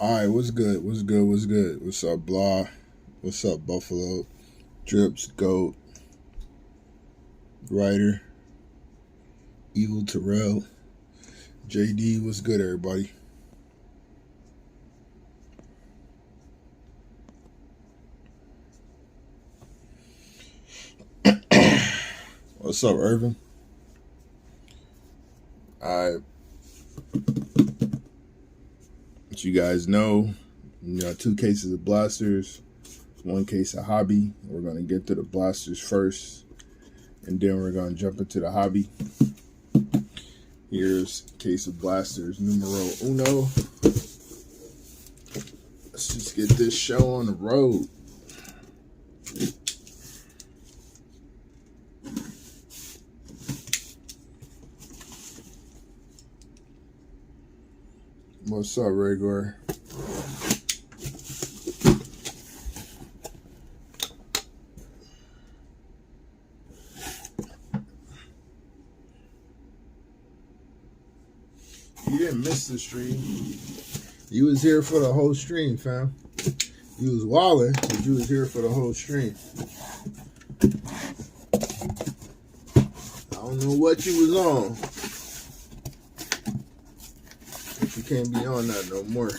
All right, what's good? What's good? What's good? What's up, Blah? What's up, Buffalo? Drips, Goat, Ryder, Evil Terrell, JD. What's good, everybody? What's up, Irvin? All right, what you guys know, you got 2 cases of blasters, 1 case of hobby. We're going to get to the blasters first, and then we're going to jump into the hobby. Here's case of blasters numero uno. Let's just get this show on the road. What's up, Rhaegar? You didn't miss the stream. You was here for the whole stream, fam. You was wilding, but you was here for the whole stream. I don't know what you was on, but you can't be on that no more.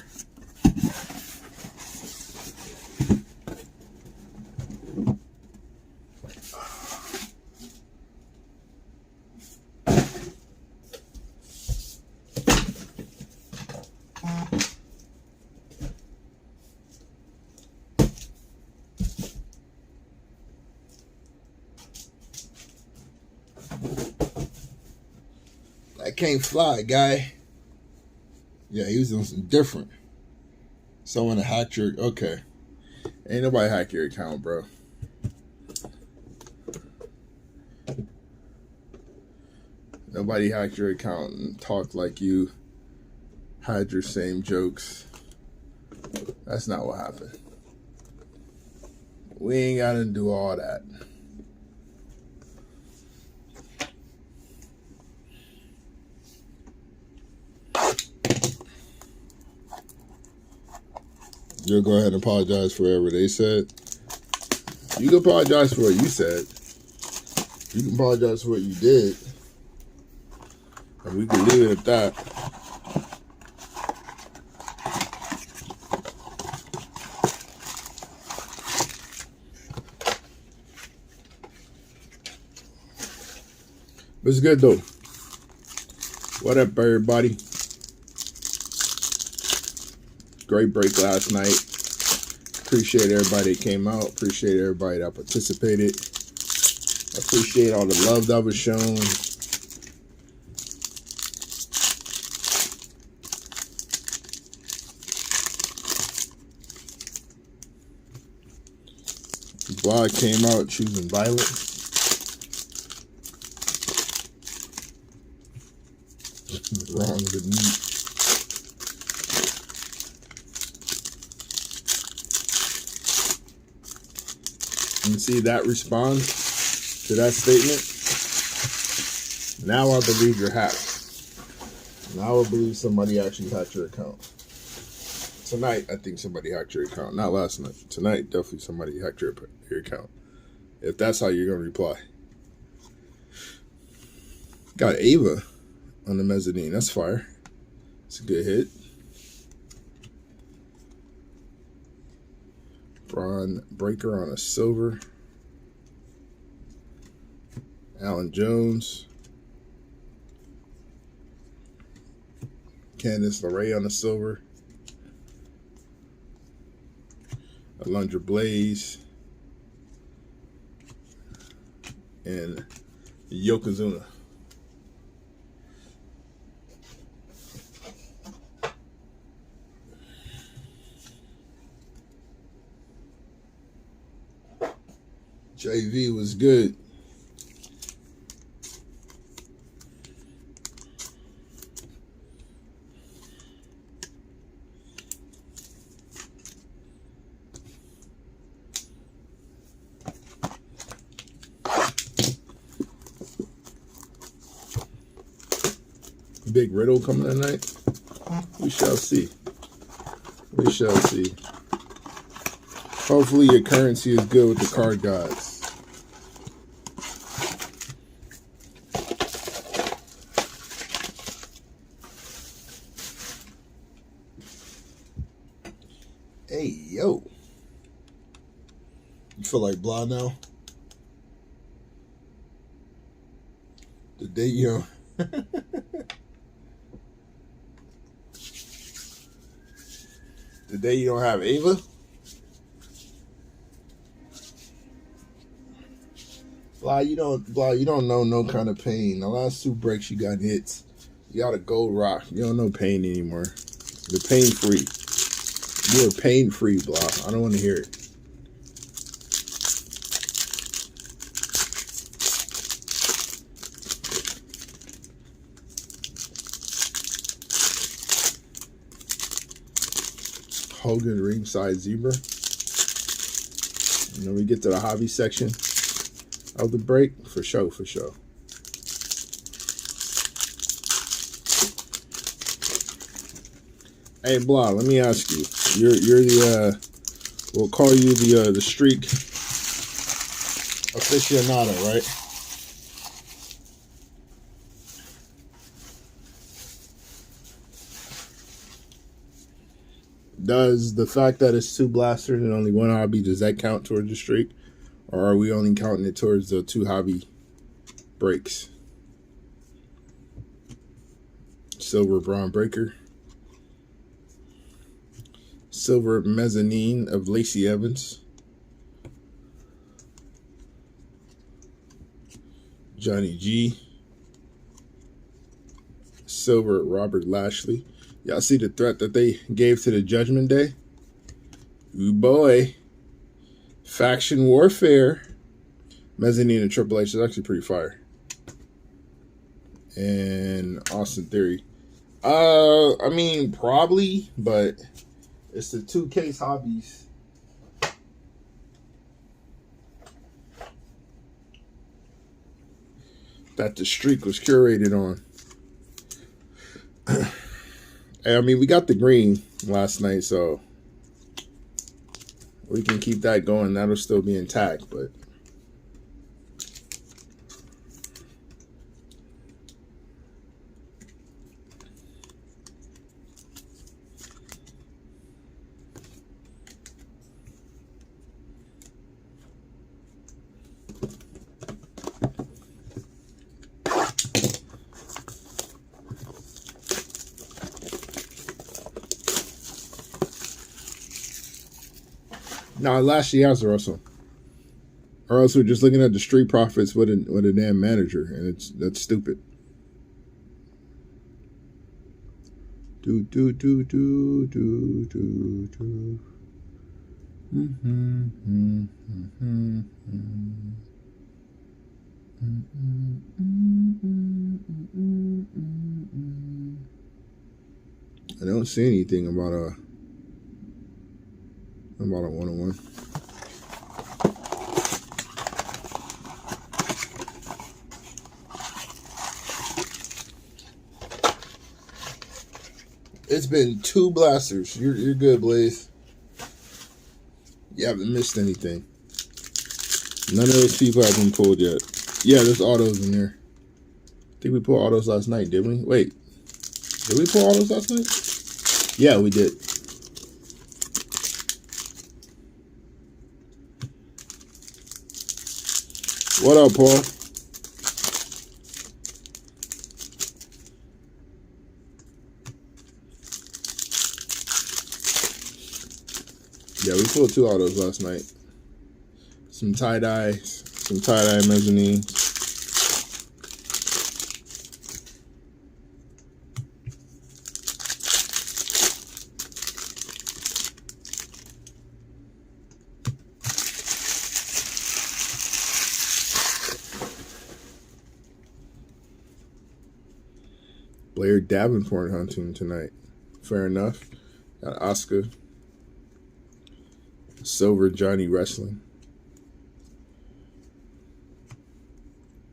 I can't fly, guy. Yeah, he was doing something different. Someone hacked your... Okay. Ain't nobody hack your account, bro. Nobody hacked your account and talked like you had your same jokes. That's not what happened. We ain't got to do all that. You'll go ahead and apologize for whatever they said. You can apologize for what you said. You can apologize for what you did. And we can leave it at that. But it's good, though. What up, everybody? Great break last night. Appreciate everybody that came out. Appreciate everybody that participated. Appreciate all the love that was shown. Blog came out choosing violence. Wrong with me. And see, that responds to that statement. Now I believe you're hacked. Now I believe somebody actually hacked your account. Tonight, I think somebody hacked your account. Not last night. Tonight, definitely somebody hacked your account. If that's how you're going to reply. Got Ava on the mezzanine. That's fire. It's a good hit. Braun Breaker on a silver. Alan Jones. Candice LeRae on a silver. Alundra Blaze. And Yokozuna. JV was good. Big riddle coming tonight? We shall see. We shall see. Hopefully your currency is good with the card gods. Hey, yo. You feel like blah now? The day you the day you don't have Ava? Blah, you don't know no kind of pain. The last 2 breaks you got hits. You got a gold rock. You don't know pain anymore. You're pain free. You're pain free, blah. I don't want to hear it. Hogan ringside zebra. And then we get to the hobby section of the break. For sure, for sure. Hey, blah, let me ask you. You're the we'll call you the streak aficionado, right? Does the fact that it's 2 blasters and only 1 hobby, does that count towards the streak? Or are we only counting it towards the 2 hobby breaks? Silver Braun Breaker. Silver Mezzanine of Lacey Evans. Johnny G. Silver Robert Lashley. Y'all see the threat that they gave to the Judgment Day? Ooh boy. Faction Warfare. Mezzanine and Triple H is actually pretty fire. And Austin Theory. I mean, probably, but it's the 2 case hobbies. That the streak was curated on. I mean, we got the green last night, so we can keep that going. That'll still be intact, but no, Lashley has to wrestle. Or else we're just looking at the street profits with a damn manager, and that's stupid. Do. I don't see anything about a 101. It's been 2 blasters. You're good, Blaze. You haven't missed anything. None of those people have been pulled yet. Yeah, there's autos in there. I think we pulled autos last night, didn't we? Wait. Did we pull autos last night? Yeah, we did. What up, Paul? Yeah, we pulled 2 autos last night. Some tie-dye mezzanine. Blair Davenport hunting tonight. Fair enough. Got Oscar. Silver Johnny Wrestling.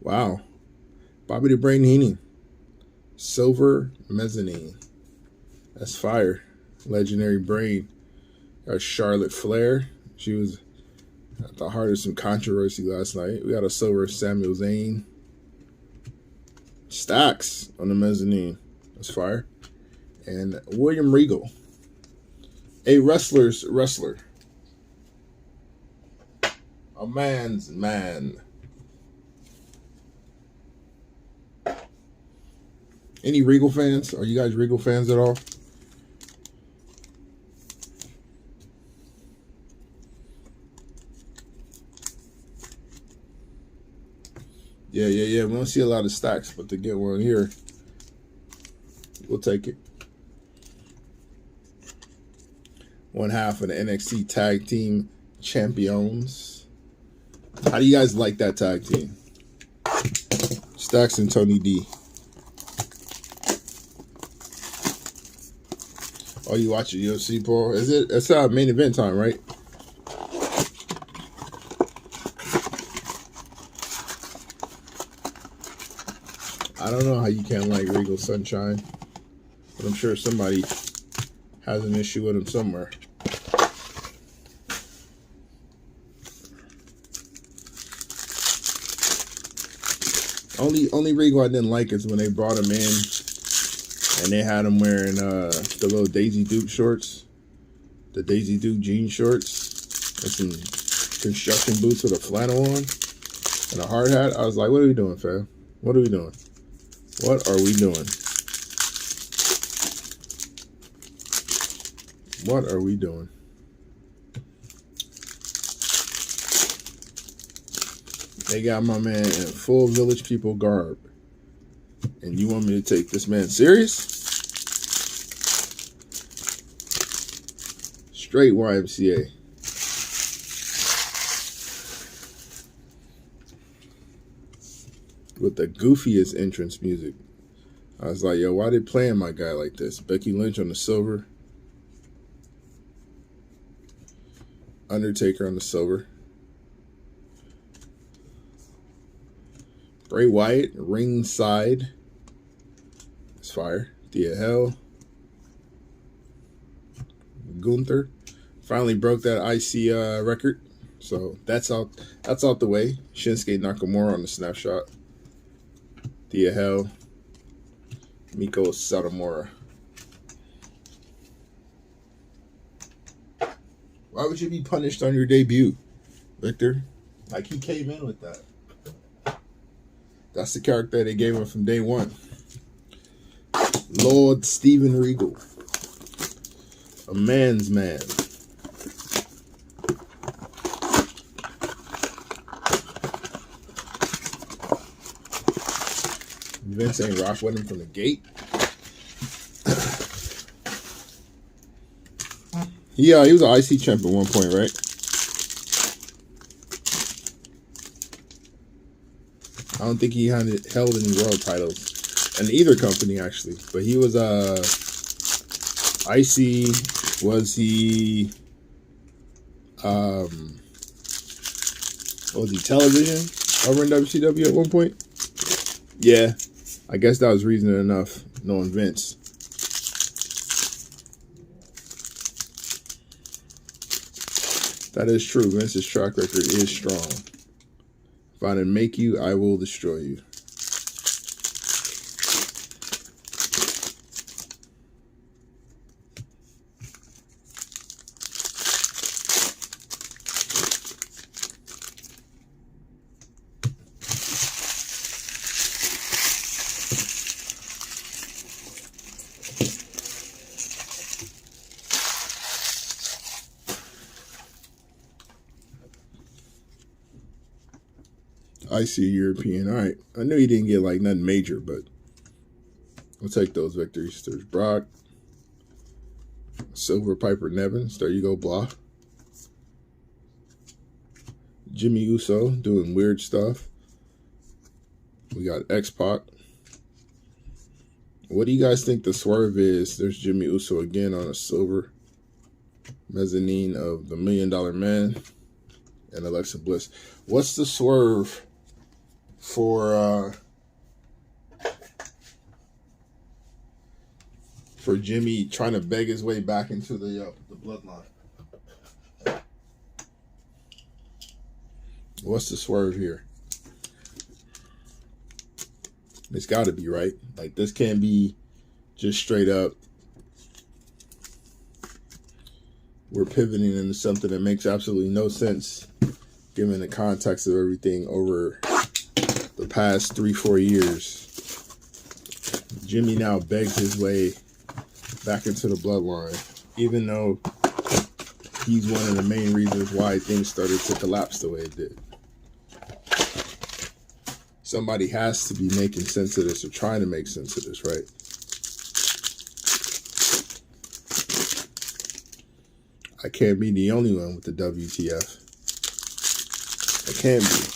Wow. Bobby the Brain Heenan. Silver Mezzanine. That's fire. Legendary Brain. Got Charlotte Flair. She was at the heart of some controversy last night. We got a silver Samuel Zayn. Stacks on the mezzanine. That's fire. And William Regal. A wrestler's wrestler. A man's man. Any Regal fans? Are you guys Regal fans at all? Yeah. We don't see a lot of stacks, but to get one here, we'll take it. One half of the NXT Tag Team Champions. How do you guys like that tag team? Stacks and Tony D. Oh, you watching UFC, Paul? It's main event time, right? I don't know how you can't like Regal Sunshine, but I'm sure somebody has an issue with him somewhere. Only Regal I didn't like is when they brought him in and they had him wearing the little Daisy Duke shorts, the Daisy Duke jean shorts, and some construction boots with a flannel on and a hard hat. I was like, what are we doing, fam? What are we doing? What are we doing? What are we doing? They got my man in full Village People garb. And you want me to take this man serious? Straight YMCA. With the goofiest entrance music. I was like, yo, why they playing my guy like this? Becky Lynch on the silver. Undertaker on the silver. Bray Wyatt, ringside. It's fire. Thea Hell. Gunther. Finally broke that IC record. So that's out the way. Shinsuke Nakamura on the snapshot. Thea Hell. Miko Satomura. Why would you be punished on your debut, Victor? Like, he came in with that. That's the character they gave him from day one. Lord Steven Regal. A man's man. Vince ain't rock with him from the gate. Yeah, he was an IC champ at one point, right? I don't think he held any world titles in either company, actually. But he was IC. Was he television over in WCW at one point? Yeah, I guess that was reason enough, knowing Vince. That is true. Vince's track record is strong. If I didn't make you, I will destroy you. I see European. All right. I knew he didn't get like nothing major, but we'll take those victories. There's Brock. Silver Piper Nevins. There you go, blah. Jimmy Uso doing weird stuff. We got X-Pac. What do you guys think the swerve is? There's Jimmy Uso again on a silver mezzanine of the $1 Million Man and Alexa Bliss. What's the swerve for for Jimmy trying to beg his way back into the bloodline. What's the swerve here? It's got to be right. Like, this can't be just straight up. We're pivoting into something that makes absolutely no sense, given the context of everything over the past 3-4 years. Jimmy now begs his way back into the bloodline, even though he's one of the main reasons why things started to collapse the way it did. Somebody has to be making sense of this or trying to make sense of this, right? I can't be the only one with the WTF. I can't be.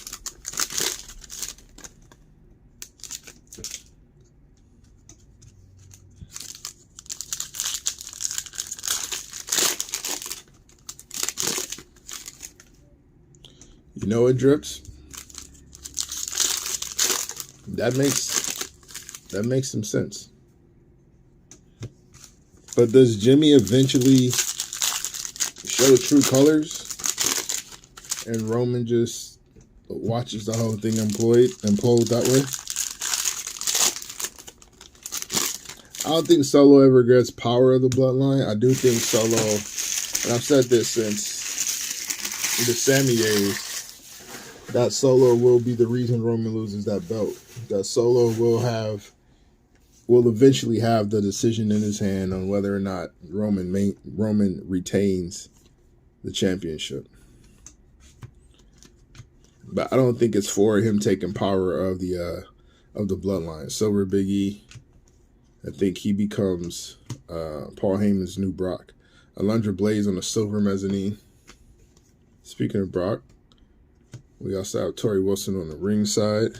You know what, Drips? That makes some sense. But does Jimmy eventually show true colors and Roman just watches the whole thing implode that way? I don't think Solo ever gets power of the bloodline. I do think Solo, and I've said this since the Sammy days, that Solo will be the reason Roman loses that belt. That Solo will eventually have the decision in his hand on whether or not Roman retains the championship. But I don't think it's for him taking power of the bloodline. Silver Big E, I think he becomes Paul Heyman's new Brock. Alundra Blaze on the silver mezzanine. Speaking of Brock, we also have Tori Wilson on the ring side.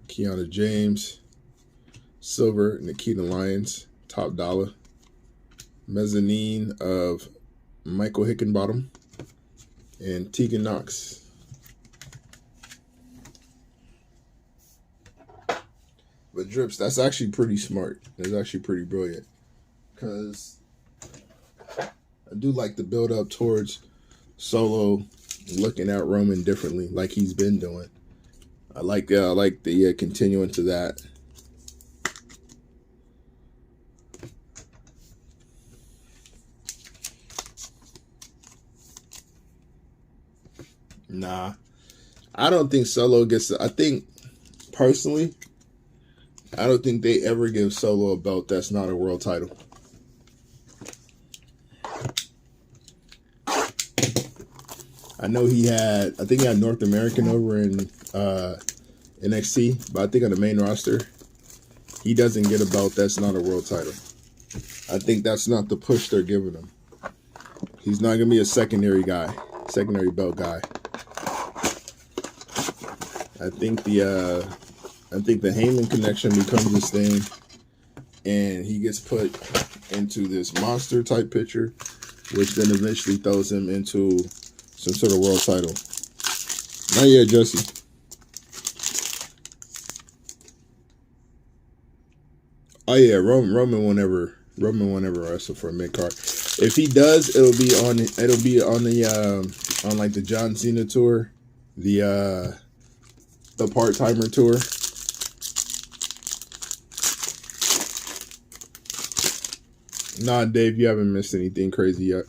Kiana James, silver, Nikita Lyons, top dollar. Mezzanine of Michael Hickenbottom and Tegan Knox. But Drips, that's actually pretty smart. That's actually pretty brilliant. Because I do like the build up towards Solo looking at Roman differently, like he's been doing. I like the continuance of that. Nah, I don't think Solo gets. I think personally, I don't think they ever give Solo a belt that's not a world title. I know I think he had North American over in NXT, but I think on the main roster, he doesn't get a belt that's not a world title. I think that's not the push they're giving him. He's not going to be a secondary belt guy. I think the Heyman connection becomes this thing, and he gets put into this monster type picture, which then eventually throws him into some sort of world title. Not yet, Jesse. Oh yeah, Roman won't ever wrestle for a mid card. If he does, it'll be on the on like the John Cena tour, the part timer tour. Nah, Dave, you haven't missed anything crazy yet.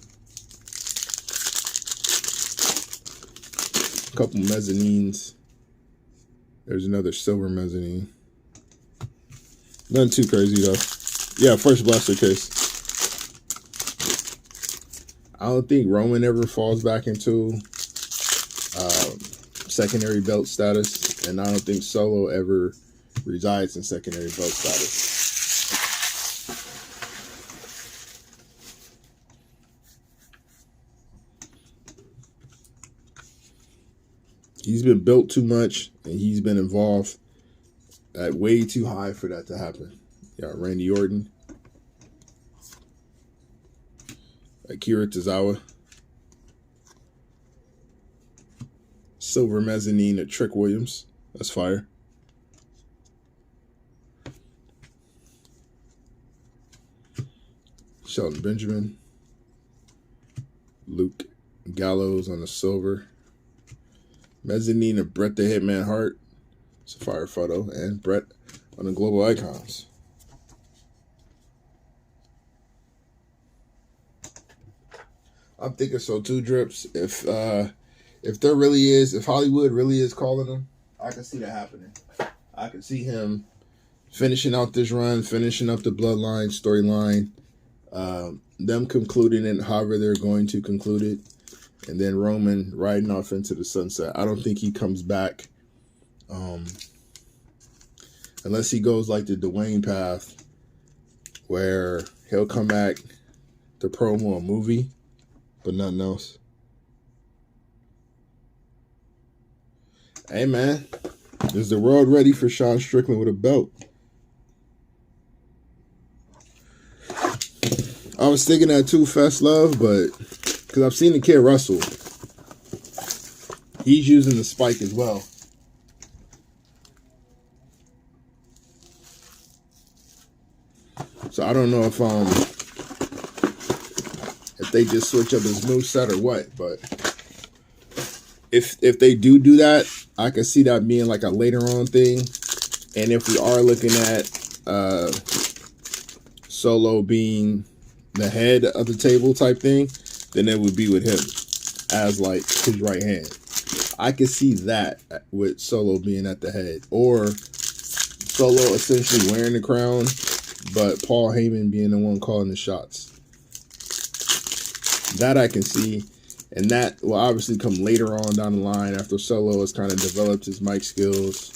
A couple mezzanines. There's another silver mezzanine. Nothing too crazy though. Yeah, first blaster case. I don't think Roman ever falls back into secondary belt status, and I don't think Solo ever resides in secondary belt status. He's been built too much, and he's been involved at way too high for that to happen. Yeah, Randy Orton, Akira Tozawa, silver mezzanine at Trick Williams. That's fire. Shelton Benjamin. Luke Gallows on the silver. Mezzanine of Bret the Hitman Hart. It's a fire photo. And Bret on the Global Icons. I'm thinking so too, Drips. If there really is, if Hollywood really is calling him, I can see that happening. I can see him finishing out this run, finishing up the Bloodline storyline, them concluding it however they're going to conclude it, and then Roman riding off into the sunset. I don't think he comes back unless he goes like the Dwayne path, where he'll come back to promo a movie, but nothing else. Hey, man. Is the world ready for Sean Strickland with a belt? I was thinking that too, Fest Love, but because I've seen the kid Russell. He's using the spike as well. So I don't know if they just switch up his moveset or what, but if they do that, I can see that being like a later on thing. And if we are looking at Solo being the head of the table type thing, then it would be with him as like his right hand. I could see that with Solo being at the head, or Solo essentially wearing the crown, but Paul Heyman being the one calling the shots. That I can see. And that will obviously come later on down the line after Solo has kind of developed his mic skills.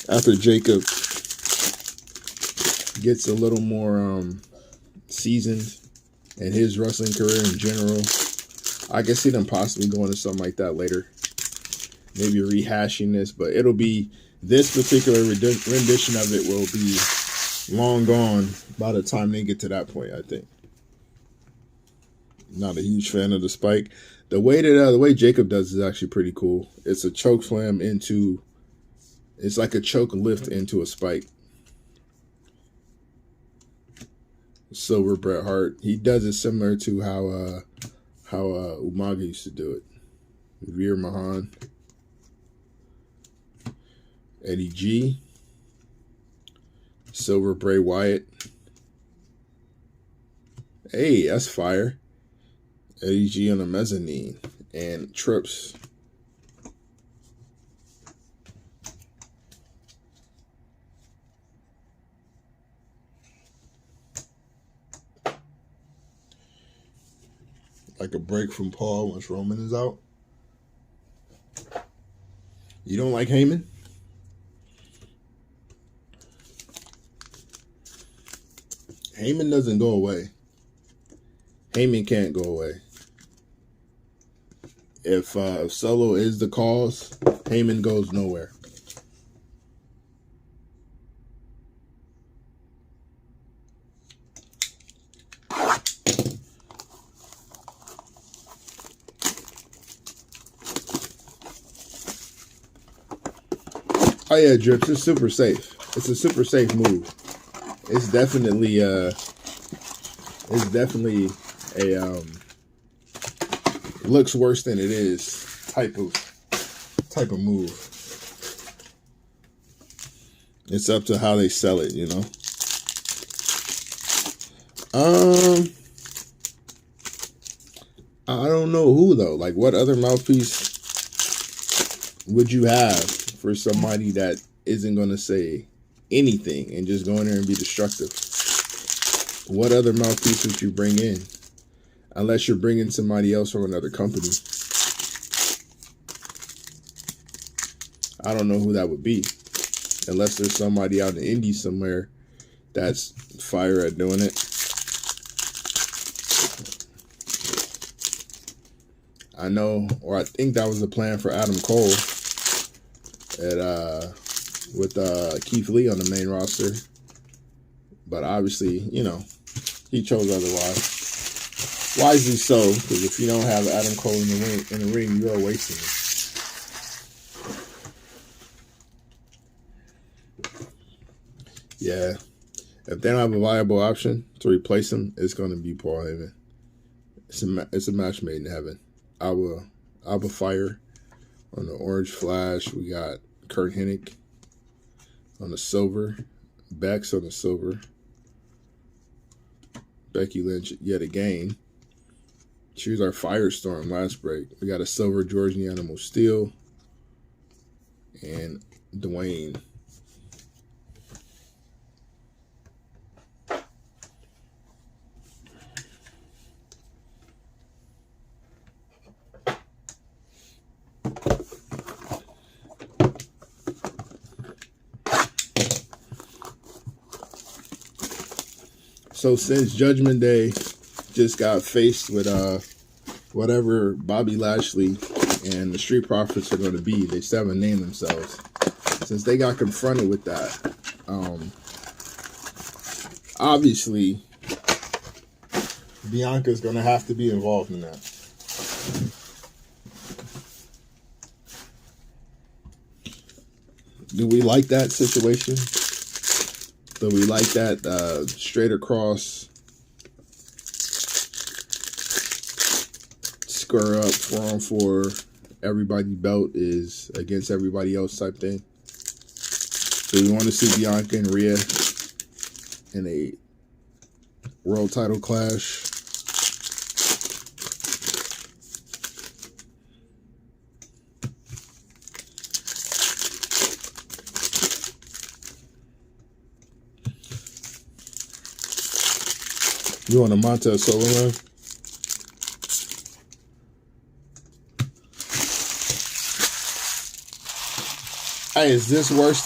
After Jacob gets a little more seasoned in his wrestling career in general, I can see them possibly going to something like that later. Maybe rehashing this, but it'll be this particular rendition of it will be long gone by the time they get to that point, I think. Not a huge fan of the spike. The way Jacob does is actually pretty cool. It's a choke slam into, it's like a choke lift into a spike. Silver Bret Hart. He does it similar to how Umaga used to do it. Veer Mahan. Eddie G. Silver Bray Wyatt. Hey, that's fire. Eddie G on the mezzanine. And Trips. Like a break from Paul once Roman is out. You don't like Heyman? Heyman doesn't go away. Heyman can't go away. If Solo is the cause, Heyman goes nowhere. Oh yeah, Drips, it's super safe. It's a super safe move. It's definitely a looks worse than it is type of move. It's up to how they sell it, you know. I don't know who though. Like, what other mouthpiece would you have for somebody that isn't gonna say anything and just go in there and be destructive? What other mouthpiece would you bring in? Unless you're bringing somebody else from another company. I don't know who that would be. Unless there's somebody out in the indies somewhere that's fire at doing it. I know, or I think that was the plan for Adam Cole with Keith Lee on the main roster. But obviously, you know, he chose otherwise. Wisely so, because if you don't have Adam Cole in the ring, you are wasting it. Yeah, If they don't have a viable option to replace him, it's going to be Paul Heyman. It's a match made in heaven. Alba Fire on the orange flash. We got Kurt Hennig on the silver. Bex on the silver. Becky Lynch yet again. She was our Firestorm last break. We got a silver George the Animal Steel. And Dwayne. So since Judgment Day just got faced with whatever Bobby Lashley and the Street Profits are going to be, they still haven't named themselves. Since they got confronted with that, obviously Bianca's going to have to be involved in that. Do we like that situation? Do we like that straight across, square up, 4-on-4, everybody belt is against everybody else type thing? Do we want to see Bianca and Rhea in a world title clash? You want a Montez solo run? Hey, is this worse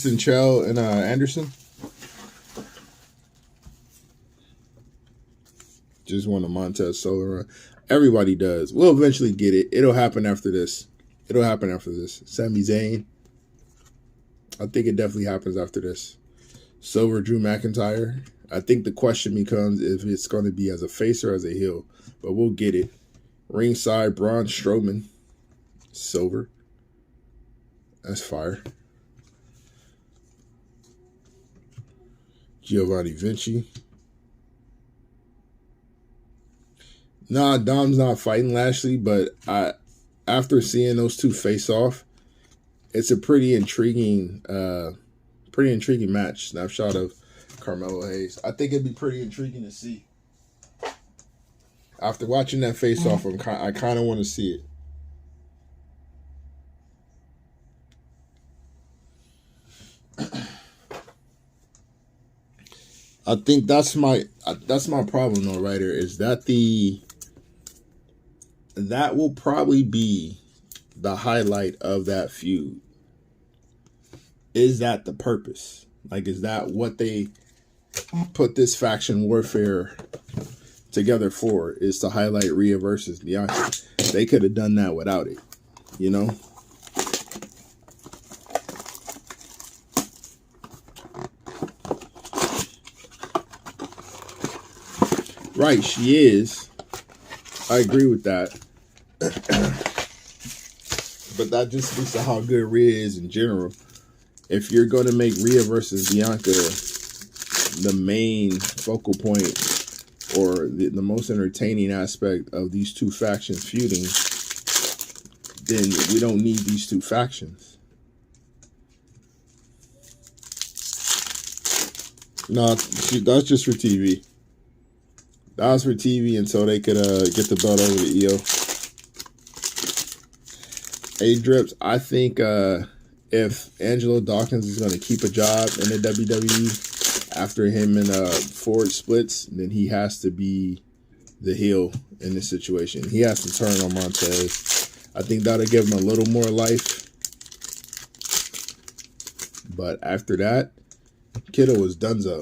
than Chell and Anderson? Just want a Montez solo run. Everybody does. We'll eventually get it. It'll happen after this. Sami Zayn. I think it definitely happens after this. Silver Drew McIntyre. I think the question becomes if it's going to be as a face or as a heel. But we'll get it. Ringside, Braun Strowman. Silver. That's fire. Giovanni Vinci. Nah, Dom's not fighting Lashley, but after seeing those two face off, it's a pretty intriguing match. Snapshot of Carmelo Hayes. I think it'd be pretty intriguing to see. After watching that face off, I kind of want to see it. I think that's my problem though, Ryder, is that that will probably be the highlight of that feud. Is that the purpose? Like, is that what they put this faction warfare together for, is to highlight Rhea versus Bianca? They could have done that without it, you know? Right, she is. I agree with that. But that just speaks to how good Rhea is in general. If you're going to make Rhea versus Bianca the main focal point or the most entertaining aspect of these two factions feuding, then we don't need these two factions. No, that's just for TV. That was for TV until they could get the belt over to EO. A-Drips, I think if Angelo Dawkins is going to keep a job in the WWE after him and Ford splits, then he has to be the heel in this situation. He has to turn on Montez. I think that'll give him a little more life. But after that, Kiddo was donezo.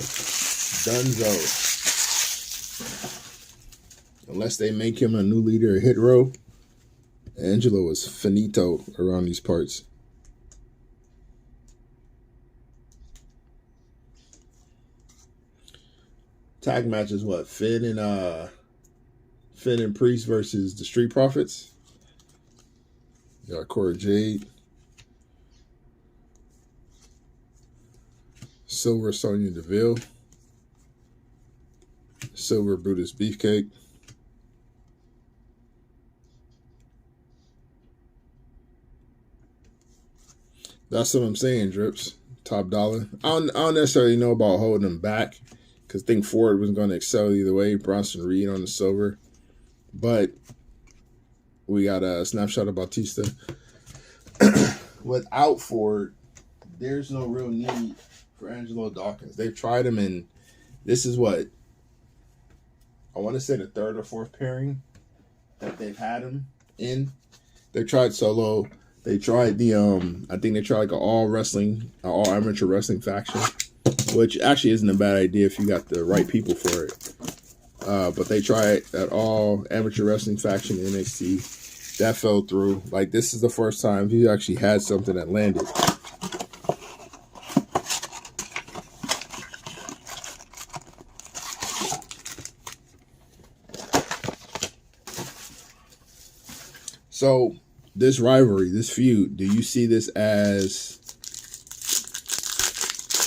Unless they make him a new leader of Hit Row, Angelo is finito around these parts. Tag match is what? Finn and Priest versus the Street Profits. Got Cora Jade. Silver Sonya Deville, Silver Brutus Beefcake, that's what I'm saying, Drips. Top dollar. I don't necessarily know about holding them back because I think Ford was going to excel either way. Bronson Reed on the silver. But we got a snapshot of Bautista. Without Ford, there's no real need for Angelo Dawkins. They've tried him, and this is what I want to say the third or fourth pairing that they've had him in. They tried Solo. They tried the I think they tried like an all amateur wrestling faction, which actually isn't a bad idea if you got the right people for it. But they tried that all amateur wrestling faction in NXT. That fell through. Like, this is the first time he actually had something that landed. So, this rivalry, this feud, do you see this as,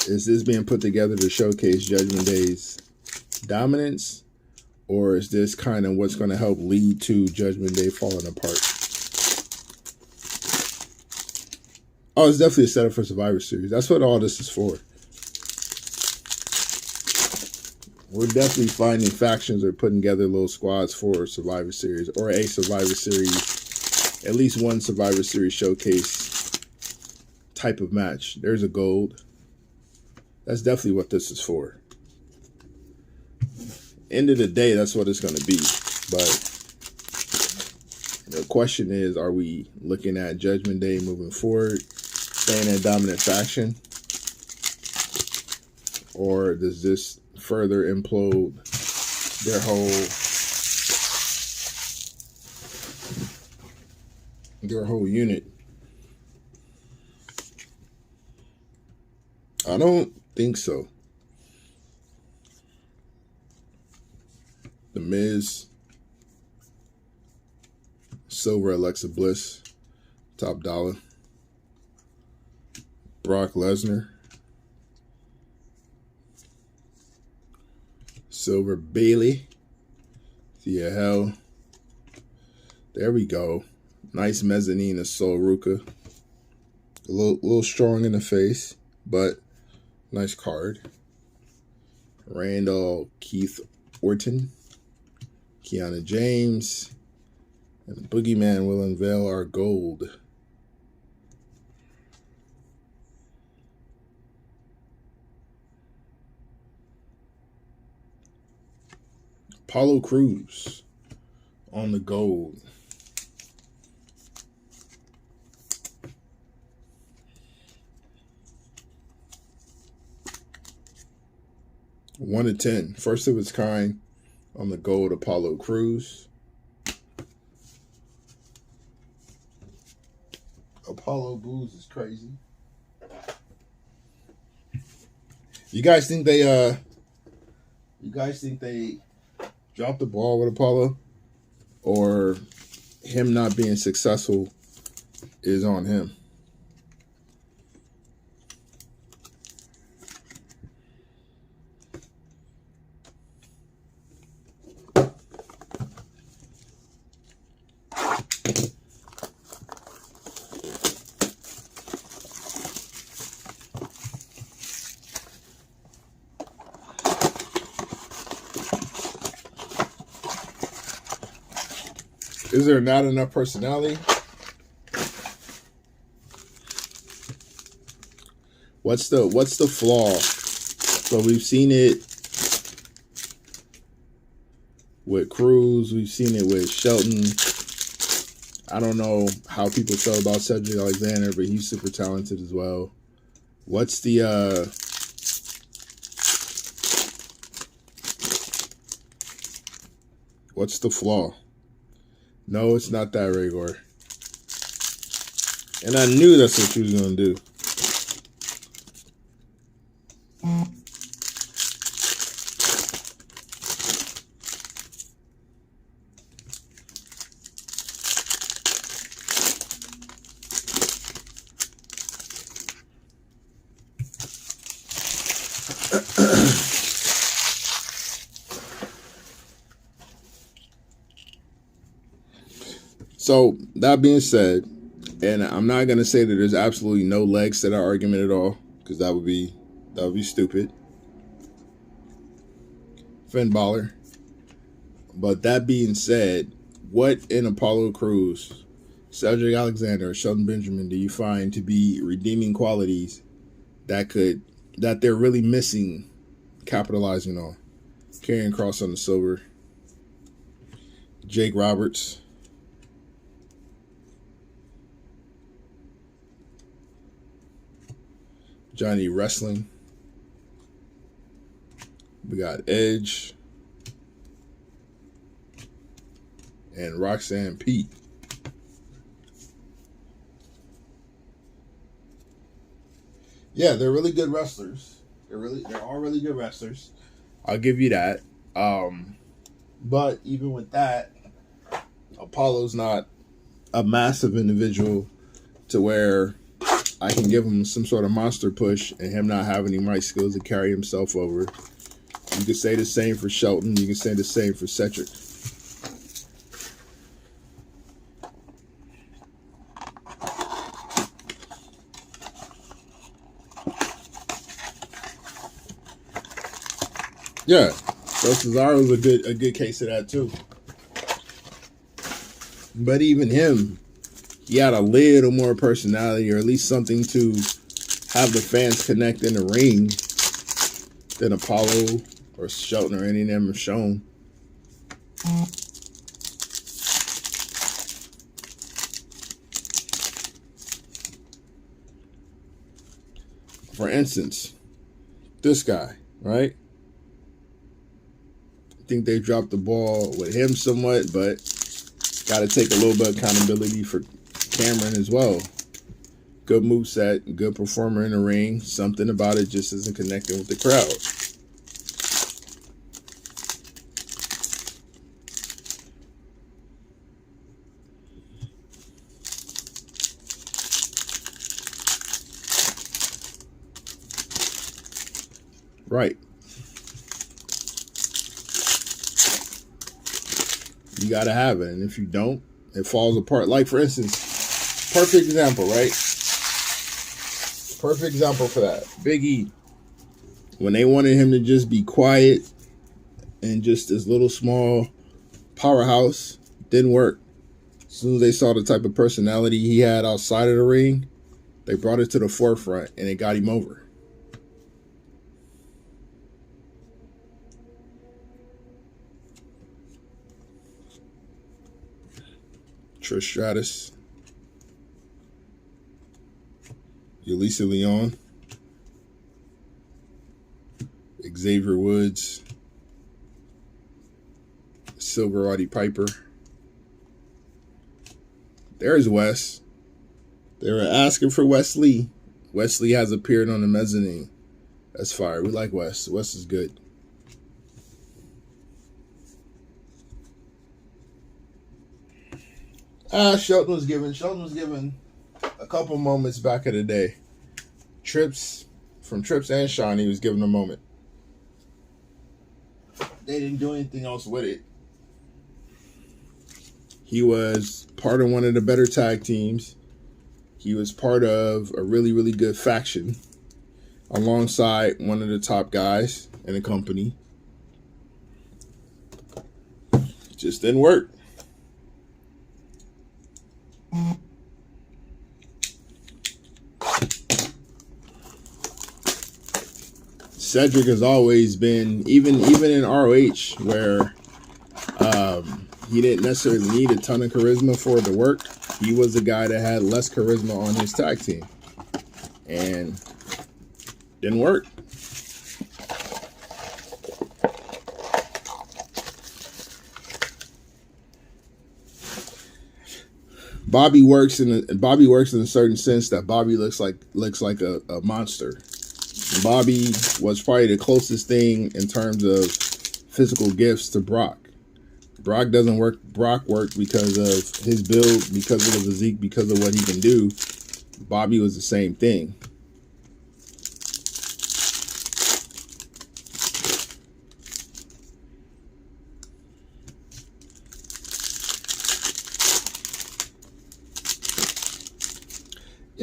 is this being put together to showcase Judgment Day's dominance? Or is this kind of what's going to help lead to Judgment Day falling apart? Oh, it's definitely a setup for Survivor Series. That's what all this is for. We're definitely finding factions or putting together little squads for Survivor Series or a Survivor Series. At least one Survivor Series showcase type of match. There's a gold. That's definitely what this is for. End of the day, that's what it's going to be. But the question is, are we looking at Judgment Day moving forward, staying a dominant faction? Or does this further implode their whole unit? I don't think so. The Miz, Silver Alexa Bliss, top dollar. Brock Lesnar, Silver Bailey, Thea Hell. There we go. Nice mezzanine of Sol Ruka. A little strong in the face, but nice card. Randall Keith Orton, Kiana James, and the Boogeyman will unveil our gold. Apollo Crews on the gold. One of 10. First of its kind on the gold Apollo Crews. Apollo Booze is crazy. You guys think they dropped the ball with Apollo? Or him not being successful is on him? Is there not enough personality? What's the flaw? So we've seen it with Cruz. We've seen it with Shelton. I don't know how people feel about Cedric Alexander, but he's super talented as well. What's the flaw? No, it's not that, Rhaegar. And I knew that's what she was going to do. So that being said, and I'm not gonna say that there's absolutely no legs to that argument at all, because that would be stupid. Finn Balor. But that being said, what in Apollo Crews, Cedric Alexander, or Shelton Benjamin do you find to be redeeming qualities that they're really missing, capitalizing on? Karrion Kross on the silver. Jake Roberts. Johnny Wrestling. We got Edge. And Roxanne Pete. Yeah, they're really good wrestlers. They're all really good wrestlers. I'll give you that. But even with that, Apollo's not a massive individual to where I can give him some sort of monster push and him not have any mic skills to carry himself over. You can say the same for Shelton. You can say the same for Cedric. Yeah, so Cesaro's a good case of that too. But even him, he had a little more personality, or at least something to have the fans connect in the ring than Apollo or Shelton or any of them have shown. For instance, this guy, right? I think they dropped the ball with him somewhat, but got to take a little bit of accountability for Cameron as well. Good moveset, good performer in the ring. Something about it just isn't connecting with the crowd. Right. You got to have it. And if you don't, it falls apart. Like, for instance, perfect example, right? Perfect example for that. Big E. When they wanted him to just be quiet and just this little small powerhouse, didn't work. As soon as they saw the type of personality he had outside of the ring, they brought it to the forefront and it got him over. Trish Stratus, Yulisa Leon, Xavier Woods, Silver Roddy Piper. There's Wes. They were asking for Wesley. Wesley has appeared on the mezzanine. That's fire. We like Wes. Wes is good. Shelton was given a couple moments back in the day. Trips and Shawn, he was given a moment. They didn't do anything else with it. He was part of one of the better tag teams. He was part of a really, really good faction alongside one of the top guys in the company. Just didn't work. Cedric has always been, even in ROH, where he didn't necessarily need a ton of charisma for it to work. He was the guy that had less charisma on his tag team, and didn't work. Bobby works in a certain sense that Bobby looks like a monster. Bobby was probably the closest thing in terms of physical gifts to Brock. Brock doesn't work. Brock worked because of his build, because of the physique, because of what he can do. Bobby was the same thing.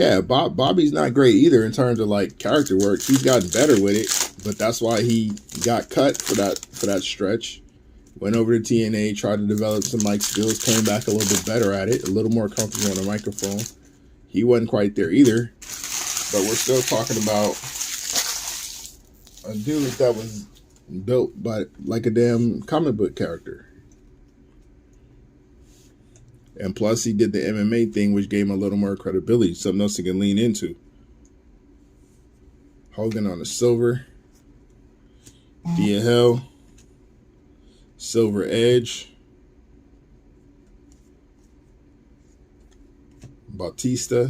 Yeah, Bobby's not great either in terms of like character work. He's gotten better with it, but that's why he got cut for that stretch. Went over to TNA, tried to develop some mic skills, came back a little bit better at it, a little more comfortable on the microphone. He wasn't quite there either, but we're still talking about a dude that was built by like a damn comic book character. And plus, he did the MMA thing, which gave him a little more credibility, something else he can lean into. Hogan on the silver. DL. Silver Edge. Batista.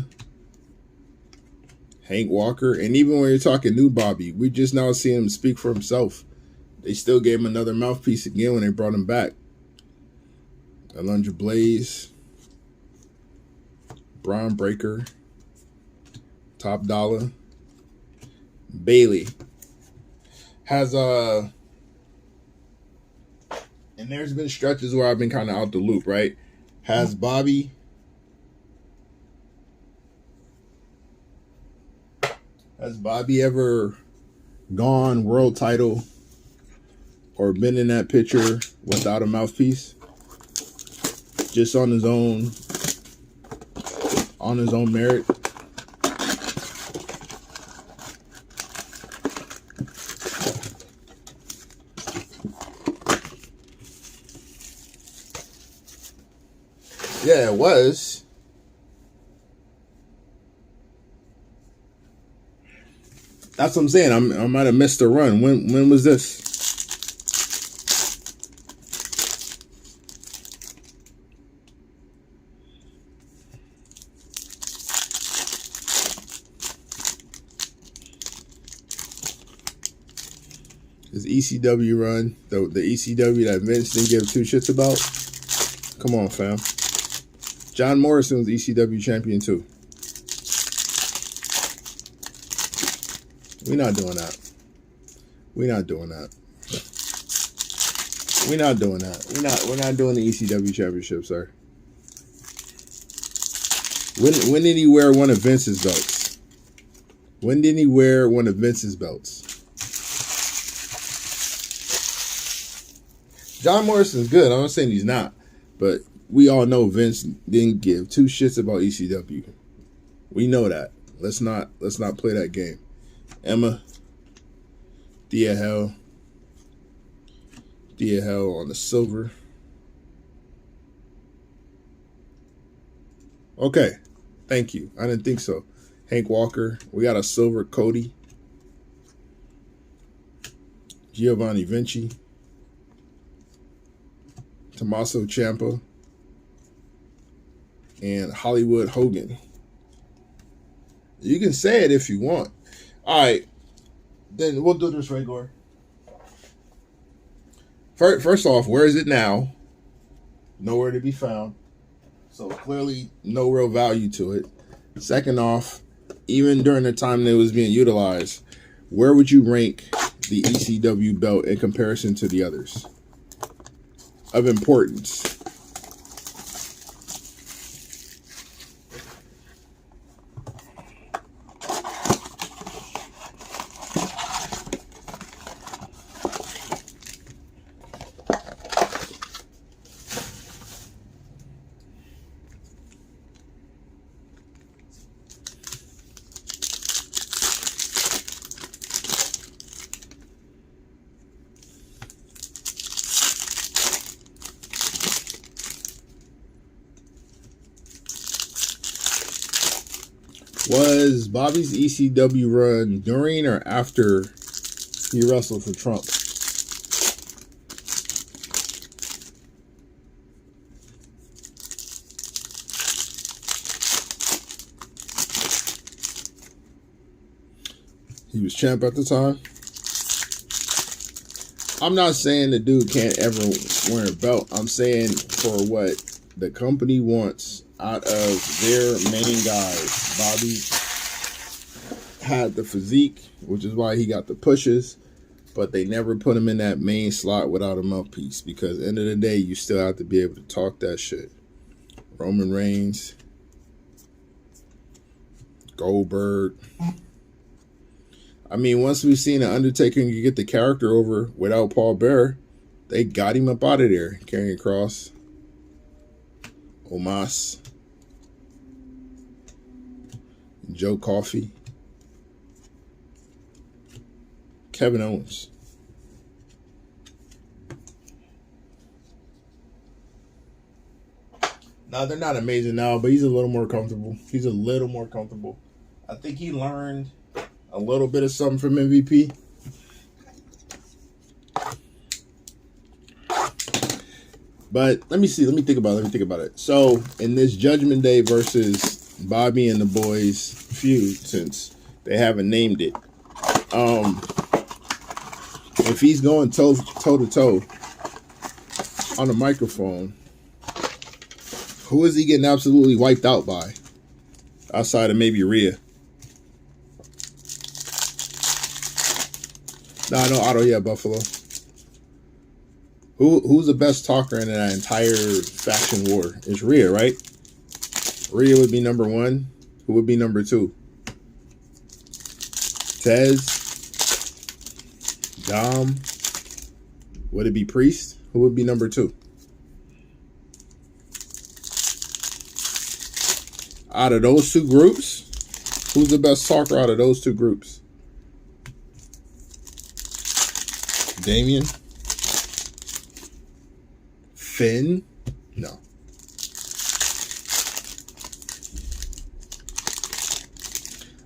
Hank Walker. And even when you're talking new Bobby, we just now see him speak for himself. They still gave him another mouthpiece again when they brought him back. Alundra Blaze. Braun Breaker, Top Dollar, Bailey has and there's been stretches where I've been kind of out the loop, right? Has Bobby ever gone world title or been in that picture without a mouthpiece? Just on his own merit. Yeah, it was. That's what I'm saying. I might have missed the run. When was this? His ECW run, the ECW that Vince didn't give two shits about. Come on, fam. John Morrison was ECW champion too. We're not doing that. We're not doing that. We're not doing that. We're not doing the ECW championship, sir. When did he wear one of Vince's belts? When did he wear one of Vince's belts? John Morrison's good. I'm not saying he's not, but we all know Vince didn't give two shits about ECW. We know that. Let's not play that game. Emma, DL on the silver. Okay, thank you. I didn't think so. Hank Walker. We got a silver Cody. Giovanni Vinci. Tommaso Ciampa, and Hollywood Hogan. You can say it if you want. All right, then we'll do this regular. First off, where is it now? Nowhere to be found. So clearly no real value to it. Second off, even during the time that it was being utilized, where would you rank the ECW belt in comparison to the others of importance? Was Bobby's ECW run during or after he wrestled for Trump? He was champ at the time. I'm not saying the dude can't ever wear a belt. I'm saying for what the company wants out of their main guys. Bobby had the physique, which is why he got the pushes, but they never put him in that main slot without a mouthpiece, because at the end of the day, you still have to be able to talk that shit. Roman Reigns, Goldberg. I mean, once we've seen an Undertaker and you get the character over without Paul Bearer, they got him up out of there. Karrion Kross. Omos. Joe Coffey. Kevin Owens. No, they're not amazing now, but he's a little more comfortable. He's a little more comfortable. I think he learned a little bit of something from MVP. But let me see. Let me think about it. So, in this Judgment Day versus Bobby and the Boys feud, since they haven't named it, if he's going toe to toe on the microphone, who is he getting absolutely wiped out by? Outside of maybe Rhea. No, Otto, yeah, Buffalo. Who's the best talker in that entire faction war? It's Rhea, right? Rhea would be number 1. Who would be number 2? Tez? Dom? Would it be Priest? Who would be number 2? Out of those two groups, who's the best talker out of those two groups? Damien? Finn? No.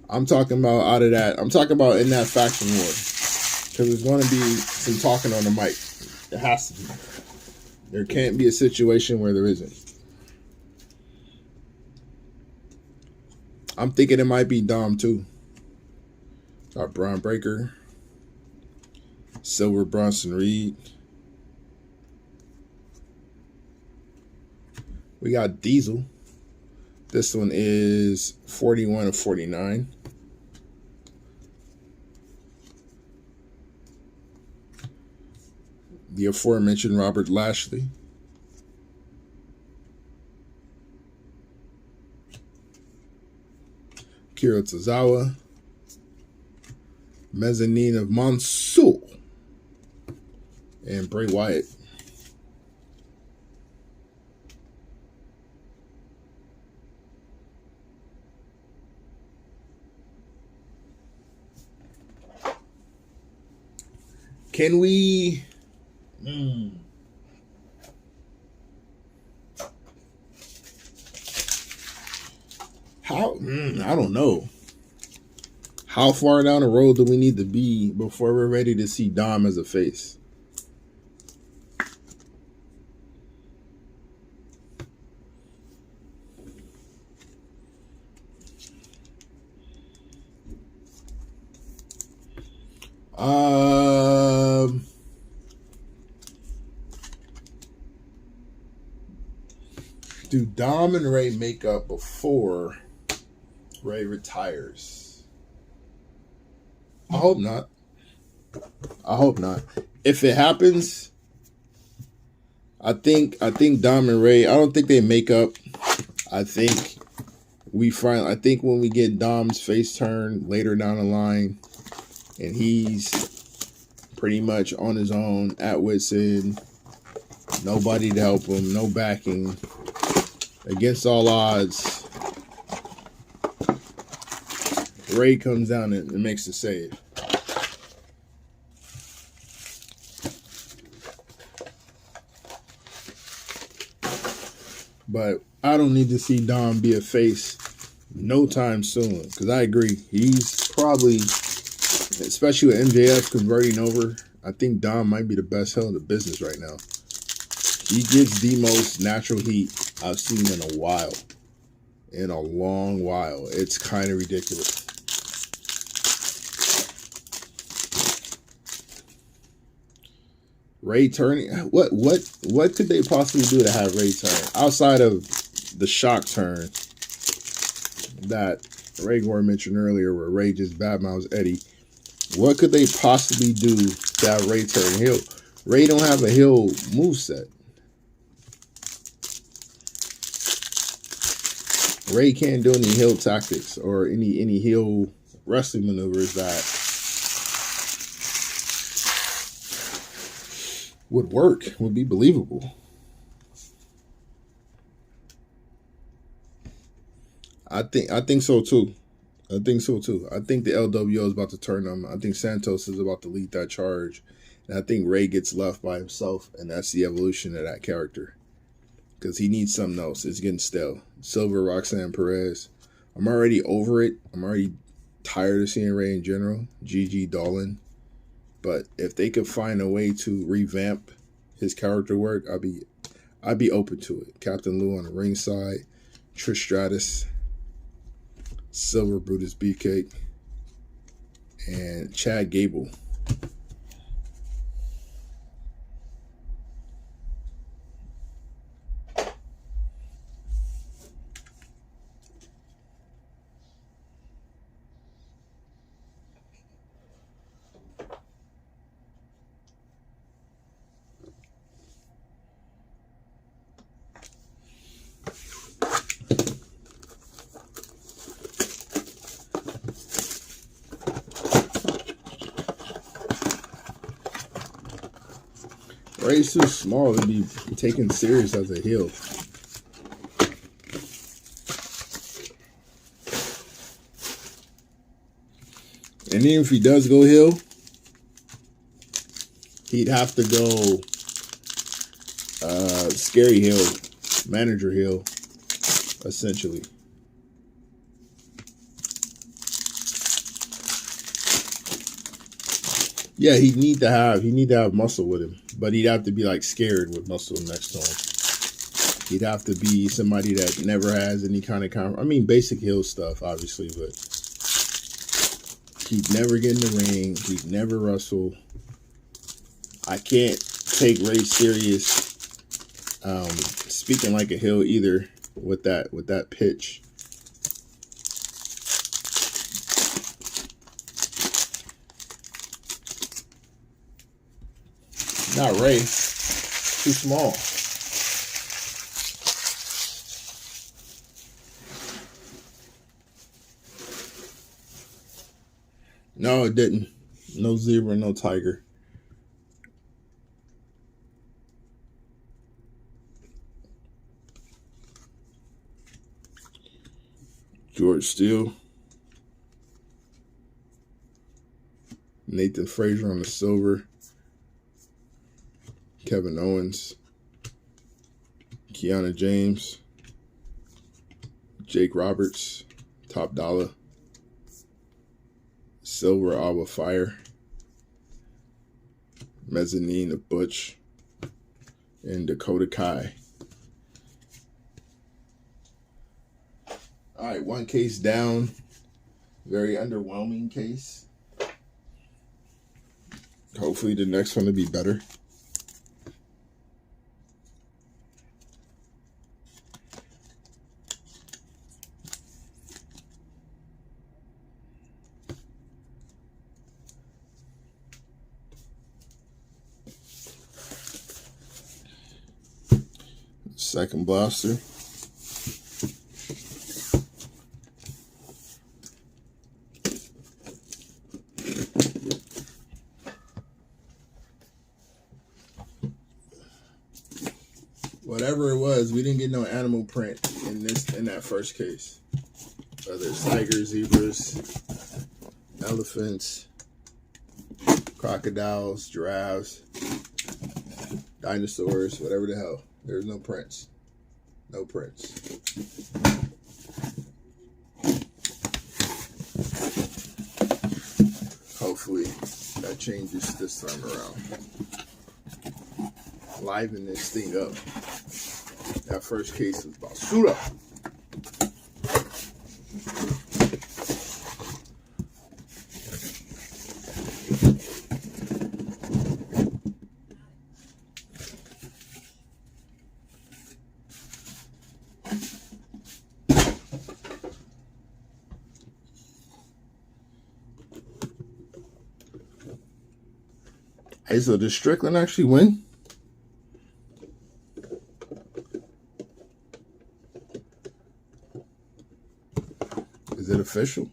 I'm talking about out of that. I'm talking about in that faction war. Because there's going to be some talking on the mic. It has to be. There can't be a situation where there isn't. I'm thinking it might be Dom too. Got Braun Breaker. Silver Bronson Reed. We got Diesel. This one is 41 of 49. The aforementioned Robert Lashley. Kira Tozawa. Mezzanine of Mansoor. And Bray Wyatt. Can we... How? I don't know. How far down the road do we need to be before we're ready to see Dom as a face? Do Dom and Ray make up before Ray retires? I hope not. I hope not. If it happens, I think Dom and Ray, I don't think they make up. I think when we get Dom's face turn later down the line and he's pretty much on his own at wit's end, nobody to help him, no backing, against all odds, Ray comes down and makes the save. But I don't need to see Dom be a face no time soon. Because I agree. He's probably, especially with MJF converting over, I think Dom might be the best heel in the business right now. He gives the most natural heat I've seen in a while. In a long while. It's kind of ridiculous. Ray turning, what could they possibly do to have Ray turn outside of the shock turn that Ray Gore mentioned earlier, where Ray just badmouths Eddie? What could they possibly do to have Ray turn heel? Ray don't have a heel moveset. Ray can't do any heel tactics or any heel wrestling maneuvers that would work, would be believable. I think so too. I think so too. I think the LWO is about to turn them. I think Santos is about to lead that charge. And I think Ray gets left by himself, and that's the evolution of that character. Because he needs something else. It's getting stale. Silver, Roxanne Perez. I'm already over it. I'm already tired of seeing Ray in general. Gigi Dolan. But if they could find a way to revamp his character work, I'd be open to it. Captain Lou on the ringside. Trish Stratus. Silver Brutus Beefcake. And Chad Gable. Ray's too small to be taken serious as a heel. And even if he does go heel, he'd have to go scary heel, manager heel, essentially. Yeah, he'd need to have muscle with him, but he'd have to be like scared with muscle next to him. He'd have to be somebody that never has any kind of basic heel stuff, obviously, but he'd never get in the ring. He'd never wrestle. I can't take Ray serious speaking like a heel either with that pitch. Not Ray. Too small. No, it didn't. No zebra, no tiger. George Steele. Nathan Frazier on the silver. Kevin Owens, Kiana James, Jake Roberts, Top Dollar, Silver Alba Fire, Mezzanine of Butch, and Dakota Kai. All right, one case down. Very underwhelming case. Hopefully the next one will be better. Second blaster. Whatever it was, we didn't get no animal print in that first case. Whether it's tigers, zebras, elephants, crocodiles, giraffes, dinosaurs, whatever the hell. There's no prints. No prints. Hopefully that changes this time around. Liven this thing up. That first case was about shoot up. Hey, so does Strickland actually win? official.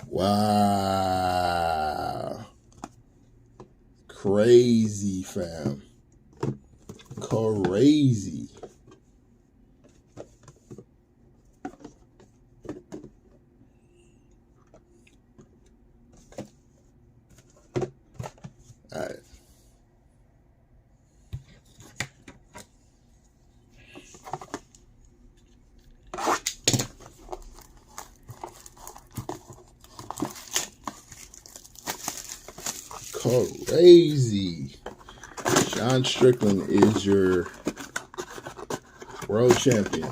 Wow. Crazy, fam. Crazy. All right. Crazy. Sean Strickland is your world champion.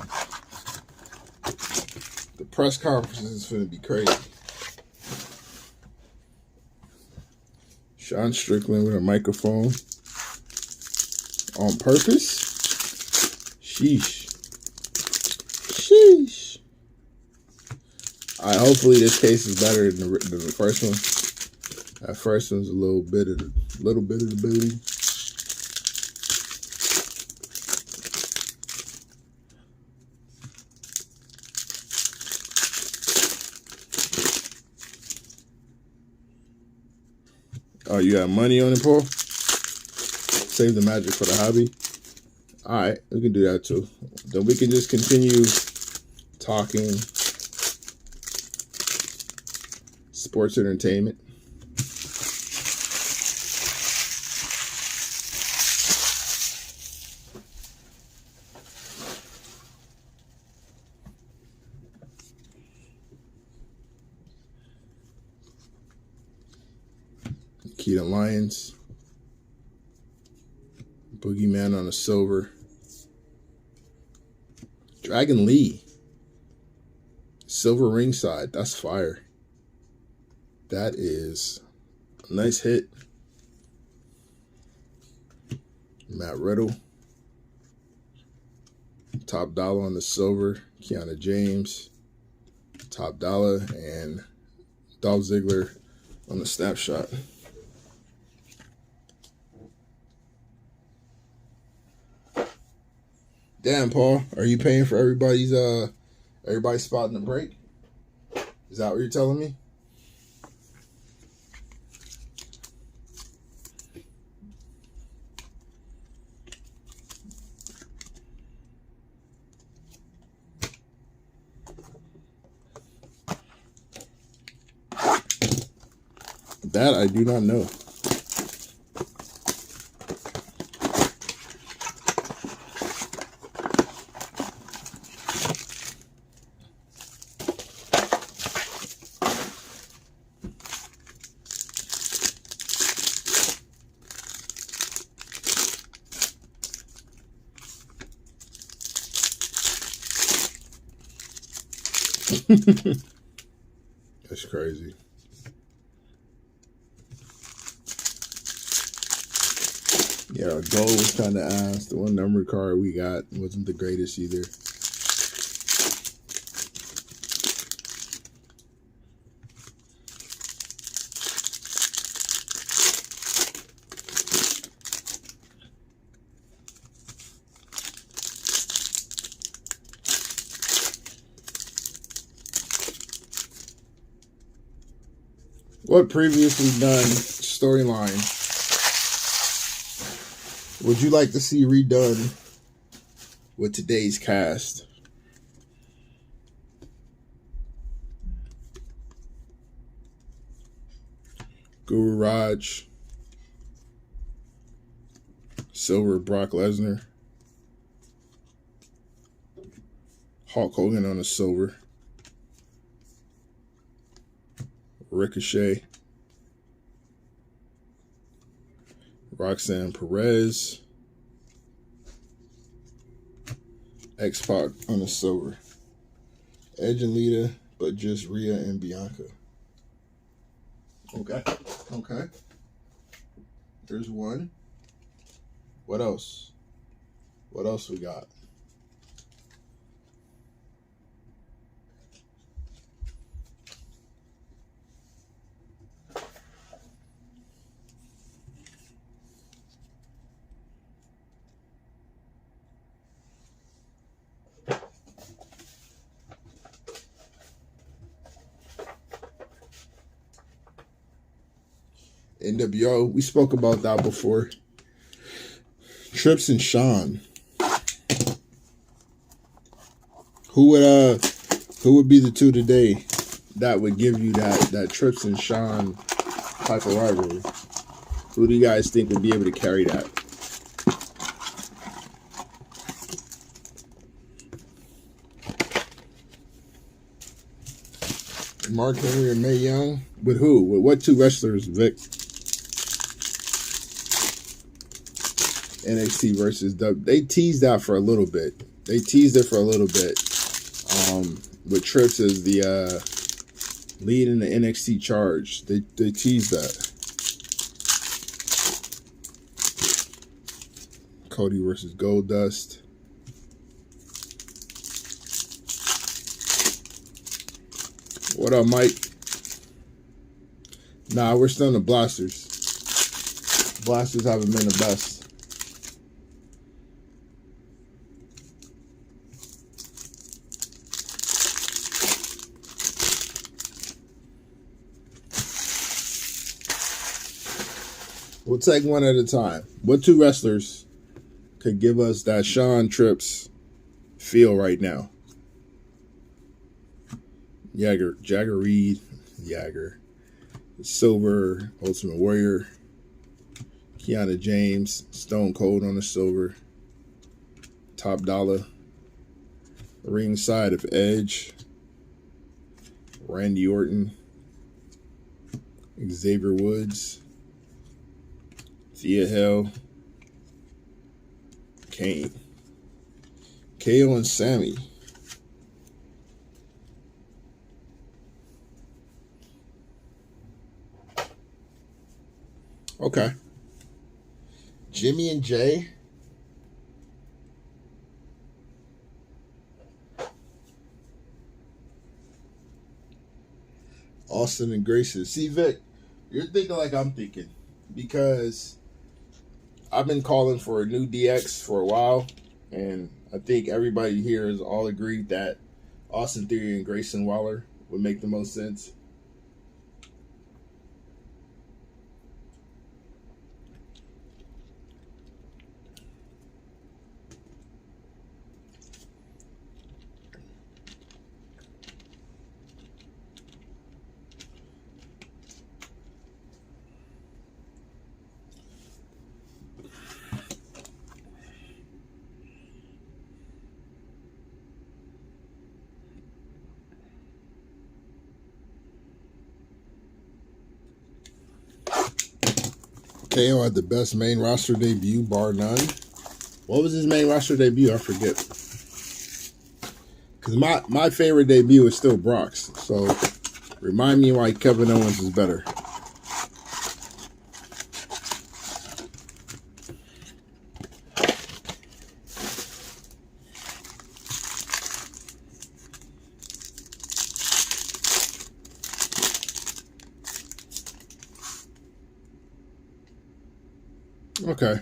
The press conference is going to be crazy. Sean Strickland with a microphone on purpose. Sheesh. Sheesh. All right, hopefully this case is better than the first one. That first one's a little bit of the booty. Oh, you got money on it, Paul? Save the magic for the hobby. All right, we can do that too. Then we can just continue talking sports entertainment. Keaton Lyons. Boogeyman on a silver. Dragon Lee. Silver ringside. That's fire. That is a nice hit. Matt Riddle. Top dollar on the silver. Kiana James. Top dollar. And Dolph Ziggler on the snapshot. Damn, Paul, are you paying for everybody's spot in the break? Is that what you're telling me? That I do not know. That's crazy. Yeah, our goal was kind of ass. The one number card we got wasn't the greatest either. What previously done storyline would you like to see redone with today's cast? Guru Raj, Silver Brock Lesnar, Hulk Hogan on a silver, Ricochet, Roxanne Perez, X-Pac on a silver, Edge and Lita, but just Rhea and Bianca. Okay. There's one. What else? What else we got? NWO. We spoke about that before. Trips and Sean. Who would be the two today that would give you that Trips and Sean type of rivalry? Who do you guys think would be able to carry that? Mark Henry and Mae Young? With who? With what two wrestlers, Vic? NXT versus W. They teased that for a little bit. They teased it for a little bit. With Trips as the lead in the NXT charge. They teased that. Cody versus Goldust. What up, Mike? Nah, we're still in the Blasters. Blasters haven't been the best. We'll take one at a time. What two wrestlers could give us that Sean Trips feel right now? Jagger Reed, Silver, Ultimate Warrior, Kiana James, Stone Cold on the silver, Top Dollar, ringside of Edge, Randy Orton, Xavier Woods, Thea Hill, Kane, KO and Sammy. Okay. Jimmy and Jay. Austin and Grayson. See, Vic, you're thinking like I'm thinking. Because I've been calling for a new DX for a while. And I think everybody here has all agreed that Austin Theory and Grayson Waller would make the most sense. KO had the best main roster debut, bar none. What was his main roster debut? I forget. Because my favorite debut is still Brock's. So remind me why Kevin Owens is better. Okay.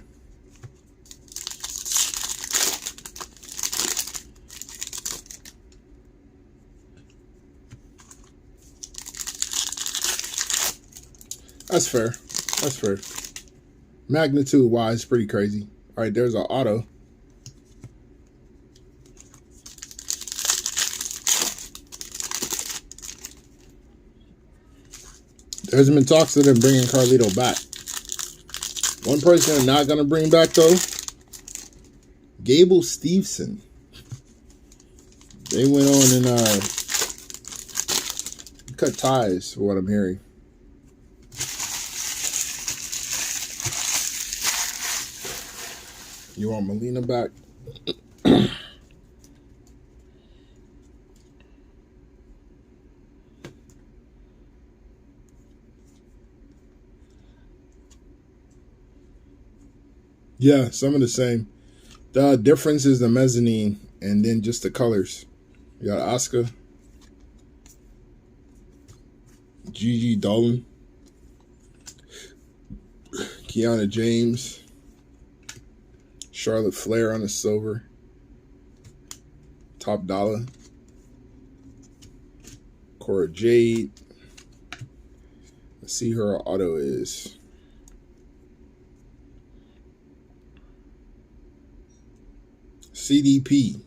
That's fair. That's fair. Magnitude-wise, pretty crazy. All right, there's an auto. There's been talks of them bringing Carlito back. One person they're not going to bring back, though, Gable Steveson. They went on and cut ties, for what I'm hearing. You want Melina back? Yeah, some of the same. The difference is the mezzanine and then just the colors. You got Asuka, Gigi Dolan, Kiana James, Charlotte Flair on the silver, Top Dollar, Cora Jade. Let's see who her auto is. CDP.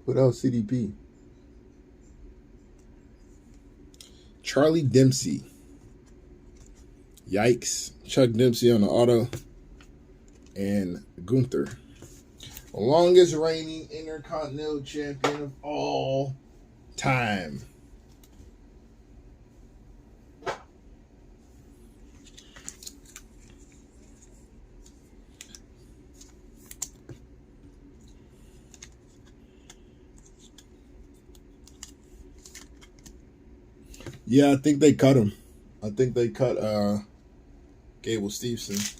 What else? CDP. Charlie Dempsey. Yikes. Chuck Dempsey on the auto. And Gunther. Longest reigning Intercontinental Champion of all time. Yeah, I think they cut him. I think they cut Gable Steveson.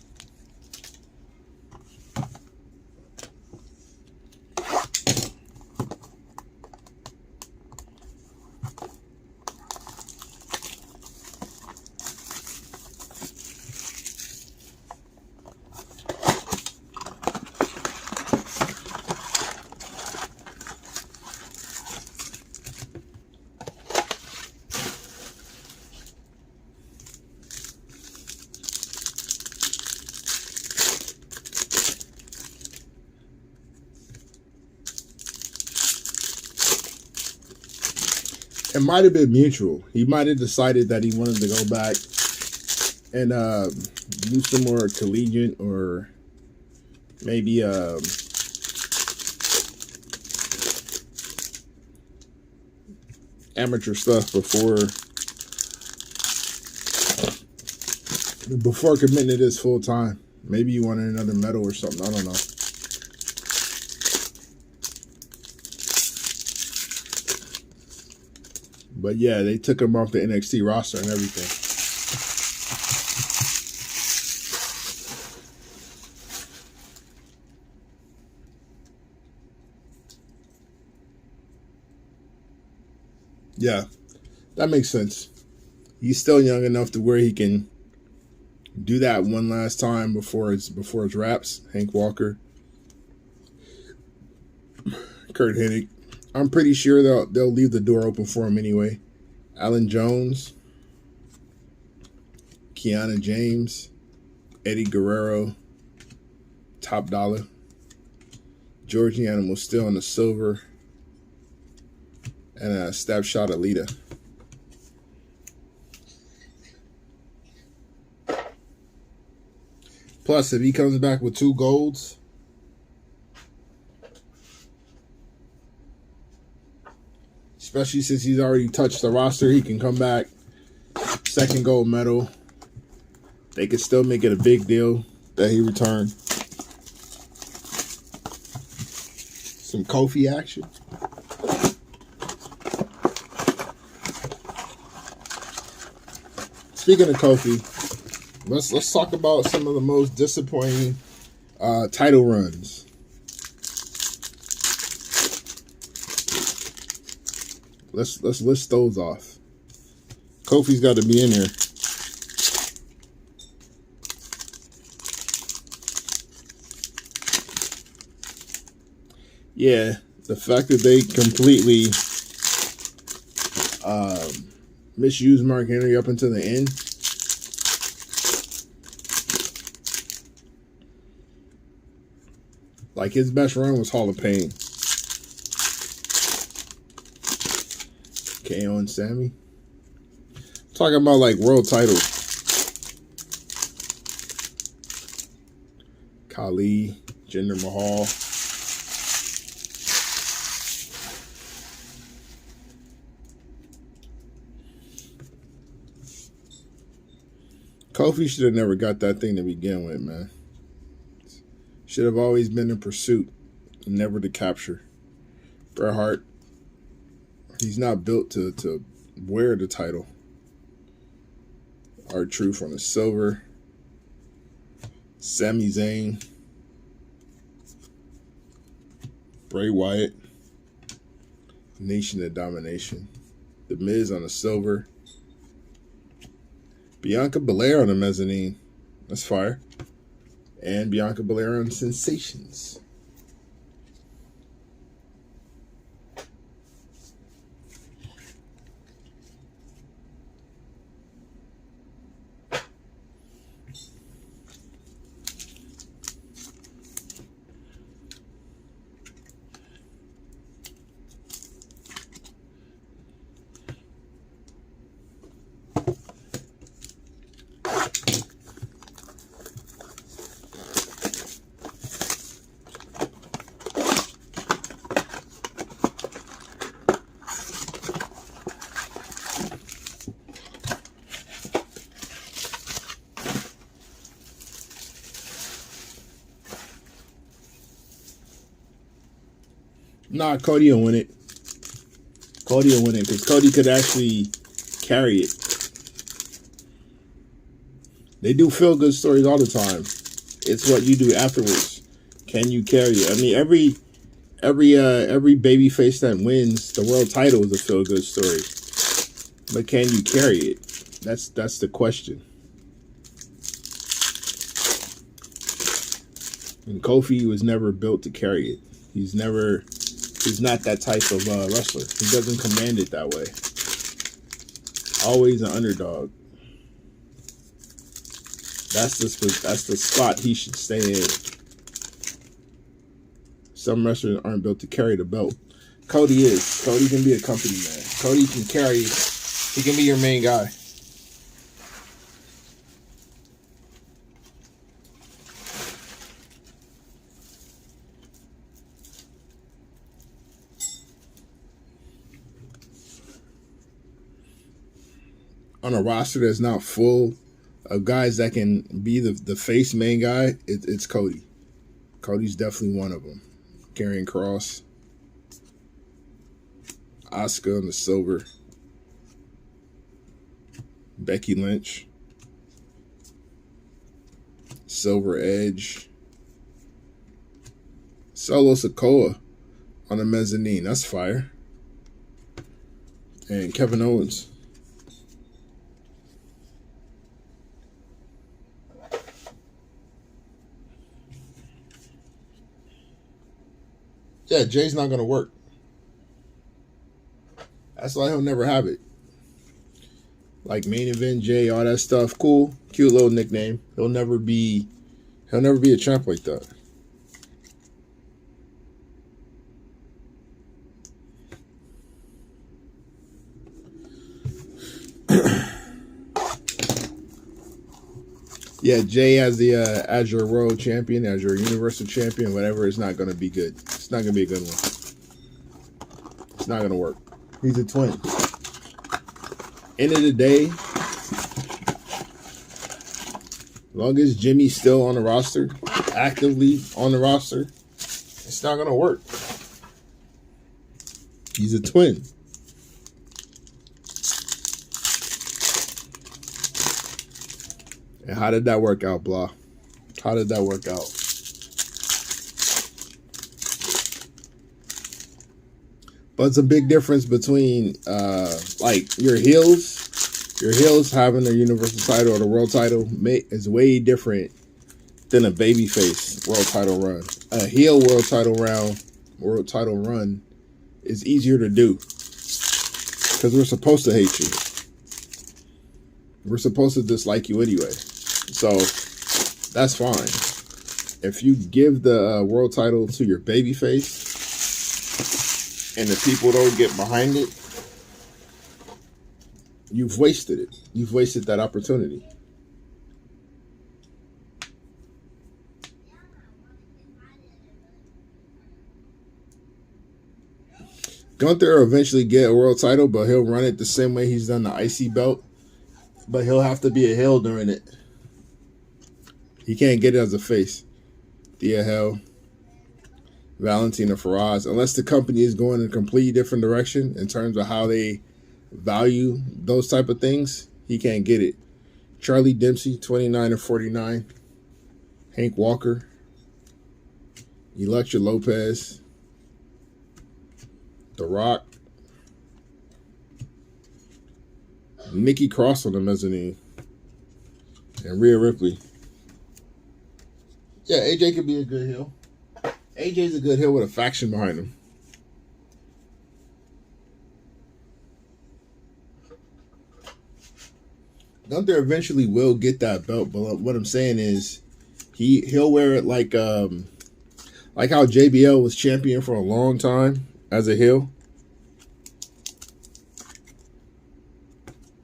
It might have been mutual. He might have decided that he wanted to go back and do some more collegiate or maybe amateur stuff before committing to this full time. Maybe you wanted another medal or something. I don't know. But yeah, they took him off the NXT roster and everything. Yeah, that makes sense. He's still young enough to where he can do that one last time before it's wraps. Hank Walker, Kurt Hennig. I'm pretty sure they'll leave the door open for him anyway. Alan Jones, Kiana James, Eddie Guerrero, Top Dollar, Georgie Animal still on the silver, and a Stab Shot Alita. Plus, if he comes back with 2 golds, especially since he's already touched the roster, he can come back. 2nd gold medal. They could still make it a big deal that he returned. Some Kofi action. Speaking of Kofi, let's talk about some of the most disappointing title runs. Let's list those off. Kofi's got to be in here. Yeah, the fact that they completely misused Mark Henry up until the end. Like, his best run was Hall of Pain. KO and Sammy. Talking about like world titles. Khali, Jinder Mahal. Kofi should have never got that thing to begin with, man. Should have always been in pursuit, never to capture. Bret Hart, he's not built to wear the title. R-Truth on the silver. Sami Zayn. Bray Wyatt. Nation of Domination. The Miz on the silver. Bianca Belair on the mezzanine. That's fire. And Bianca Belair on Sensations. Nah, Cody will win it. Cody will win it because Cody could actually carry it. They do feel good stories all the time. It's what you do afterwards. Can you carry it? I mean, every baby face that wins the world title is a feel good story. But can you carry it? That's the question. And Kofi was never built to carry it. He's not that type of wrestler. He doesn't command it that way. Always an underdog. That's the spot he should stay in. Some wrestlers aren't built to carry the belt. Cody is. Cody can be a company man. Cody can carry. He can be your main guy. On a roster that's not full of guys that can be the face main guy, it's Cody. Cody's definitely one of them. Karrion Kross, Asuka on the silver, Becky Lynch, Silver Edge, Solo Sikoa on the mezzanine. That's fire. And Kevin Owens. Yeah, Jay's not going to work. That's why he'll never have it. Like main event Jay, all that stuff, cool, cute little nickname. He'll never be a champ like that. Yeah, Jay as your world champion, as your universal champion, whatever, it's not going to be good. It's not going to be a good one. It's not going to work. He's a twin. End of the day, as long as Jimmy's still on the roster, actively on the roster, it's not going to work. He's a twin. And how did that work out, Blah? How did that work out? But it's a big difference between like your heels having the universal title or the world title is way different than a babyface world title run. A heel world title run is easier to do because we're supposed to hate you. We're supposed to dislike you anyway. So that's fine. If you give the world title to your babyface and the people don't get behind it, you've wasted it. You've wasted that opportunity. Gunther will eventually get a world title, but he'll run it the same way he's done the IC belt. But he'll have to be a heel during it. He can't get it as a face. Thea Hell, Valentina Faraz, unless the company is going in a completely different direction in terms of how they value those type of things, he can't get it. Charlie Dempsey, 29-49. Hank Walker, Electra Lopez, The Rock, Nikki Cross on the mezzanine, and Rhea Ripley. Yeah, AJ could be a good heel. AJ's a good heel with a faction behind him. Gunther eventually will get that belt, but what I'm saying is he'll wear it like how JBL was champion for a long time as a heel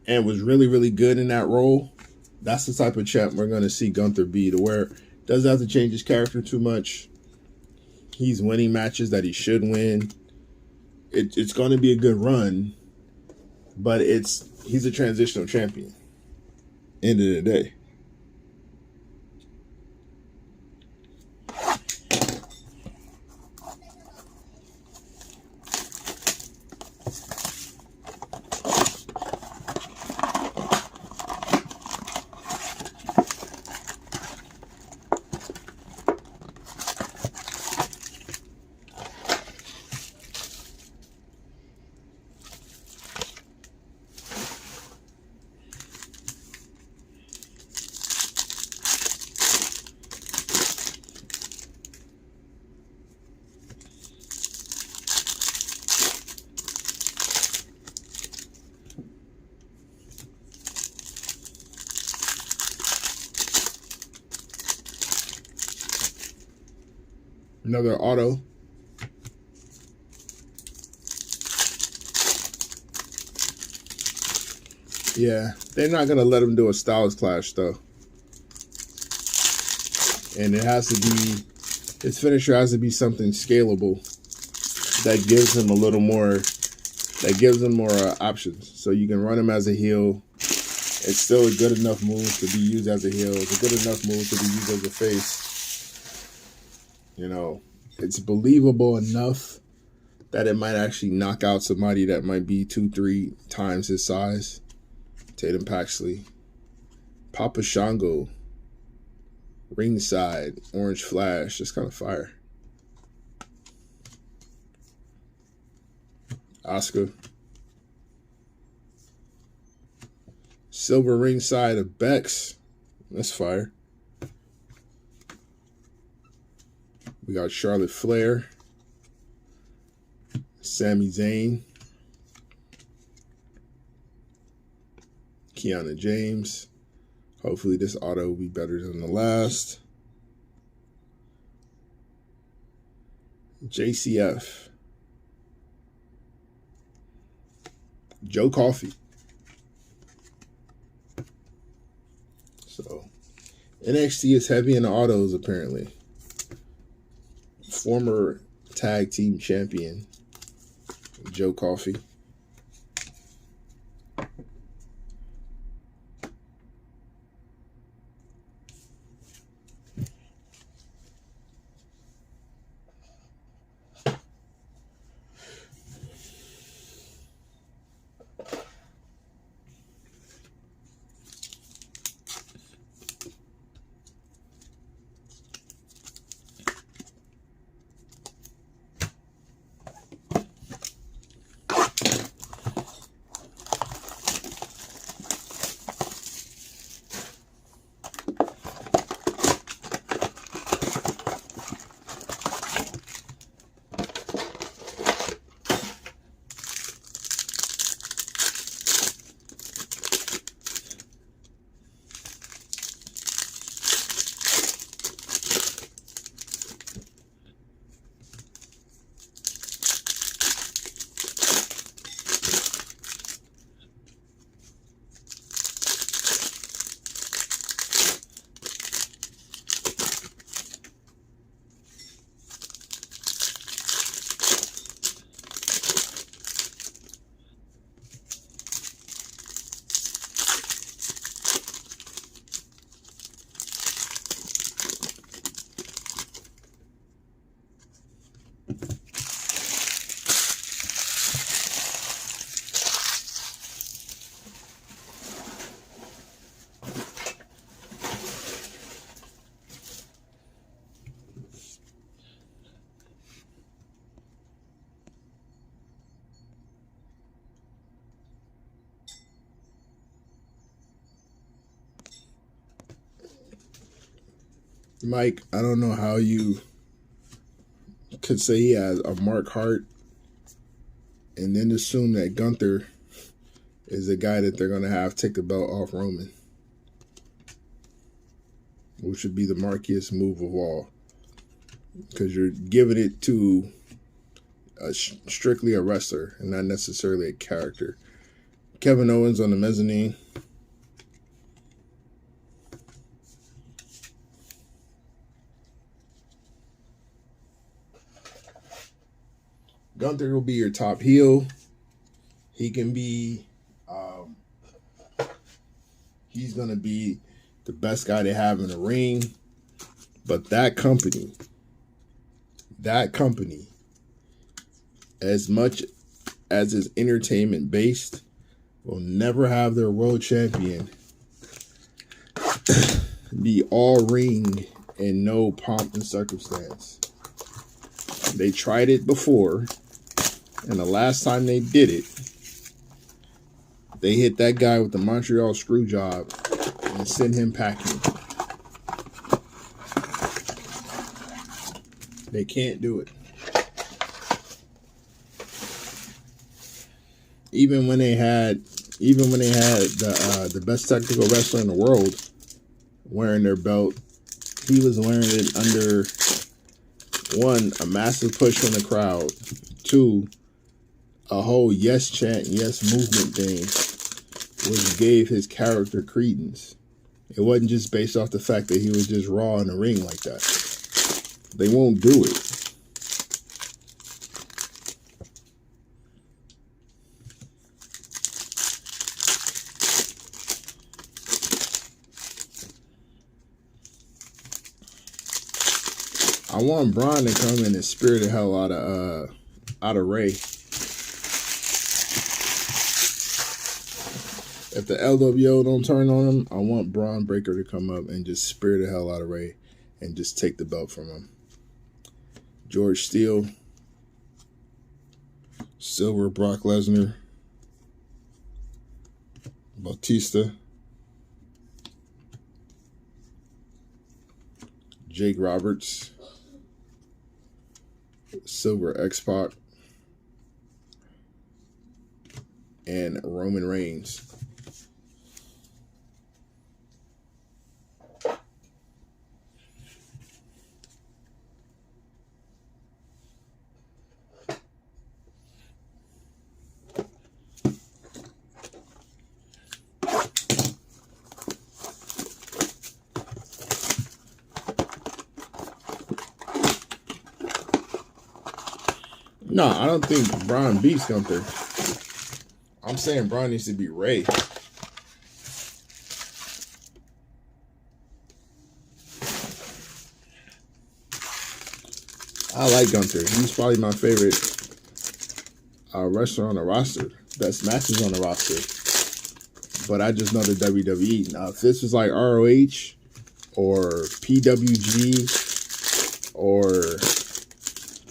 and was really, really good in that role. That's the type of champ we're going to see Gunther be, to where doesn't have to change his character too much. He's winning matches that he should win. It's going to be a good run, but he's a transitional champion. End of the day. Another auto. Yeah, they're not going to let him do a Styles Clash, though. And it has to be, his finisher has to be something scalable that gives him a little more, that gives him more options. So you can run him as a heel. It's still a good enough move to be used as a heel. It's a good enough move to be used as a face. You know, it's believable enough that it might actually knock out somebody that might be 2-3 times his size. Tatum Paxley. Papa Shango. Ringside. Orange Flash. Just kind of fire. Oscar. Silver ringside of Bex. That's fire. We got Charlotte Flair. Sami Zayn. Kiana James. Hopefully this auto will be better than the last. JCF. Joe Coffey. So, NXT is heavy in the autos, apparently. Former tag team champion, Joe Coffey. Mike, I don't know how you could say he has a Mark Hart and then assume that Gunther is the guy that they're going to have take the belt off Roman, which would be the markiest move of all, because you're giving it to strictly a wrestler and not necessarily a character. Kevin Owens on the mezzanine. Gunther will be your top heel. He can be, he's going to be the best guy they have in the ring. But that company, as much as is entertainment based, will never have their world champion be all ring and no pomp and circumstance. They tried it before, and the last time they did it, they hit that guy with the Montreal screw job and sent him packing. They can't do it. Even when they had the best technical wrestler in the world wearing their belt, he was wearing it under one, a massive push from the crowd. Two, a whole yes chant, yes movement thing, which gave his character credence. It wasn't just based off the fact that he was just raw in the ring like that. They won't do it. I want Braun to come in and spirit the hell out of Ray. If the LWO don't turn on him, I want Braun Breaker to come up and just spirit the hell out of Ray and just take the belt from him. George Steele, Silver Brock Lesnar, Batista, Jake Roberts, Silver X-Pac, and Roman Reigns. No, I don't think Braun beats Gunther. I'm saying Braun needs to beat Ray. I like Gunther. He's probably my favorite wrestler on the roster. Best matches on the roster. But I just know the WWE. Now, if this was like ROH or PWG or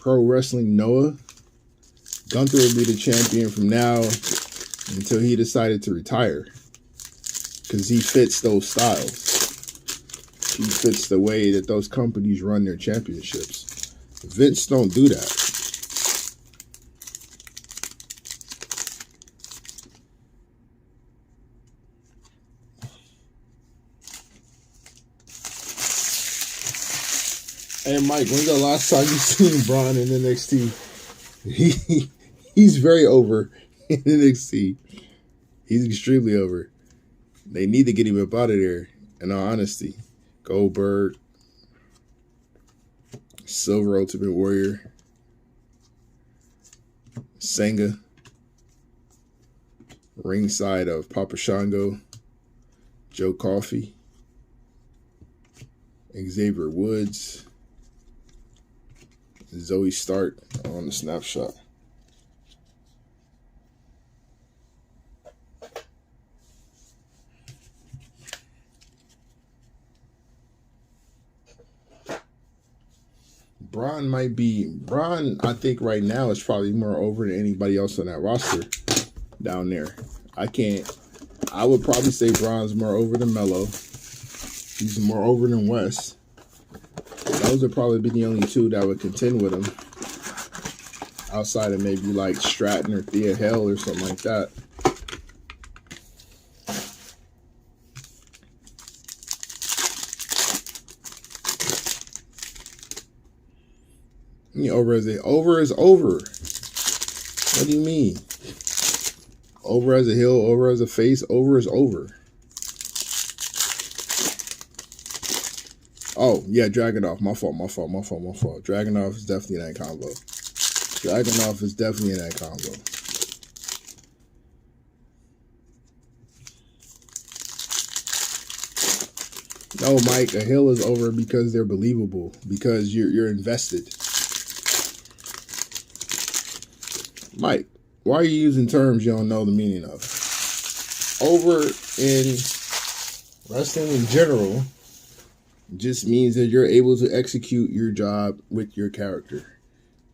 Pro Wrestling Noah, Gunther would be the champion from now until he decided to retire. Because he fits those styles. He fits the way that those companies run their championships. Vince don't do that. Hey Mike, when's the last time you seen Braun in NXT? He's very over in NXT. He's extremely over. They need to get him up out of there, in all honesty. Goldberg, Silver Ultimate Warrior, Senga, ringside of Papa Shango, Joe Coffey, Xavier Woods, Zoe Stark on the snapshot. Braun, I think right now is probably more over than anybody else on that roster down there. I would probably say Braun's more over than Melo. He's more over than Wes. Those would probably be the only two that would contend with him. Outside of maybe like Stratton or Thea Hale or something like that. Over is over. What do you mean? Over as a heel, over as a face, over is over. Oh, yeah, Dragunov. My fault. Dragunov is definitely in that combo. Dragunov is definitely in that combo. No, Mike, a heel is over because they're believable. Because you're invested. Mike, why are you using terms you don't know the meaning of? Over in wrestling in general just means that you're able to execute your job with your character.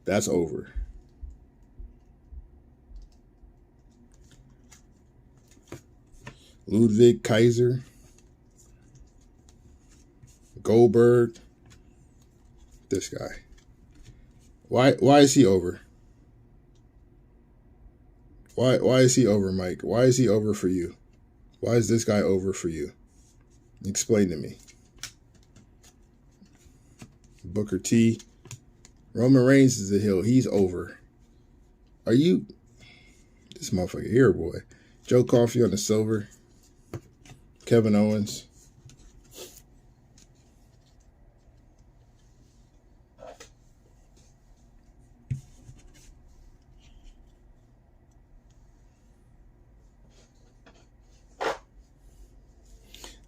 That's over. Ludwig Kaiser, Goldberg, this guy. Why is he over? Why is he over, Mike? Why is he over for you? Why is this guy over for you? Explain to me. Booker T, Roman Reigns is a heel. He's over. Are you this motherfucker here, boy? Joe Coffey on the silver. Kevin Owens.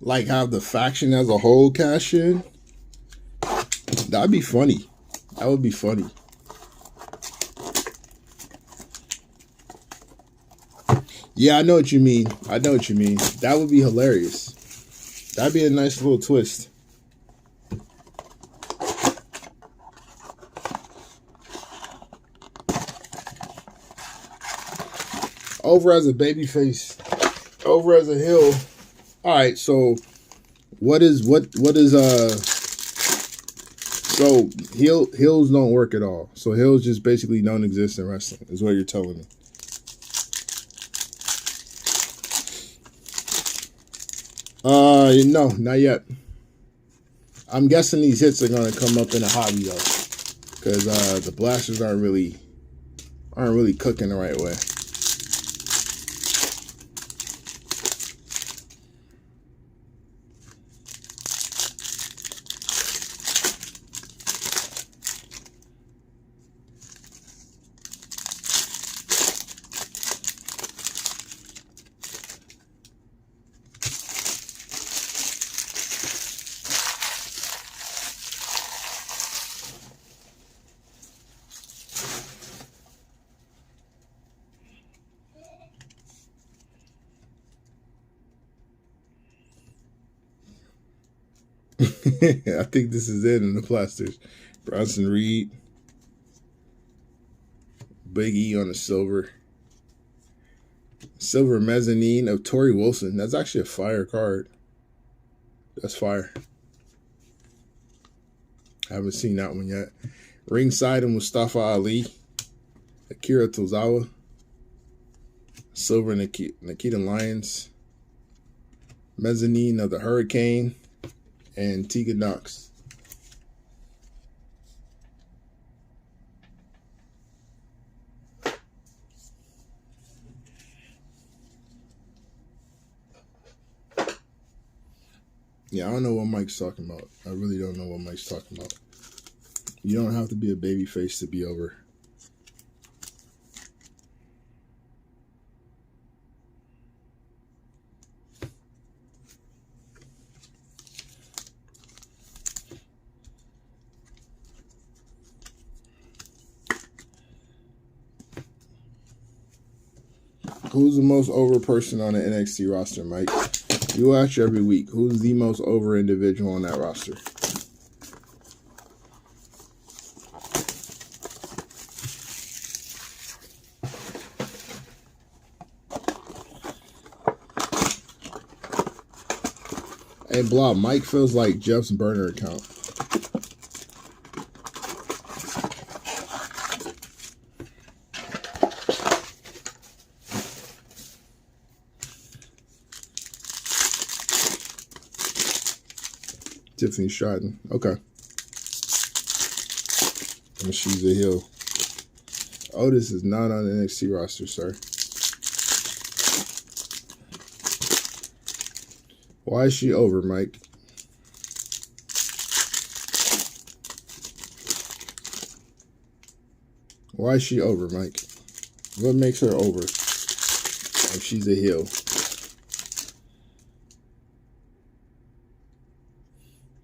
Like have the faction as a whole cash in. That'd be funny. That would be funny. Yeah, I know what you mean. I know what you mean. That would be hilarious. That'd be a nice little twist. Over as a babyface. Over as a heel. All right, so what is so heels don't work at all. So heels just basically don't exist in wrestling, is what you're telling me. No, not yet. I'm guessing these hits are gonna come up in a hobby though, because the blasters aren't really cooking the right way. I think this is it in the plasters. Bronson Reed. Big E on the silver. Silver mezzanine of Torrie Wilson. That's actually a fire card. That's fire. I haven't seen that one yet. Ringside of Mustafa Ali. Akira Tozawa. Silver Nikita Lyons. Mezzanine of the Hurricane. And Tegan Knox. Yeah, I don't know what Mike's talking about. I really don't know what Mike's talking about. You don't have to be a babyface to be over. Who's the most over person on the NXT roster, Mike? You ask you every week. Who's the most over individual on that roster? Hey, Blob, Mike feels like Jeff's burner account. Tiffany Stratton. Okay. And she's a heel. Otis is not on the NXT roster, sir. Why is she over, Mike? Why is she over, Mike? What makes her over if she's a heel?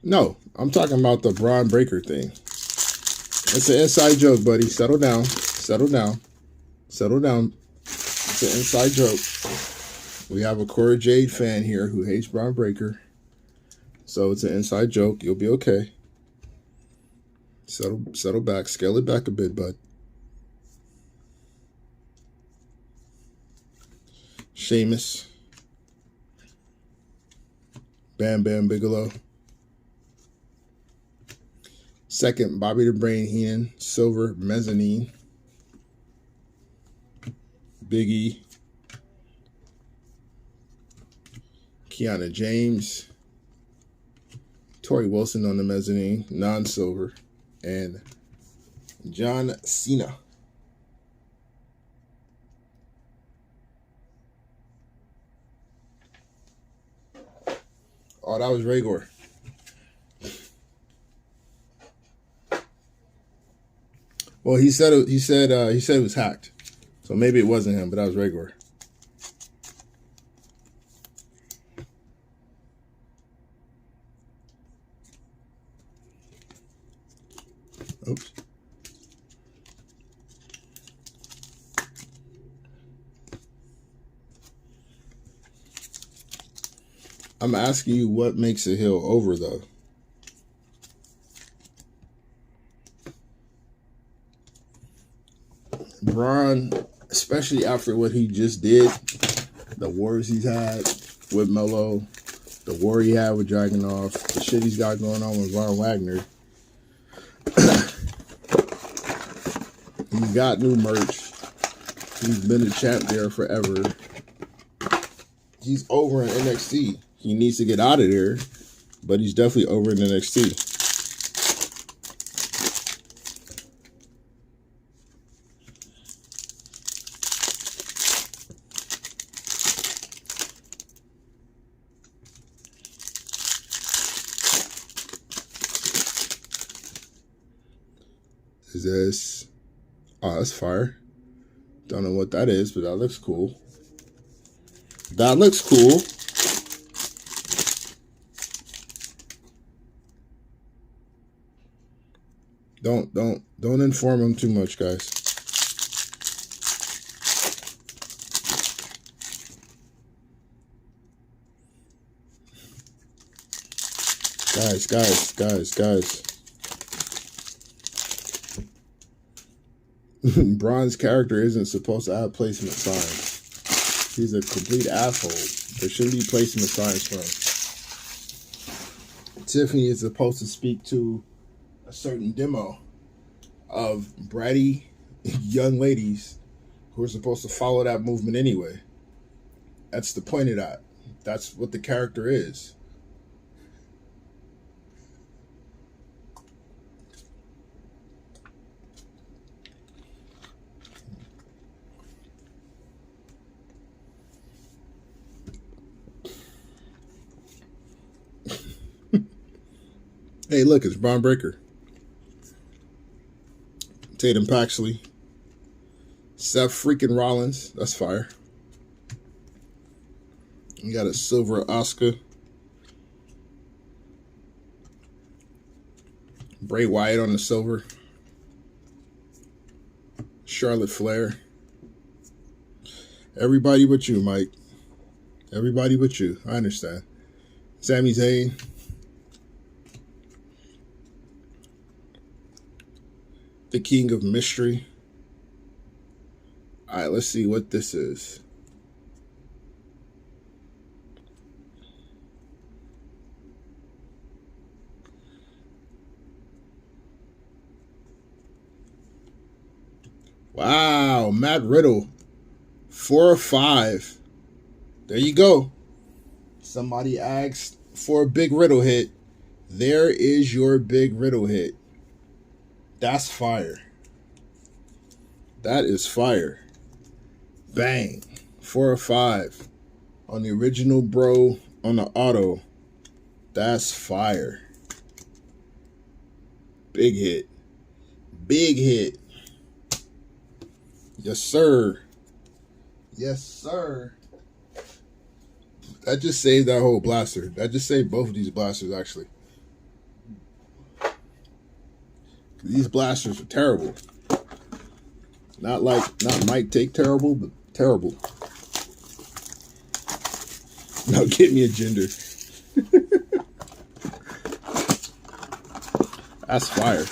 No, I'm talking about the Braun Breaker thing. It's an inside joke, buddy. Settle down. Settle down. Settle down. It's an inside joke. We have a Cora Jade fan here who hates Braun Breaker. So it's an inside joke. You'll be okay. Settle back. Scale it back a bit, bud. Sheamus. Bam Bam Bigelow. Second, Bobby the Brain Heenan. Silver mezzanine. Big E. Kiana James. Torrie Wilson on the mezzanine. Non-silver. And John Cena. Oh, that was Rhaegar. Well, he said it was hacked, so maybe it wasn't him, but that was Rhaegar. Oops. I'm asking you what makes a heel over, though. Braun, especially after what he just did, the wars he's had with Melo, the war he had with Dragunov, the shit he's got going on with Von Wagner. He's got new merch. He's been a champ there forever. He's over in NXT. He needs to get out of there, but he's definitely over in NXT. Is this... Oh, that's fire. Don't know what that is, but that looks cool. That looks cool. Don't inform him too much, guys. Guys. Braun's character isn't supposed to have placement signs. He's a complete asshole. There shouldn't be placement signs for him. Tiffany is supposed to speak to a certain demo of bratty young ladies who are supposed to follow that movement anyway. That's the point of that. That's what the character is. Hey, look, it's Braun Breaker. Tatum Paxley. Seth freaking Rollins. That's fire. You got a silver Asuka. Bray Wyatt on the silver. Charlotte Flair. Everybody but you, Mike. Everybody but you. I understand. Sami Zayn. The King of Mystery. All right, let's see what this is. Wow, Matt Riddle. 4 of 5. There you go. Somebody asked for a big Riddle hit. There is your big Riddle hit. That's fire. That is fire. Bang. 4 of 5. On the original bro on the auto. That's fire. Big hit. Big hit. Yes, sir. Yes, sir. That just saved that whole blaster. That just saved both of these blasters, actually. These blasters are terrible. Not Mike Take terrible, but terrible. Now get me a gender. That's fire.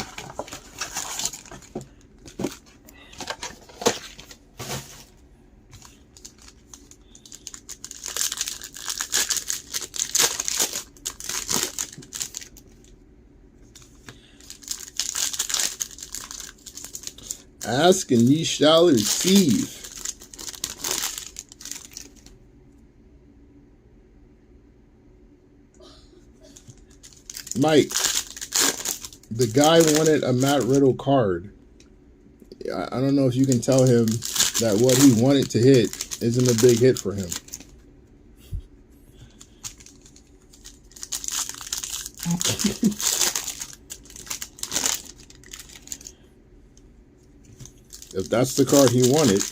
Ask and ye shall receive. Mike, the guy wanted a Matt Riddle card I don't know if you can tell him that what he wanted to hit isn't a big hit for him. If that's the card he wanted,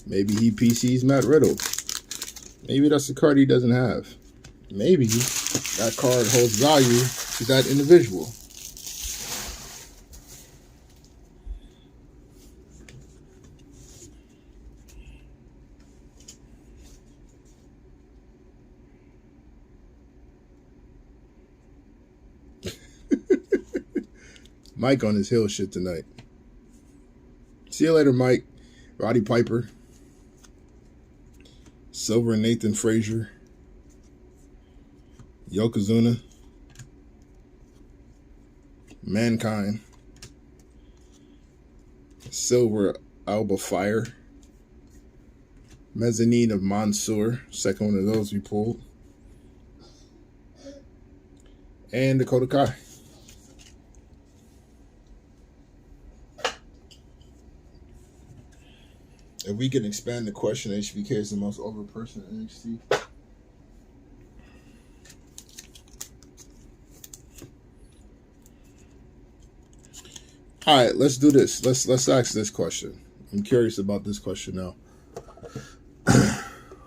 maybe he PCs Matt Riddle. Maybe that's the card he doesn't have. Maybe that card holds value to that individual. Mike on his hill shit tonight. See you later, Mike. Roddy Piper. Silver and Nathan Frazier. Yokozuna. Mankind. Silver Alba Fire. Mezzanine of Mansoor. Second one of those we pulled. And Dakota Kai. If we can expand the question, HBK is the most over person in NXT. All right, let's do this. Let's ask this question. I'm curious about this question now.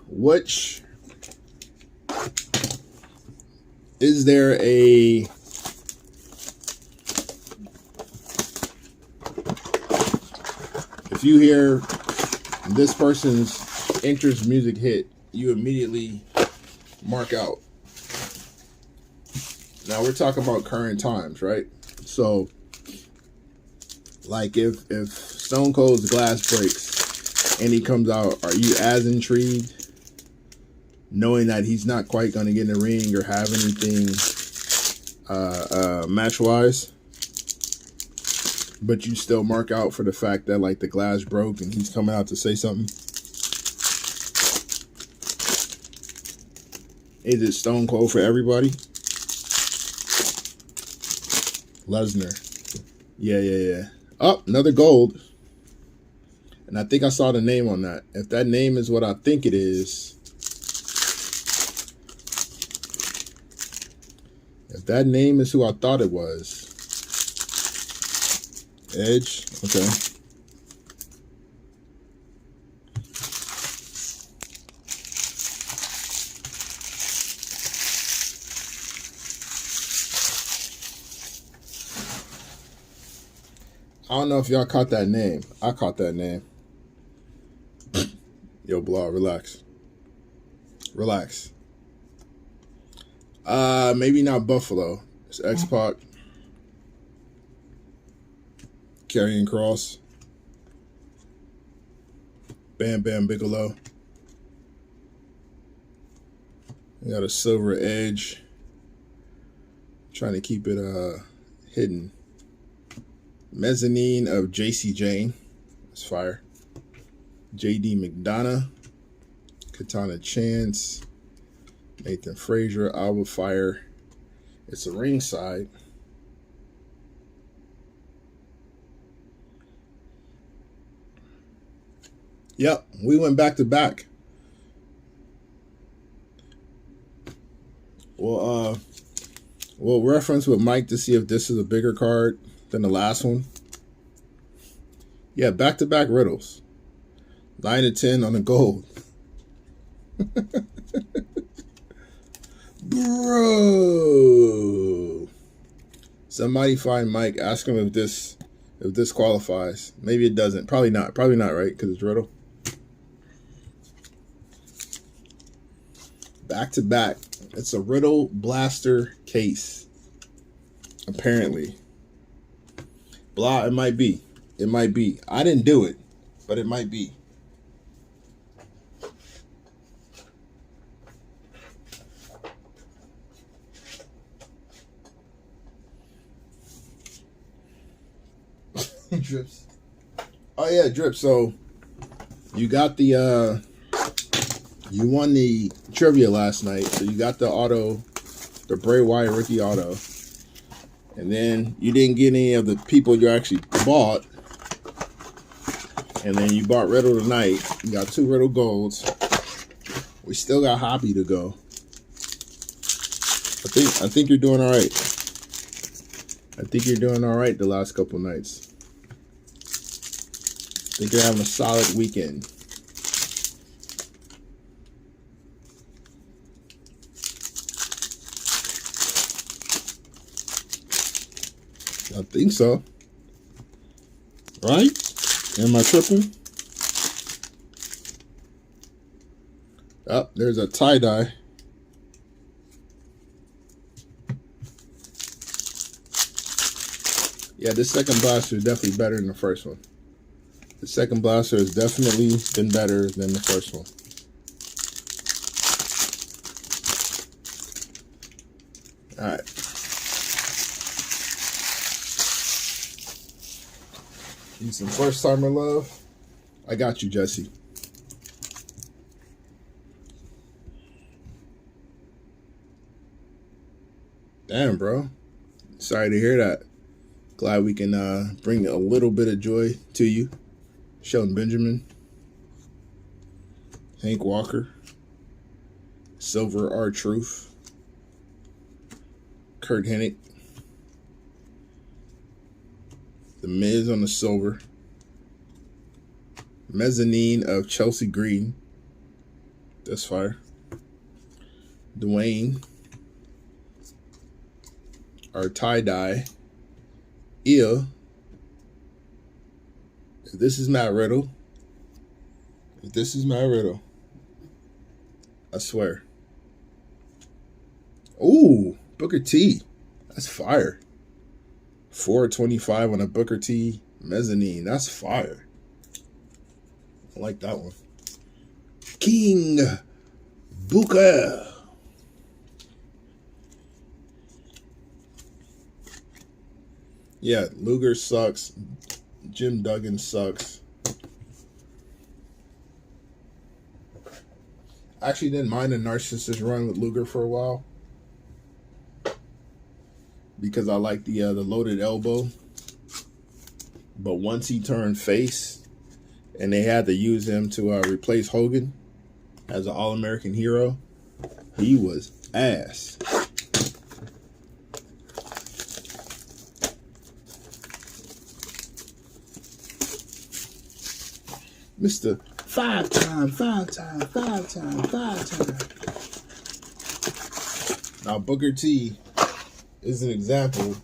Which is there a if you hear this person's entrance music hit, you immediately mark out. Now we're talking about current times, right? So, like if Stone Cold's glass breaks and he comes out, are you as intrigued, knowing that he's not quite going to get in the ring or have anything match-wise? But you still mark out for the fact that like the glass broke and he's coming out to say something? Is it Stone Cold for everybody? Lesnar. Yeah. Oh, another gold. And I think I saw the name on that. If that name is what I think it is. If that name is who I thought it was. Edge, okay. I don't know if y'all caught that name. I caught that name. Yo, Blah, relax. Relax. Maybe not Buffalo. It's X-Pac. Karrion Kross. Bam Bam Bigelow. We got a silver edge. Trying to keep it hidden. Mezzanine of JC Jane. That's fire. JD McDonough. Katana Chance. Nathan Frazier. Alba Fire. It's a ringside. Yep, we went back to back. We'll reference with Mike to see if this is a bigger card than the last one. Yeah, back to back riddles. 9 to 10 on the gold. Bro. Somebody find Mike, ask him if this qualifies. Maybe it doesn't. Probably not, right? Because it's riddle. Back to back. It's a Riddle Blaster case. Apparently. Blah, it might be. It might be. I didn't do it, but it might be. Drips. Oh yeah, Drip. So you got the you won the trivia last night, so you got the auto, the Bray Wyatt rookie auto, and then you didn't get any of the people you actually bought. And then you bought Riddle tonight. You got 2 Riddle golds. We still got Hobby to go. I think you're doing all right. I think you're doing all right the last couple nights. I think you're having a solid weekend. I think so. Right? Am I tripping? Oh, there's a tie-dye. Yeah, this second blaster is definitely better than the first one. The second blaster has definitely been better than the first one. All right. Need some first timer love? I got you, Jesse. Damn, bro. Sorry to hear that. Glad we can bring a little bit of joy to you. Shelton Benjamin. Hank Walker. Silver R-Truth. Kurt Hennig. The Miz on the silver. Mezzanine of Chelsea Green. That's fire. Dwayne. Our tie-dye. If this is Matt Riddle. If this is Matt Riddle. I swear. Ooh, Booker T. That's fire. 425 on a Booker T mezzanine. That's fire. I like that one. King Booker. Yeah, Luger sucks. Jim Duggan sucks. I actually didn't mind a narcissist run with Luger for a while, because I like the loaded elbow. But once he turned face and they had to use him to replace Hogan as an All-American hero, he was ass. Mr. Five time. Now, Booker T is an example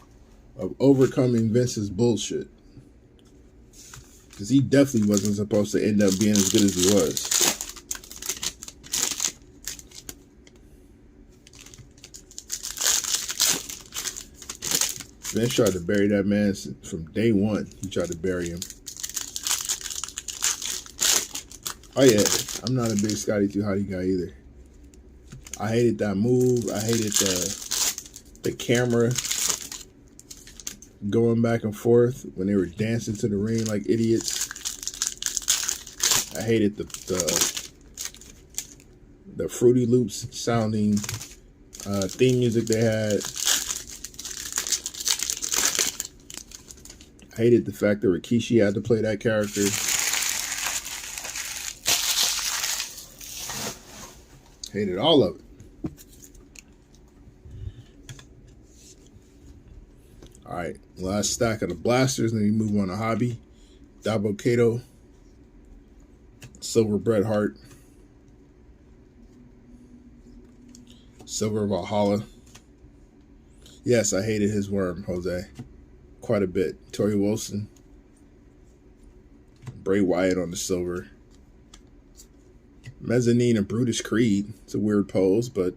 of overcoming Vince's bullshit. Because he definitely wasn't supposed to end up being as good as he was. Vince tried to bury that man from day one. He tried to bury him. Oh yeah, I'm not a big Scotty 2 Hotty guy either. I hated that move. I hated the camera going back and forth when they were dancing to the ring like idiots. I hated the Fruity Loops sounding theme music they had. I hated the fact that Rikishi had to play that character. Hated all of it. All right, last stack of the blasters, then we move on to Hobby. Dabo Kato, Silver Bret Hart, Silver Valhalla. Yes, I hated his worm, Jose, quite a bit. Tori Wilson, Bray Wyatt on the silver. Mezzanine and Brutus Creed. It's a weird pose, but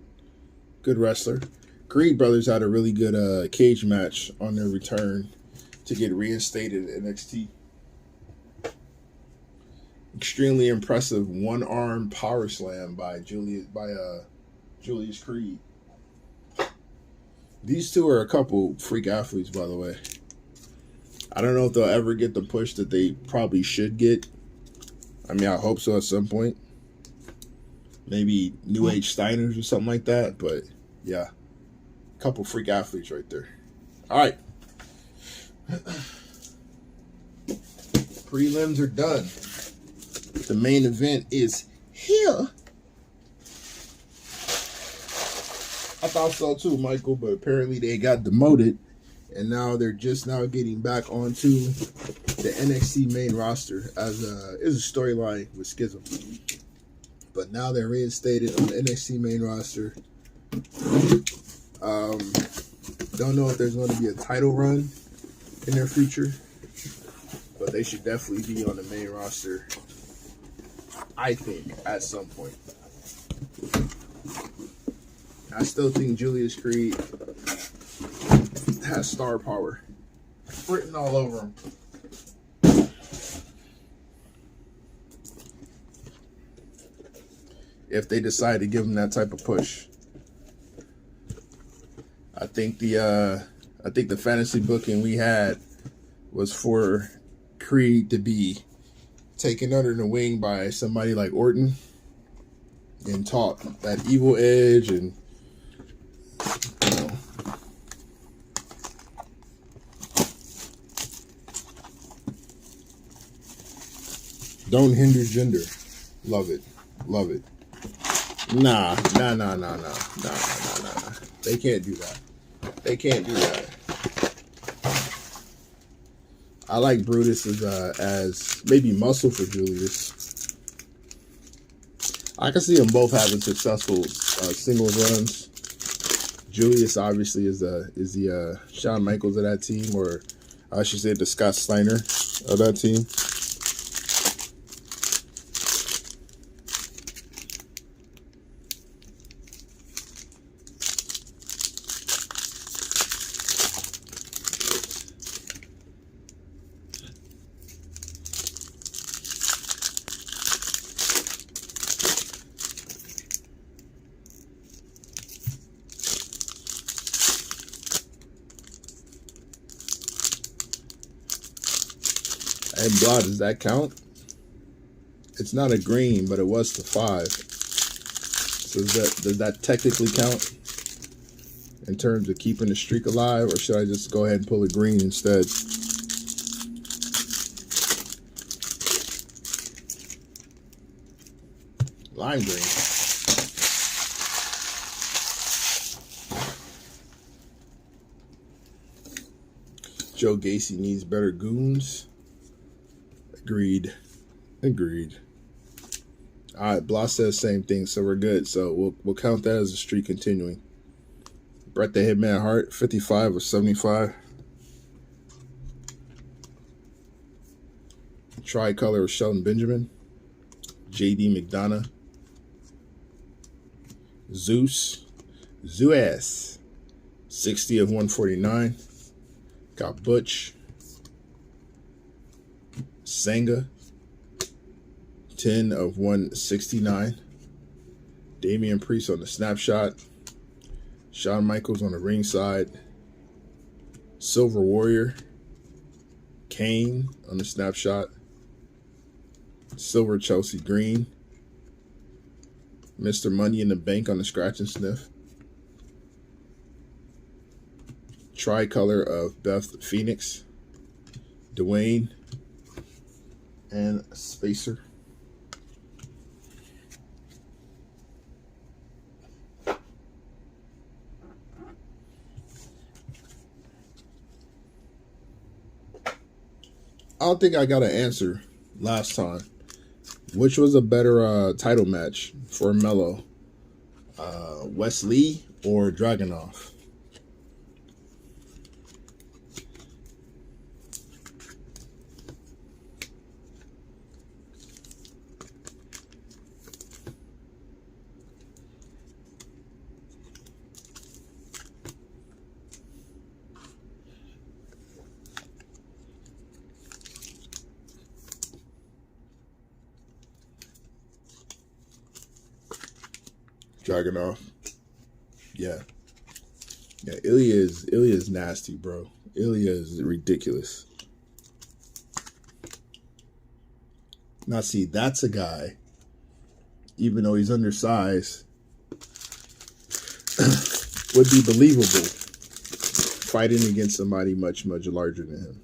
good wrestler. Creed brothers had a really good cage match on their return to get reinstated at NXT. Extremely impressive one-arm power slam by Julius Creed. These two are a couple freak athletes, by the way. I don't know if they'll ever get the push that they probably should get. I mean, I hope so at some point. Maybe New Age Steiners or something like that. But, yeah. Couple freak athletes right there. All right. Prelims are done. The main event is here. I thought so too, Michael, but apparently they got demoted, and now they're just now getting back onto the NXT main roster as a storyline with Schism. But now they're reinstated on the NXT main roster. Don't know if there's going to be a title run in their future, but they should definitely be on the main roster, I think, at some point. I still think Julius Creed has star power written all over him. If they decide to give him that type of push. I think the fantasy booking we had was for Creed to be taken under the wing by somebody like Orton and taught that evil edge and, you know, don't hinder gender. Love it. Love it. Nah. They can't do that. They can't do that. I like Brutus as maybe muscle for Julius. I can see them both having successful singles runs. Julius obviously is the Shawn Michaels of that team, or I should say the Scott Steiner of that team. Hey, Blah, does that count? It's not a green, but it was to 5. So does that technically count in terms of keeping the streak alive, or should I just go ahead and pull a green instead? Lime green. Joe Gacy needs better goons. Agreed. All right, Blah says same thing, so we're good. So we'll count that as a streak continuing. Bret the Hitman Hart, 55 or 75. Tricolor of Shelton Benjamin. JD McDonough. Zeus, 60 of 149. Got Butch. Senga, 10 of 169. Damian Priest on the snapshot. Shawn Michaels on the ringside. Silver Warrior. Kane on the snapshot. Silver Chelsea Green. Mr. Money in the Bank on the scratch and sniff. Tricolor of Beth Phoenix. Dwayne. And Spacer. I don't think I got an answer last time. Which was a better title match for Melo? Wes Lee or Dragunov? Dragunov. Yeah, Ilya is nasty, bro. Ilya is ridiculous. Now, see, that's a guy, even though he's undersized, would be believable fighting against somebody much, much larger than him.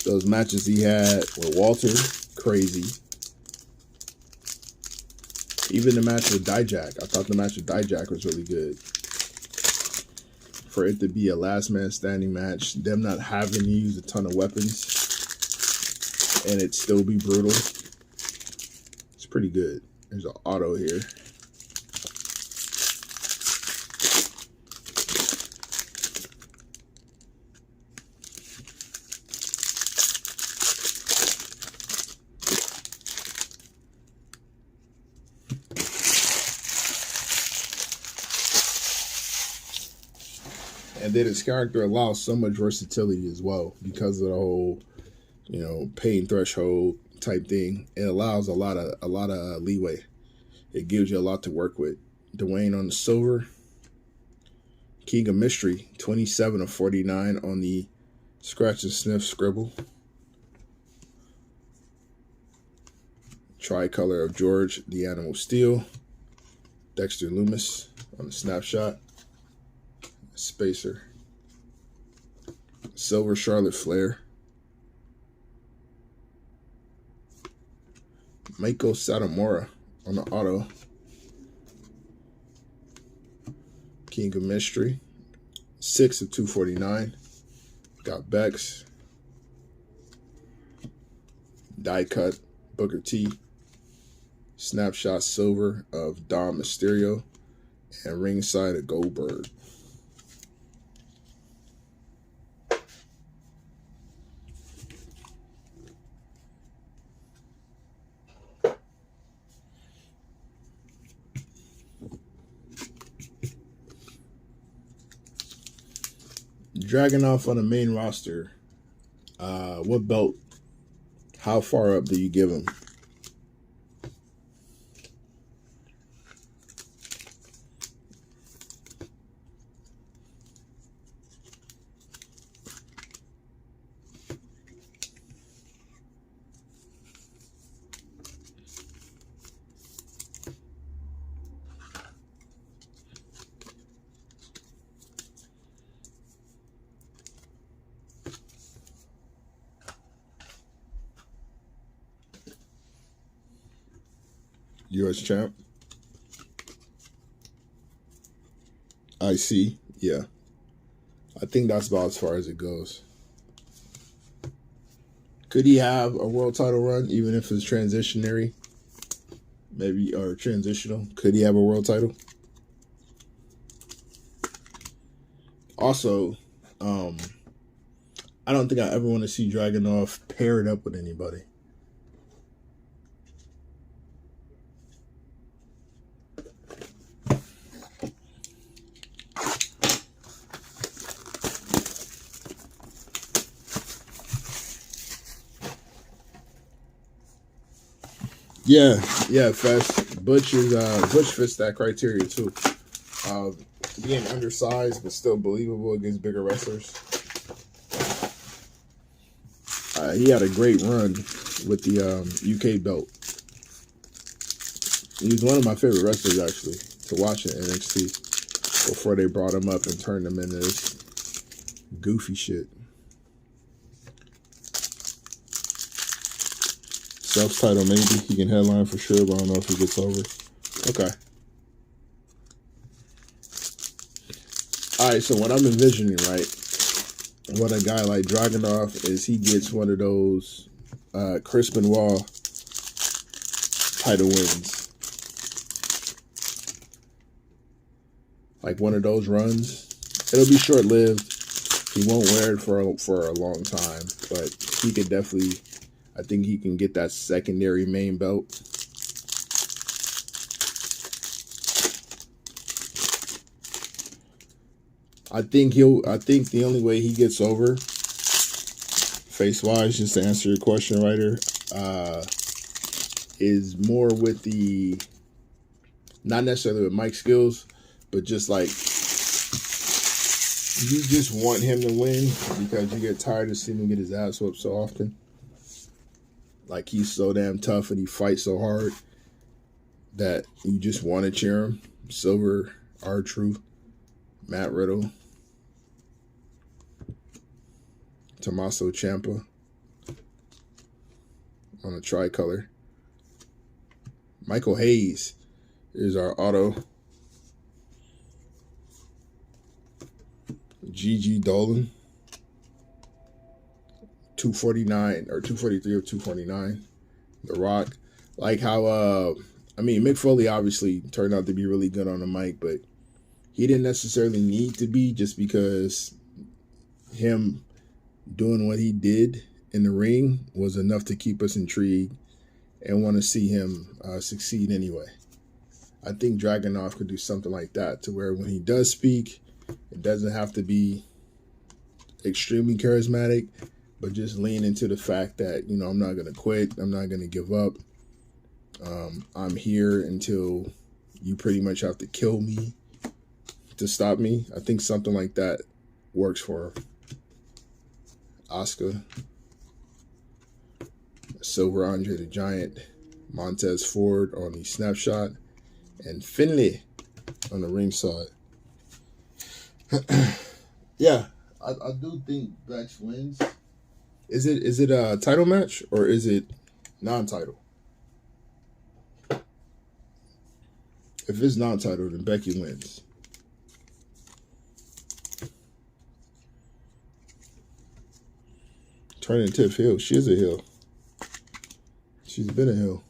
Those matches he had with Walter, crazy. Even the match with Dijak, I thought the match with Dijak was really good. For it to be a last man standing match, them not having to use a ton of weapons, and it still be brutal. It's pretty good. There's an auto here. And then his character allows so much versatility as well because of the whole, pain threshold type thing. It allows a lot of leeway. It gives you a lot to work with. Dwayne on the silver. King of Mystery, 27 of 49 on the scratch and sniff scribble. Tricolor of George, the Animal Steel. Dexter Loomis on the snapshot. Spacer. Silver Charlotte Flair. Meiko Satomura on the auto. King of Mystery. 6 of 249. Got Bex. Die cut Booker T. Snapshot silver of Dom Mysterio. And ringside of Goldberg. Dragunov on the main roster. What belt? How far up do you give him? U.S. champ. I see. Yeah. I think that's about as far as it goes. Could he have a world title run, even if it's transitionary? Maybe, or transitional. Could he have a world title? Also, I don't think I ever want to see Dragunov paired up with anybody. Yeah, Fest. Butch fits that criteria too. Being undersized but still believable against bigger wrestlers. He had a great run with the UK belt. He was one of my favorite wrestlers actually to watch in NXT before they brought him up and turned him into this goofy shit. Self-title maybe. He can headline for sure, but I don't know if he gets over. Okay. Alright, so what I'm envisioning, right, what a guy like Dragunov is, he gets one of those Chris Benoit title wins. Like one of those runs. It'll be short-lived. He won't wear it for a long time, but he could definitely... I think he can get that secondary main belt. I think the only way he gets over, face-wise, just to answer your question, Ryder, is more with the, not necessarily with mic skills, but just like, you just want him to win because you get tired of seeing him get his ass whooped so often. Like, he's so damn tough and he fights so hard that you just want to cheer him. Silver, R-Truth, Matt Riddle, Tommaso Ciampa on the tricolor. Michael Hayes. Here's our auto. Gigi Dolan. 249 or 243 or 249. The Rock. Like how Mick Foley obviously turned out to be really good on the mic, but he didn't necessarily need to be, just because him doing what he did in the ring was enough to keep us intrigued and want to see him succeed anyway. I think Dragunov could do something like that, to where when he does speak, it doesn't have to be extremely charismatic, but just lean into the fact that, you know, I'm not going to quit. I'm not going to give up. I'm here until you pretty much have to kill me to stop me. I think something like that works for Asuka. Silver Andre the Giant. Montez Ford on the snapshot. And Finlay on the ringside. Yeah, I do think Bex wins. Is it a title match or is it non-title? If it's non-title, then Becky wins. Turning Tiff heel. She is a heel. She's been a heel.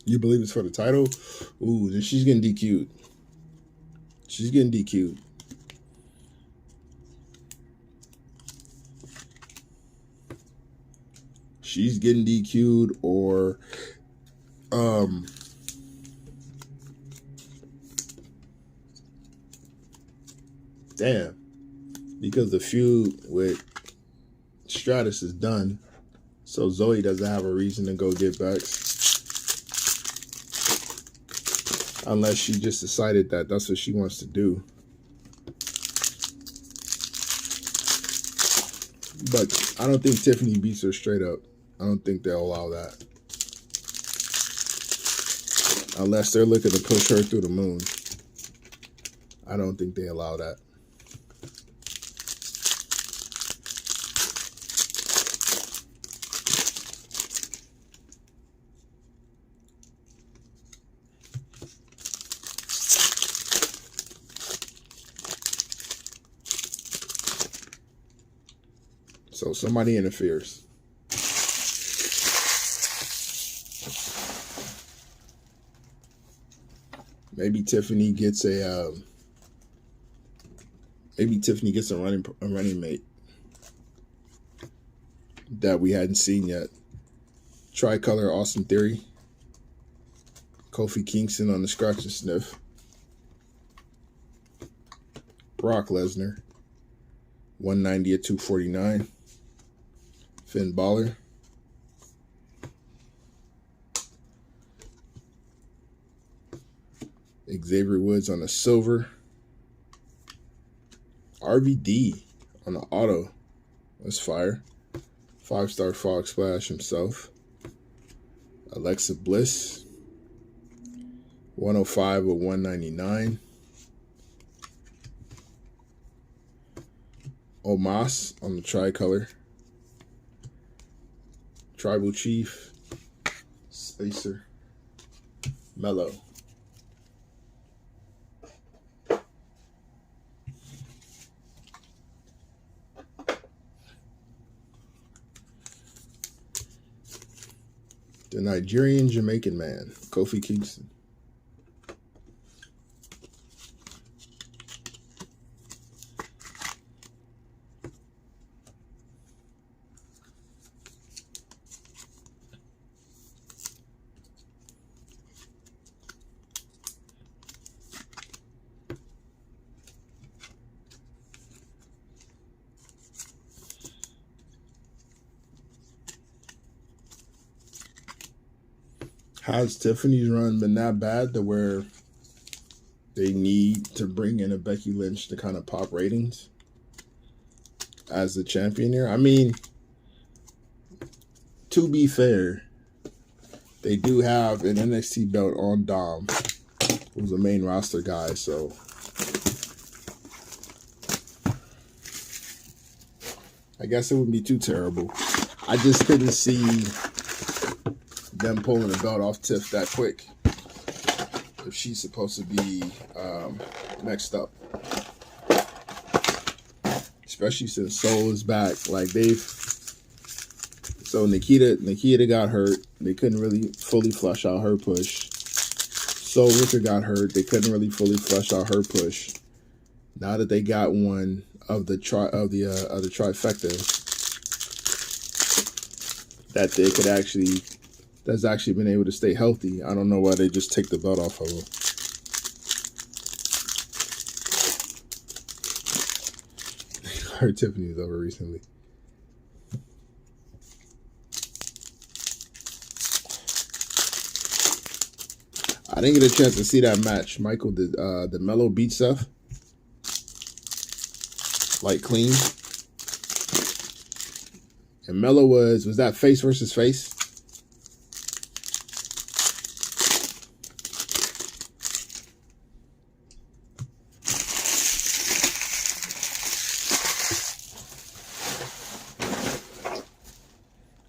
You believe it's for the title? Ooh, then she's getting DQ'd. She's getting DQ'd. She's getting DQ'd, or damn, because the feud with Stratus is done, so Zoe doesn't have a reason to go get Bex, unless she just decided that that's what she wants to do. But I don't think Tiffany beats her straight up. I don't think they'll allow that. Unless they're looking to push her through the moon. I don't think they allow that. So somebody interferes. Maybe Tiffany gets a running mate that we hadn't seen yet. Tricolor Austin Theory. Kofi Kingston on the scratch and sniff. Brock Lesnar. 190 at 249. Finn Balor. Xavier Woods on the silver. RVD on the auto. That's fire. 5-star Frog Splash himself. Alexa Bliss. 105 of 199. Omos on the tricolor. Tribal Chief. Spacer. Mellow. The Nigerian Jamaican man, Kofi Kingston. Has Tiffany's run been that bad to where they need to bring in a Becky Lynch to kind of pop ratings as the champion here? I mean, to be fair, they do have an NXT belt on Dom, who's a main roster guy, so I guess it wouldn't be too terrible. I just couldn't see them pulling the belt off Tiff that quick if she's supposed to be next up. Especially since Soul is back. Like so Nikita got hurt. They couldn't really fully flush out her push. Soul Ricker got hurt. They couldn't really fully flush out her push. Now that they got one of the trifecta that they could actually, that's actually been able to stay healthy. I don't know why they just take the belt off of them. I heard Tiffany was over recently. I didn't get a chance to see that match. Michael, did the Mello beat Seth? Like clean? And Mello was that face versus face?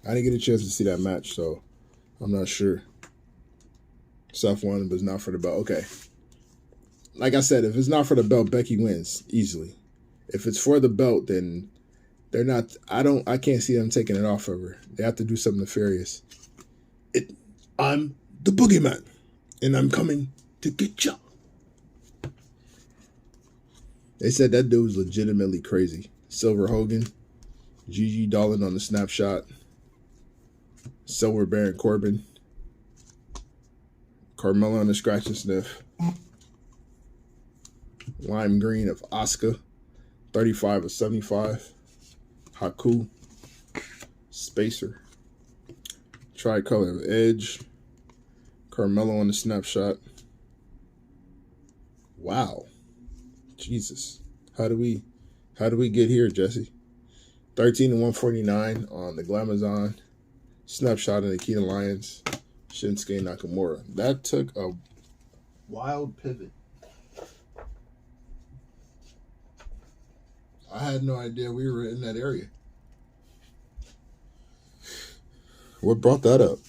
I didn't get a chance to see that match, so I'm not sure. Seth won, but it's not for the belt. Okay. Like I said, if it's not for the belt, Becky wins easily. If it's for the belt, then they're not. I can't see them taking it off of her. They have to do something nefarious. I'm the boogeyman, and I'm coming to get you. They said that dude was legitimately crazy. Silver Hogan, Gigi Dolan on the snapshot, Silver Baron Corbin, Carmella on the scratch and sniff, Lime Green of Asuka, 35 of 75, Haku, Spacer, Tricolor of Edge, Carmelo on the snapshot. Wow. Jesus. How do we get here, Jesse? 13 and 149 on the Glamazon. Snapshot of Nikita Lyons, Shinsuke Nakamura. That took a wild pivot. I had no idea we were in that area. What brought that up?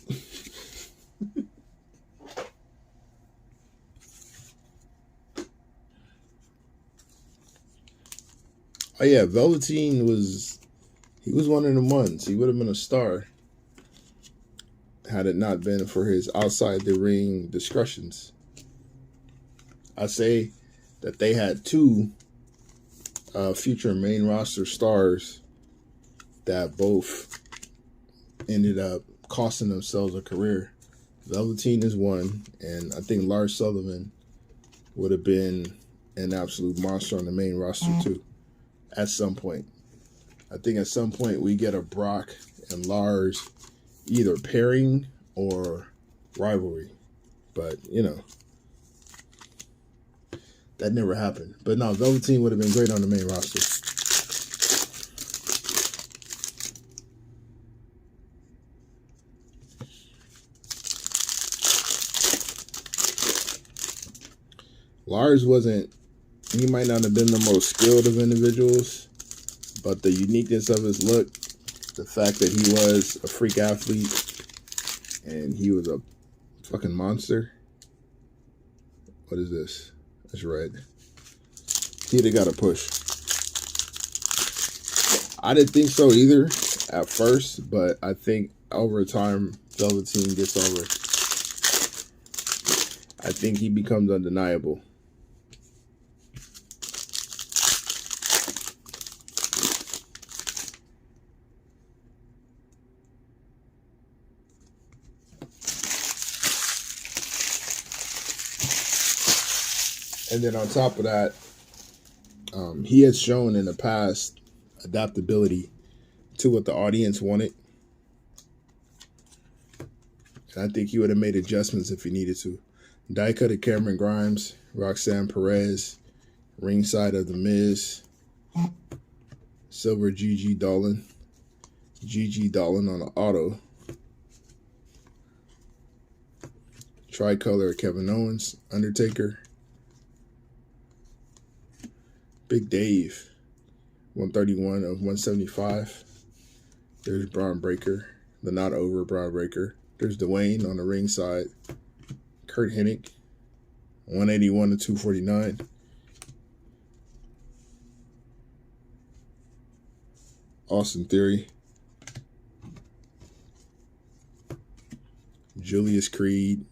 Oh yeah, Velveteen was one of the ones. He would have been a star had it not been for his outside the ring discretions. I say that they had two future main roster stars that both ended up costing themselves a career. Velveteen is one, and I think Lars Sullivan would have been an absolute monster on the main roster too. At some point, I think at some point we get a Brock and Lars either pairing or rivalry, but you know that never happened. But no, Velveteen would have been great on the main roster. Lars he might not have been the most skilled of individuals, but the uniqueness of his look, the fact that he was a freak athlete and he was a fucking monster. What is this? That's red. He'd have got a push. I didn't think so either at first, but I think over time Velveteen gets over. I think he becomes undeniable. And then on top of that, he has shown in the past adaptability to what the audience wanted. And I think he would have made adjustments if he needed to. Die cut of Cameron Grimes, Roxanne Perez, ringside of The Miz, Silver Gigi Dolan on the auto, tricolor of Kevin Owens, Undertaker, Big Dave, 131 of 175. There's Braun Breaker, the not over Braun Breaker, There's Dwayne on the ring side. Kurt Hennig, 181 to 249. Austin Theory. Julius Creed,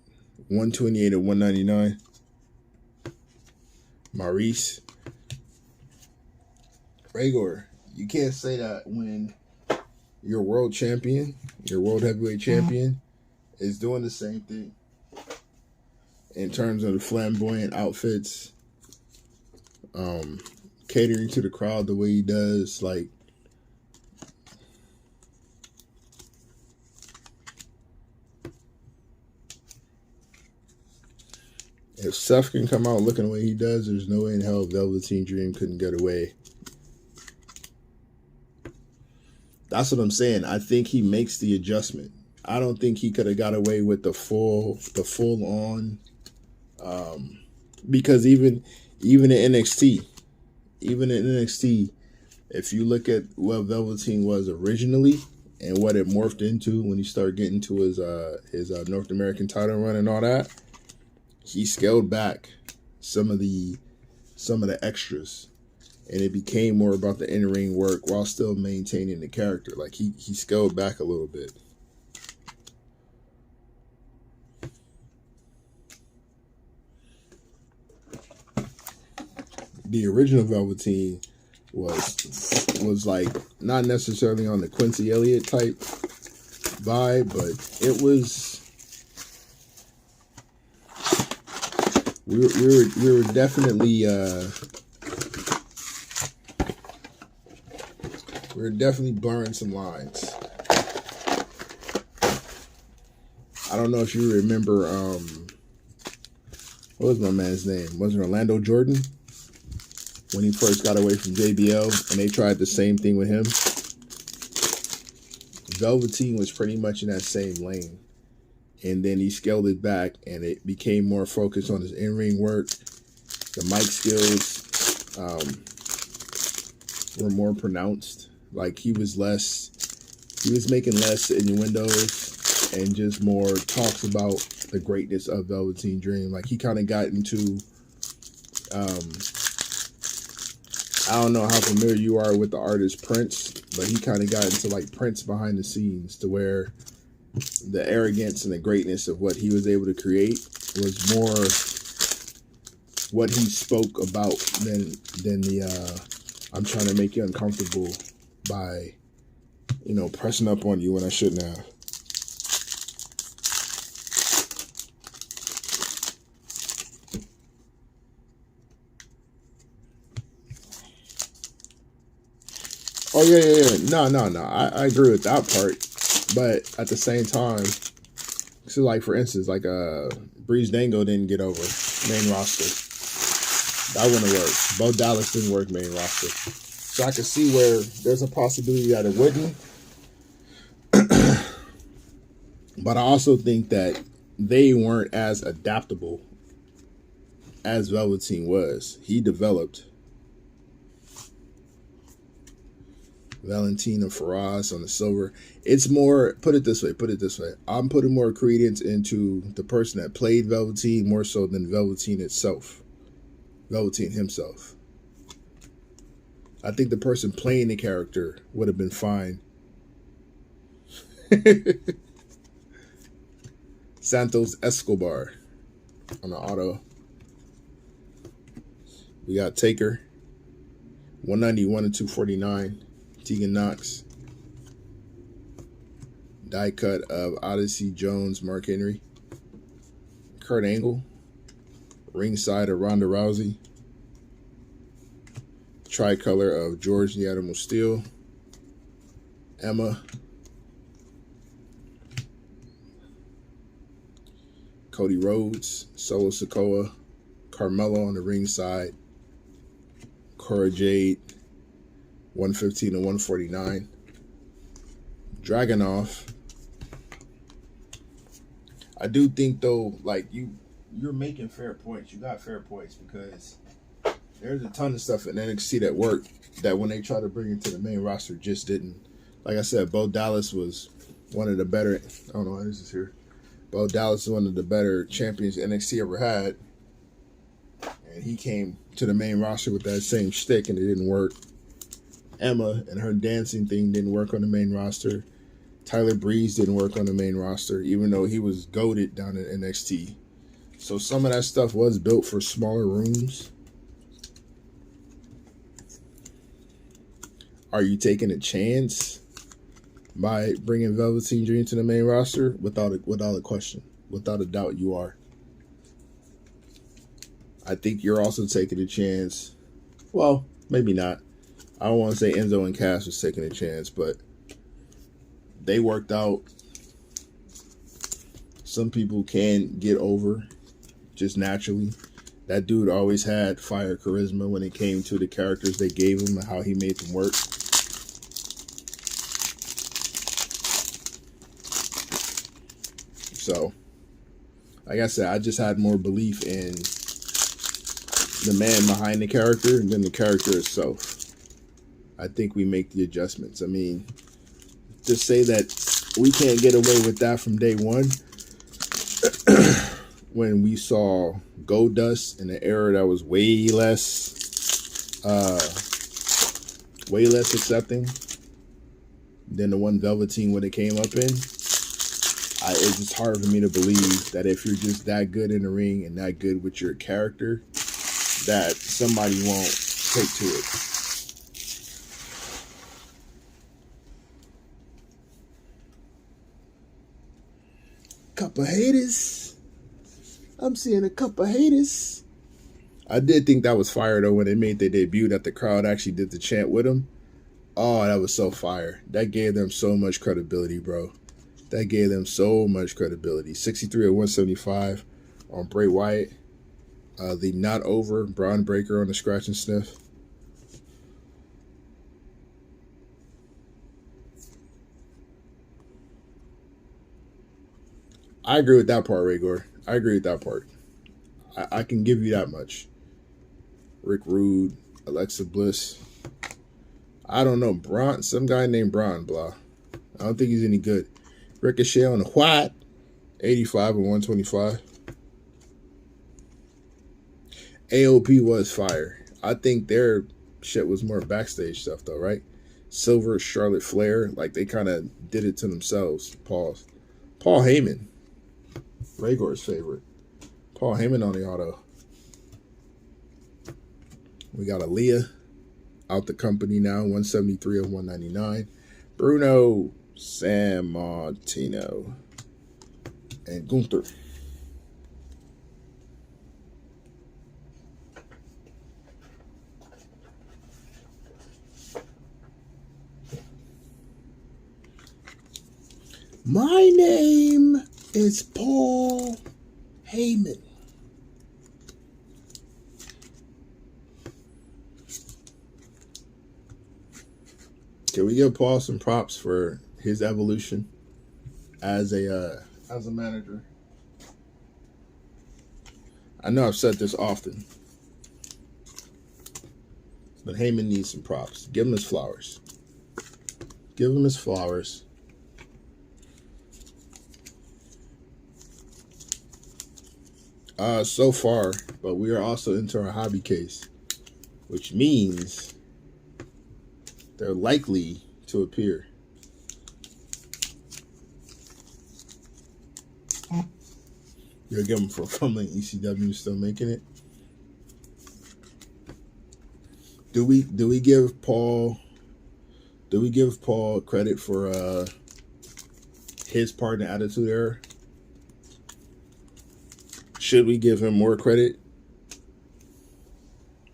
128 to 199. Maurice. Rhaegar, you can't say that when your world champion, your world heavyweight champion, is doing the same thing in terms of the flamboyant outfits, catering to the crowd the way he does. Like, if Seth can come out looking the way he does, there's no way in hell Velveteen Dream couldn't get away. That's what I'm saying. I think he makes the adjustment. I don't think he could have got away with the full on, because even in NXT, if you look at what Velveteen was originally and what it morphed into when he started getting to his North American title run and all that, he scaled back some of the extras, and it became more about the in-ring work while still maintaining the character. Like, he scaled back a little bit. The original Velveteen was like not necessarily on the Quincy Elliott type vibe, but it was. We were definitely blurring some lines. I don't know if you remember what was my man's name? Was it Orlando Jordan? When he first got away from JBL and they tried the same thing with him. Velveteen was pretty much in that same lane. And then he scaled it back and it became more focused on his in-ring work. The mic skills were more pronounced. Like, he was making less innuendos and just more talks about the greatness of Velveteen Dream. Like, he kind of got into, I don't know how familiar you are with the artist Prince, but he kind of got into like Prince behind the scenes, to where the arrogance and the greatness of what he was able to create was more what he spoke about than the I'm trying to make you uncomfortable by, pressing up on you when I shouldn't have. Oh, yeah. No. I agree with that part. But at the same time, so like, for instance, like Breeze Dango didn't get over main roster. That wouldn't work. Bo Dallas didn't work main roster. So I could see where there's a possibility that it wouldn't. But I also think that they weren't as adaptable as Velveteen was. He developed. Valentina Faraz on the silver. It's more, put it this way. I'm putting more credence into the person that played Velveteen more so than Velveteen itself. Velveteen himself. I think the person playing the character would have been fine. Santos Escobar on the auto. We got Taker. 191 to 249. Tegan Knox. Die cut of Odyssey Jones, Mark Henry. Kurt Angle. Ringside of Ronda Rousey. Tricolor of George the Animal Steel. Emma. Cody Rhodes. Solo Sikoa. Carmelo on the ringside. Cora Jade. 115 to 149. Dragunov. I do think, though, like, you're making fair points. You got fair points, because there's a ton of stuff in NXT that worked that when they try to bring it to the main roster just didn't. Like I said, Bo Dallas was one of the better. I don't know why this is here. Bo Dallas is one of the better champions NXT ever had. And he came to the main roster with that same shtick, and it didn't work. Emma and her dancing thing didn't work on the main roster. Tyler Breeze didn't work on the main roster, even though he was goated down at NXT. So some of that stuff was built for smaller rooms. Are you taking a chance by bringing Velveteen Dream to the main roster? Without a question. Without a doubt, you are. I think you're also taking a chance. Well, maybe not. I don't want to say Enzo and Cass was taking a chance, but they worked out. Some people can get over just naturally. That dude always had fire charisma when it came to the characters they gave him and how he made them work. So, like I said, I just had more belief in the man behind the character than the character itself. I think we make the adjustments. I mean, to say that we can't get away with that from day one when we saw Goldust in an era that was way less accepting than the one Velveteen when it came up in. It's just hard for me to believe that if you're just that good in the ring and that good with your character, that somebody won't take to it. Couple haters. I'm seeing a couple haters. I did think that was fire though when they made their debut, that the crowd actually did the chant with them. Oh, that was so fire. That gave them so much credibility, bro. That gave them so much credibility. 63 or 175 on Bray Wyatt. The not over Braun Breaker on the scratch and sniff. I agree with that part, Rhaegar. I agree with that part. I can give you that much. Rick Rude, Alexa Bliss. I don't know. Braun, some guy named Braun, blah. I don't think he's any good. Ricochet on the white. 85 and 125. AOP was fire. I think their shit was more backstage stuff though, right? Silver, Charlotte Flair, like they kind of did it to themselves. Pause. Paul Heyman. Rhaegar's favorite. Paul Heyman on the auto. We got Aaliyah out the company now, 173 of 199. Bruno Sammartino and Gunther. My name is Paul Heyman. Can we give Paul some props for his evolution as a manager? I know I've said this often, but Heyman needs some props. Give him his flowers. Give him his flowers. So far, but we are also into our hobby case, which means they're likely to appear. You'll give them for fumbling. ECW still making it. Do we give Paul credit for his part in the Attitude Era? Should we give him more credit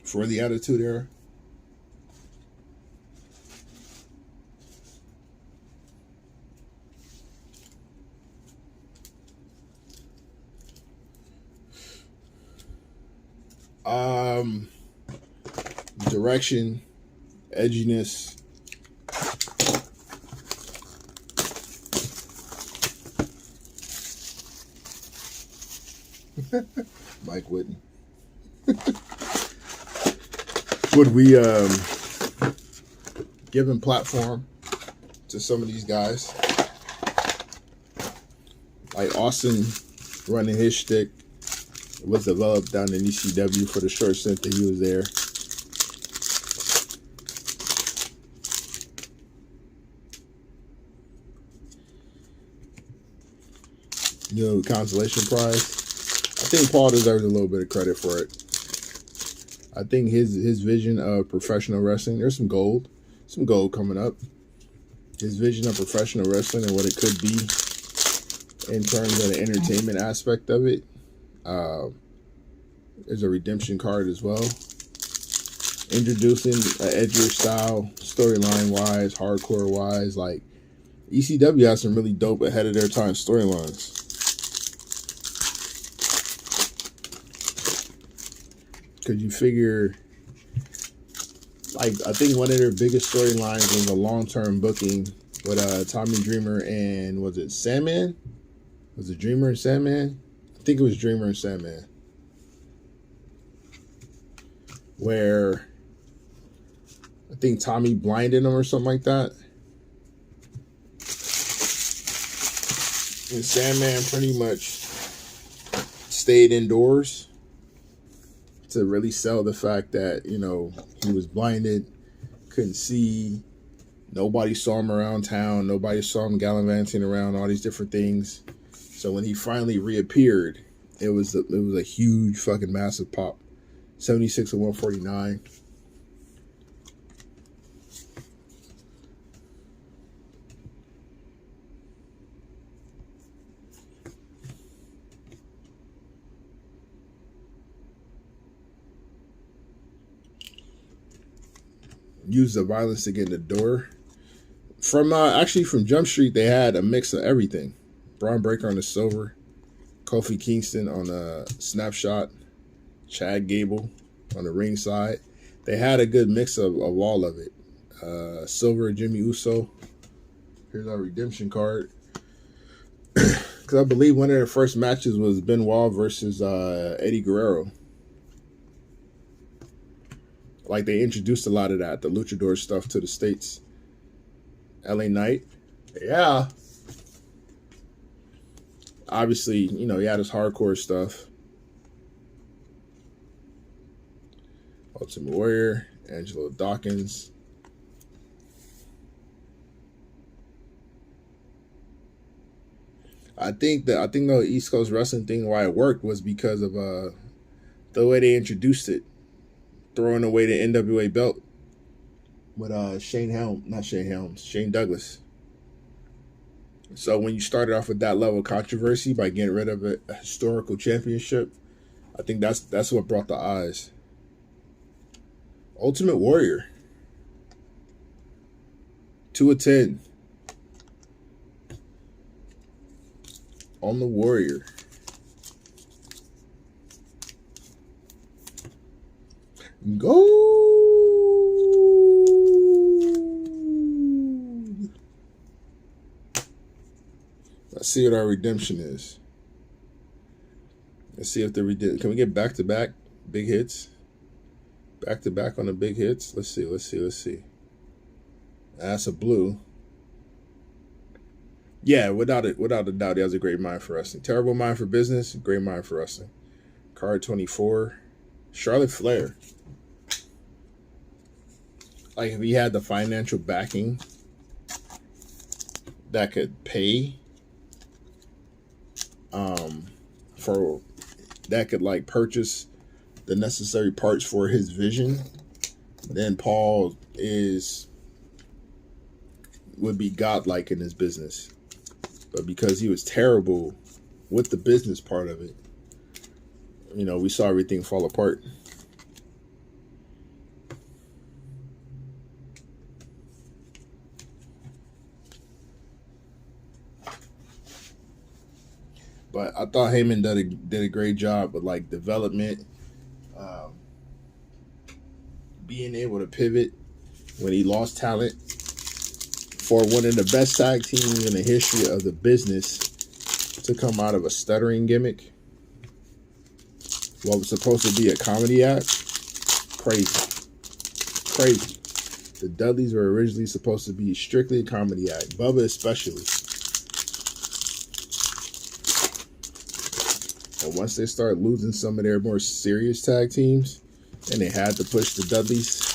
for the Attitude Era? Direction, edginess. Mike Whitten. Would we give him platform to some of these guys? Like Austin running his shtick was developed down in ECW for the short stint that he was there. You know, consolation prize. I think Paul deserves a little bit of credit for it. I think his vision of professional wrestling, there's some gold coming up. His vision of professional wrestling and what it could be in terms of the entertainment aspect of it. There's a redemption card as well. Introducing an edgier style, storyline wise, hardcore wise. Like ECW has some really dope ahead of their time storylines. Because you figure, like, I think one of their biggest storylines was a long-term booking with Tommy Dreamer and, was it Sandman? Was it Dreamer and Sandman? I think it was Dreamer and Sandman. Where I think Tommy blinded him or something like that. And Sandman pretty much stayed indoors to really sell the fact that, you know, he was blinded, couldn't see, nobody saw him around town, nobody saw him gallivanting around, all these different things. So when he finally reappeared, it was a huge fucking massive pop. 76 and 149. Use the violence to get in the door. From Jump Street, they had a mix of everything. Braun Breaker on the silver, Kofi Kingston on a snapshot, Chad Gable on the ring side. They had a good mix of all of it. Silver, Jimmy Uso. Here's our redemption card. Because I believe one of their first matches was Benoit versus Eddie Guerrero. Like, they introduced a lot of that, the luchador stuff, to the States. LA Knight. Yeah. Obviously, you know, he had his hardcore stuff. Ultimate Warrior. Angelo Dawkins. I think the East Coast wrestling thing, why it worked, was because of the way they introduced it. Throwing away the NWA belt with Shane Douglas. So when you started off with that level of controversy by getting rid of a historical championship, I think that's what brought the eyes. Ultimate Warrior. 2 of 10. On the Warrior. Gold. Let's see what our redemption is. Let's see if the redemption. Can we get back-to-back big hits? Back-to-back on the big hits. Let's see. That's a blue. Yeah, without a doubt, he has a great mind for wrestling. Terrible mind for business, great mind for wrestling. Card 24. Charlotte Flair. Like, if he had the financial backing that could pay for that could like purchase the necessary parts for his vision, then Paul would be godlike in his business. But because he was terrible with the business part of it, you know, we saw everything fall apart. But I thought Heyman did a great job with like development, being able to pivot when he lost talent for one of the best tag teams in the history of the business to come out of a stuttering gimmick. What was supposed to be a comedy act, crazy. The Dudleys were originally supposed to be strictly a comedy act, Bubba especially. But once they start losing some of their more serious tag teams, and they had to push the Dudleys,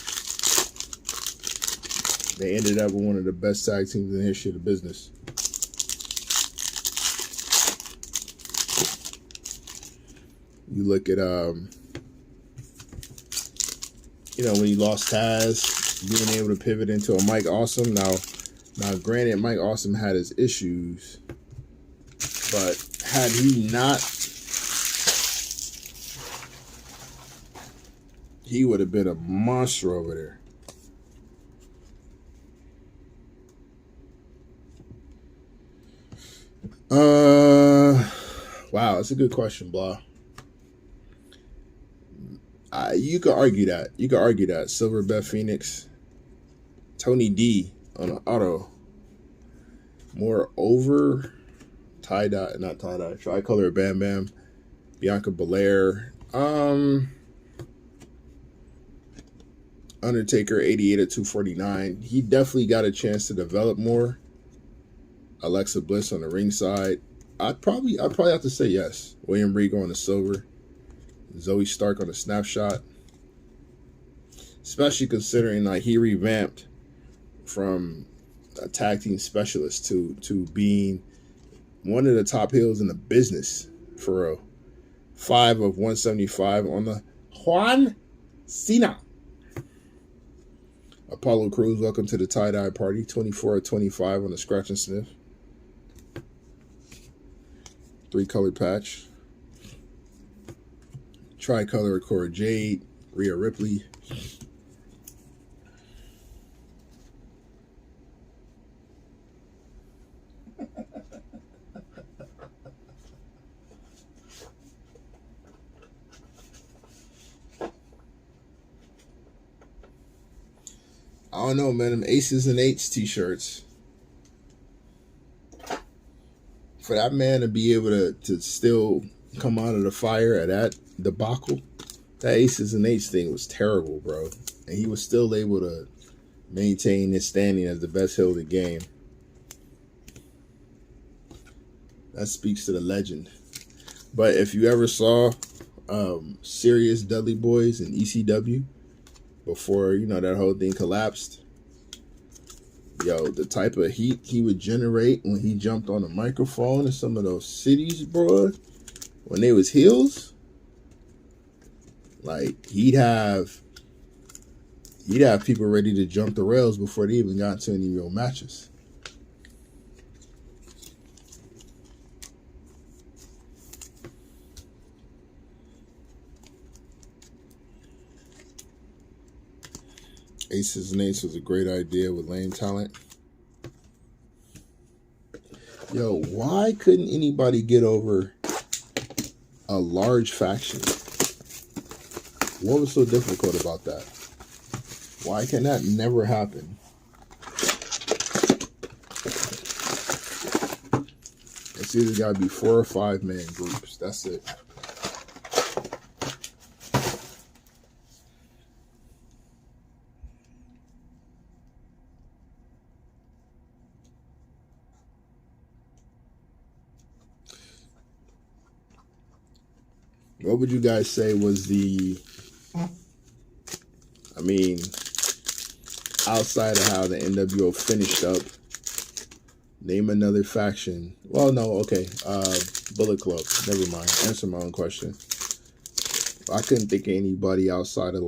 they ended up with one of the best tag teams in the history of the business. You look at, when you lost Taz, being able to pivot into a Mike Awesome. Now, granted, Mike Awesome had his issues, but had he not, he would have been a monster over there. Wow, that's a good question, Blah. You could argue that. Silver Beth Phoenix, Tony D on an auto. More over tricolor Bam Bam, Bianca Belair, Undertaker 88 at 249. He definitely got a chance to develop more. Alexa Bliss on the ringside. I'd probably have to say yes. William Regal on the silver. Zoe Stark on the snapshot. Especially considering like he revamped from a tag team specialist to being one of the top heels in the business for real. 5 of 175 on the Juan Cena. Apollo Crews, welcome to the tie-dye party. 24 of 25 on the scratch and sniff. 3-color patch. Tricolor Cora Jade, Rhea Ripley. I don't know, man. Them Aces and Eights t-shirts. For that man to be able to still come out of the fire at that debacle, that Aces and Eights thing was terrible, bro. And he was still able to maintain his standing as the best heel of the game. That speaks to the legend. But if you ever saw Serious Dudley Boys in ECW before, that whole thing collapsed, the type of heat he would generate when he jumped on a microphone in some of those cities, bro, when they was heels, like he'd have people ready to jump the rails before they even got to any real matches. Aces and Eights was a great idea with lame talent. Yo, why couldn't anybody get over a large faction? What was so difficult about that? Why can that never happen? It's either got to be 4 or 5 man groups. That's it. What would you guys say was outside of how the NWO finished up, name another faction. Well, no, okay. Bullet Club. Never mind. Answer my own question. I couldn't think of anybody outside of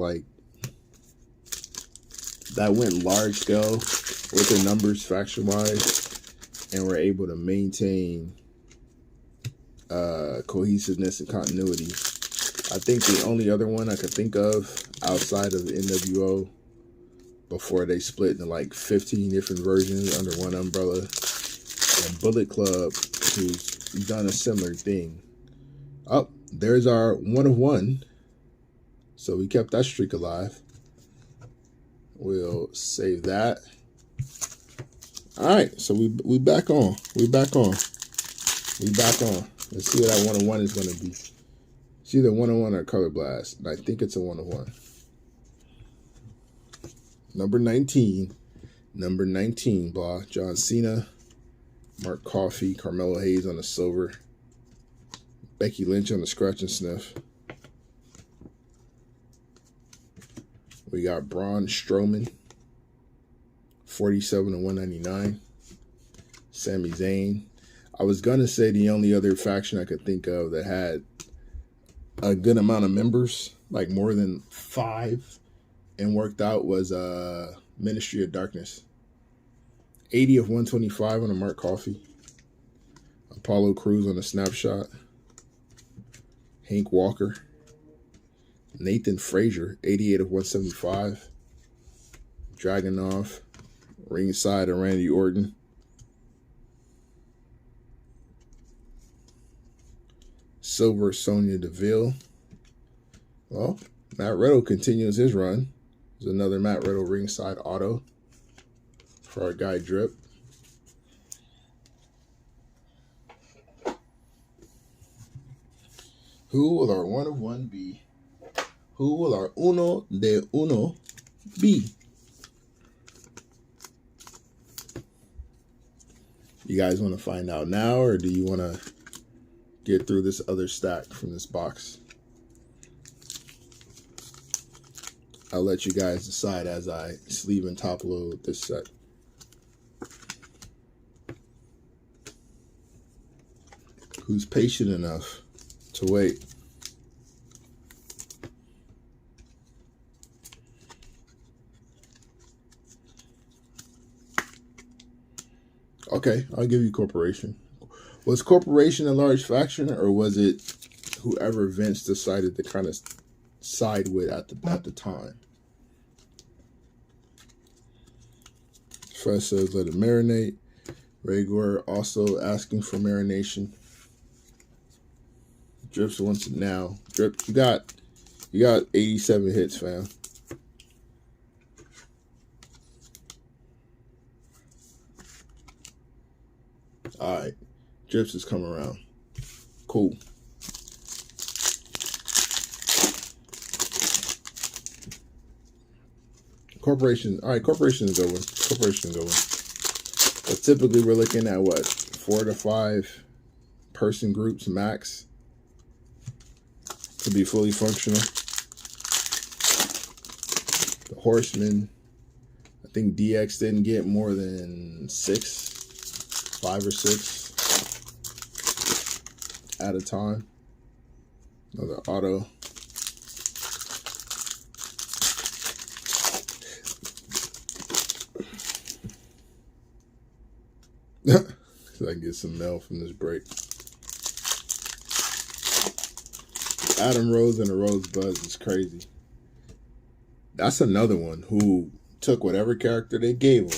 that went large scale with their numbers faction wise and were able to maintain cohesiveness and continuity. I think the only other one I could think of outside of the NWO before they split into 15 different versions under one umbrella, and Bullet Club, who's done a similar thing. Oh, there's our 1 of 1. So we kept that streak alive. We'll save that. All right, so we back on. We back on. Let's see what that 1 of 1 is going to be. It's either 1 of 1 or Color Blast, and I think it's a 1 of 1. Number 19, blah. John Cena, Mark Coffey, Carmelo Hayes on the silver. Becky Lynch on the scratch and sniff. We got Braun Strowman, 47 to 199. Sami Zayn. I was gonna say the only other faction I could think of that had a good amount of members, like more than 5, and worked out was Ministry of Darkness. 80 of 125 on a Mark Coffey. Apollo Crews on a snapshot. Hank Walker. Nathan Frazier, 88 of 175. Dragunov. Ringside and Randy Orton. Silver Sonya Deville. Well, Matt Riddle continues his run. There's another Matt Riddle ringside auto for our guy Drip. Who will our 1 of 1 be? Who will our uno de uno be? You guys want to find out now, or do you want to get through this other stack from this box? I'll let you guys decide as I sleeve and top load this set. Who's patient enough to wait? Okay, I'll give you Corporation. Was Corporation a large faction, or was it whoever Vince decided to kind of side with at the time? First says let it marinate. Rhaegar also asking for marination. Drips wants it now. Drip, you got 87 hits, fam. All right, Drips is coming around. Cool. Corporation. All right, Corporation is going. Corporation is going. But typically, we're looking at what, 4 to 5 person groups max to be fully functional. The Horsemen. I think DX didn't get more than 5 or 6 at a time. Another auto. So I can get some mail from this break. Adam Rose and the Rosebud is crazy. That's another one who took whatever character they gave him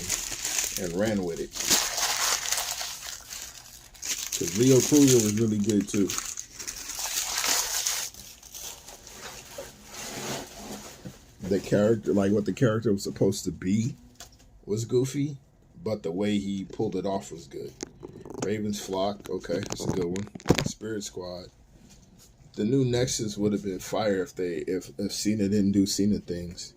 and ran with it. Because Leo Kruger was really good too. The character, like what the character was supposed to be, was goofy, but the way he pulled it off was good. Raven's Flock, okay, that's a good one. Spirit Squad. The new Nexus would have been fire if Cena didn't do Cena things.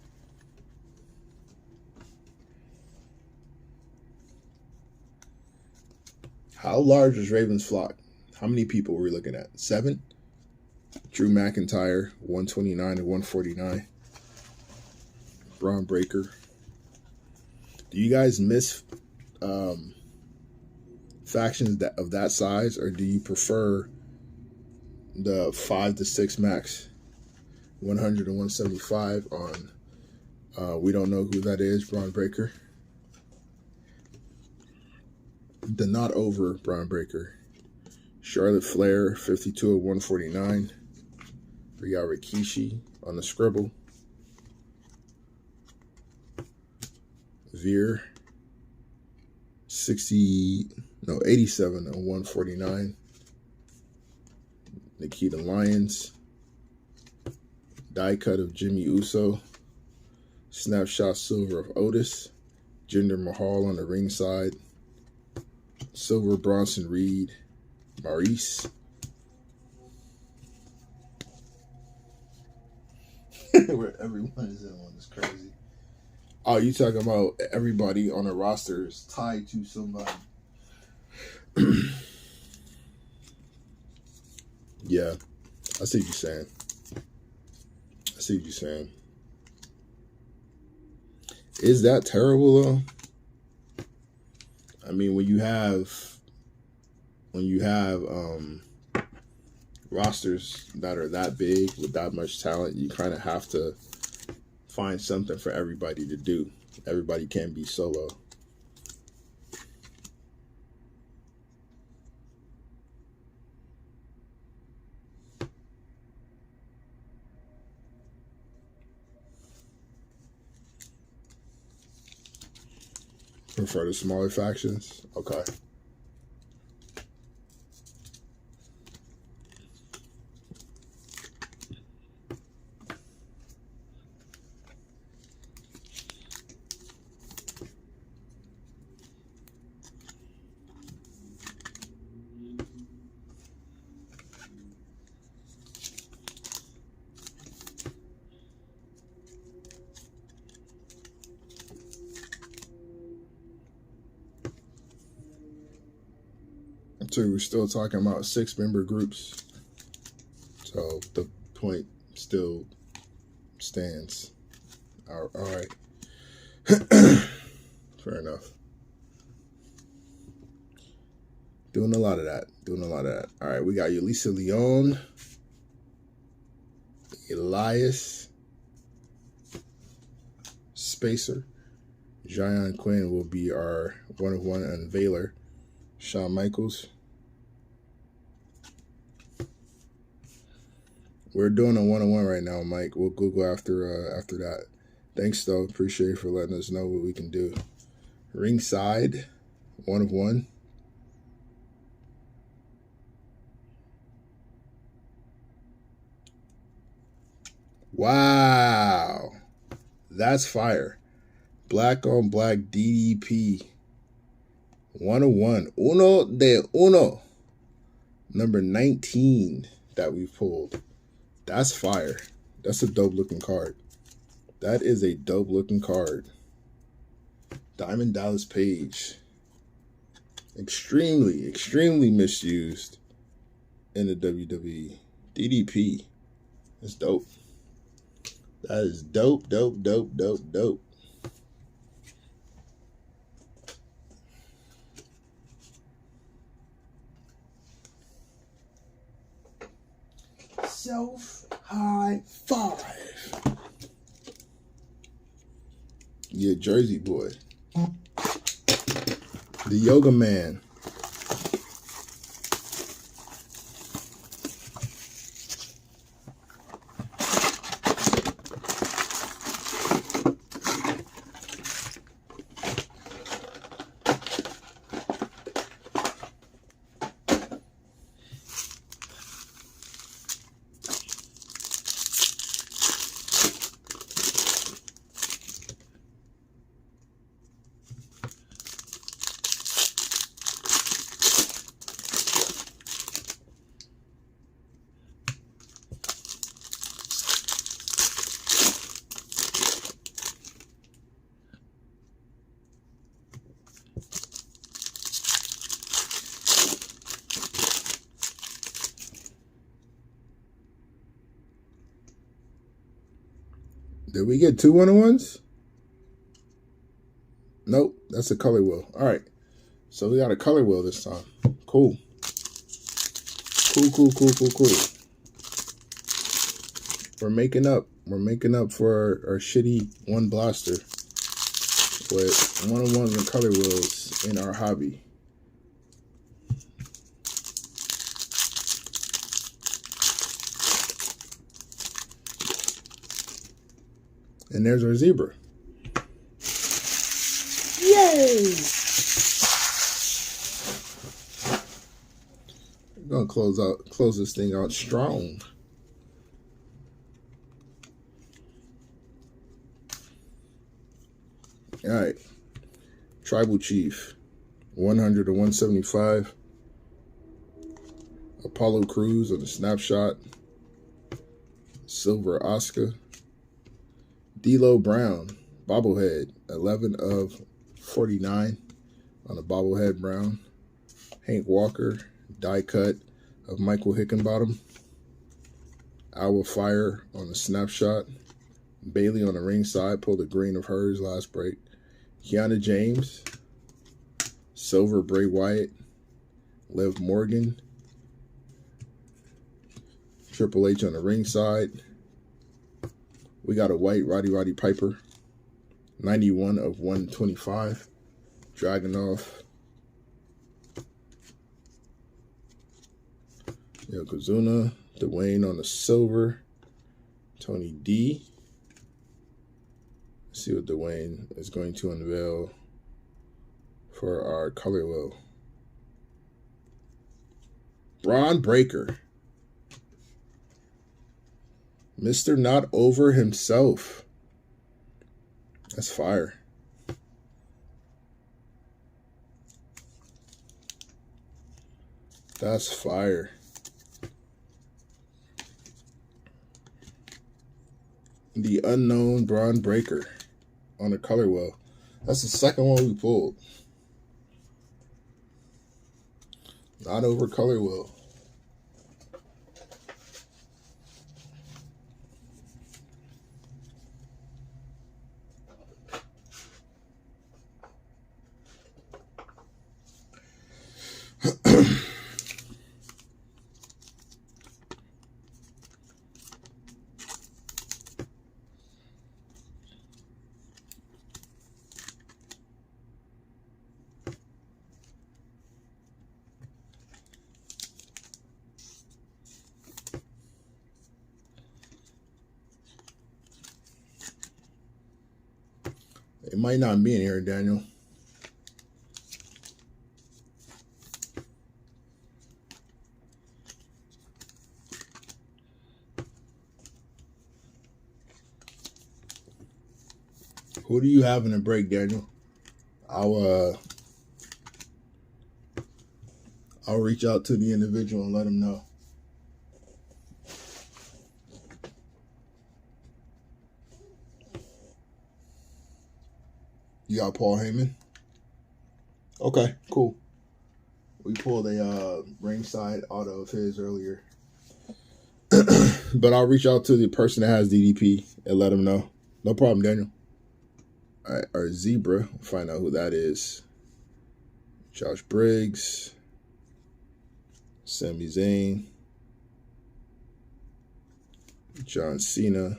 How large was Raven's Flock? How many people were we looking at? 7? Drew McIntyre, 129 to 149. Braun Breaker. Do you guys miss factions of that size, or do you prefer the 5 to 6 max? 100 to 175 on we don't know who that is, Braun Breaker. The not over Braun Breaker. Charlotte Flair, 52 of 149. Rhea Rikishi on the scribble. Veer, 87 of 149. Nikita Lyons. Die cut of Jimmy Uso. Snapshot silver of Otis. Jinder Mahal on the ringside. Silver Bronson Reed. Maurice. Where everyone is in one is crazy. Oh, you talking about everybody on a roster is tied to somebody. Yeah, Yeah, I see what you're saying. I see what you're saying. Is that terrible though? I mean, when you have rosters that are that big with that much talent, you kind of have to find something for everybody to do. Everybody can't be solo. Prefer the smaller factions? Okay. So we're still talking about 6-member groups. So the point still stands. All right. Fair enough. Doing a lot of that. All right, we got Elisa Leon, Elias, Spacer. Zion Quinn will be our 1-of-1 unveiler. Shawn Michaels. We're doing a 1-on-1 right now, Mike. We'll Google after that. Thanks, though. Appreciate you for letting us know what we can do. Ringside, 1-of-1. Wow. That's fire. Black on black DDP. 1-of-1. Uno de uno. Number 19 that we pulled. That's fire. That's a dope looking card. That is a dope looking card. Diamond Dallas Page. Extremely, extremely misused in the WWE. DDP. That's dope. That is dope, dope, dope, dope, dope. Self high five. Yeah, Jersey boy. The Yoga Man. Did we get 2 1-on-1s? Nope, that's a color wheel. All right, so we got a color wheel this time. Cool. Cool. We're making up. We're making up for our shitty one blaster with 1-on-1s and color wheels in our hobby. And there's our zebra. Yay! We're gonna close this thing out strong. All right. Tribal Chief, 100 to 175. Apollo Crews on the snapshot. Silver Oscar. D'Lo Brown, bobblehead, 11 of 49 on the bobblehead Brown. Hank Walker, die cut of Michael Hickenbottom. Owl Fire on the snapshot. Bailey on the ringside. Pulled a green of hers last break. Kiana James. Silver Bray Wyatt. Liv Morgan. Triple H on the ringside. We got a white Roddy Piper. 91 of 125. Dragunov. Yokozuna. Dwayne on the silver. Tony D. Let's see what Dwayne is going to unveil for our color wheel. Braun Breaker. Mr. Not Over himself. That's fire. That's fire. The Unknown Braun Breaker on the color wheel. That's the second one we pulled. Not Over color wheel. It might not be in here, Daniel. Who do you have in the break, Daniel? I'll reach out to the individual and let him know. You got Paul Heyman? Okay, cool. We pulled a ringside auto of his earlier. But I'll reach out to the person that has DDP and let him know. No problem, Daniel. All right, our Zebra. We'll find out who that is. Josh Briggs. Sami Zayn. John Cena.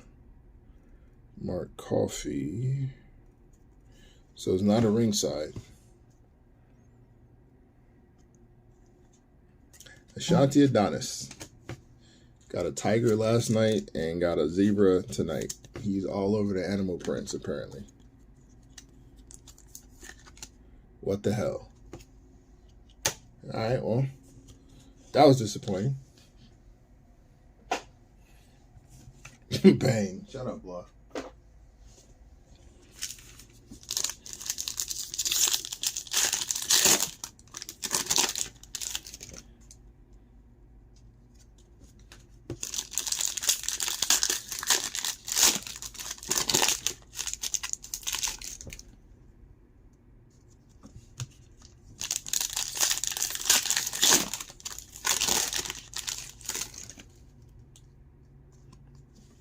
Mark Coffey. So it's not a ringside. Ashanti Adonis. Got a tiger last night and got a zebra tonight. He's all over the animal prints, apparently. What the hell? All right, well, that was disappointing. Bang. Shut up, Law.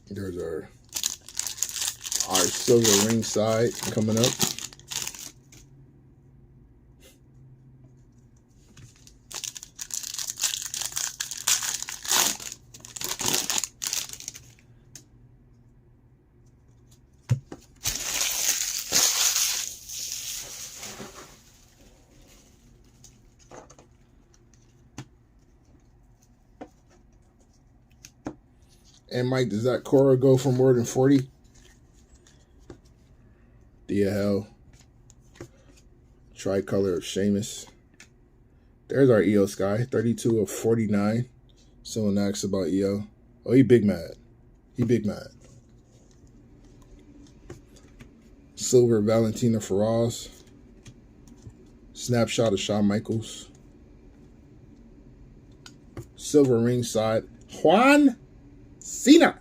There's our silver ringside coming up. And Mike, does that Cora go for more than 40? DL. Tricolor of Sheamus. There's our EO Sky. 32 of 49. Someone asks about EO. Oh, he big mad. He big mad. Silver Valentina Feroz. Snapshot of Shawn Michaels. Silver ringside. Juan Cena.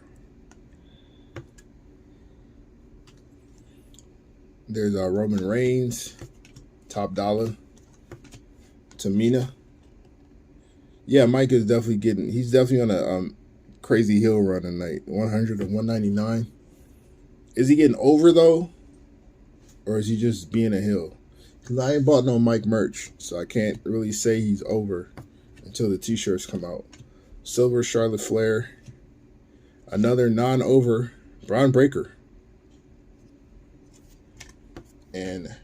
There's Roman Reigns. Top dollar. Tamina. Yeah, Mike is definitely getting. He's definitely on a crazy hill run tonight. 100 and 199. Is he getting over though? Or is he just being a hill? Because I ain't bought no Mike merch, so I can't really say he's over until the t-shirts come out. Silver Charlotte Flair. Another non-over Braun Breaker. And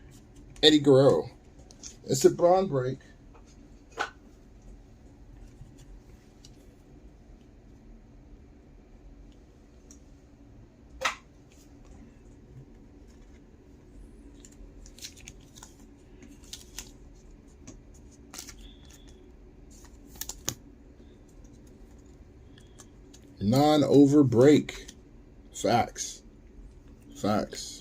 Eddie Guerrero. It's a Braun break. Non-over break. Facts. Facts.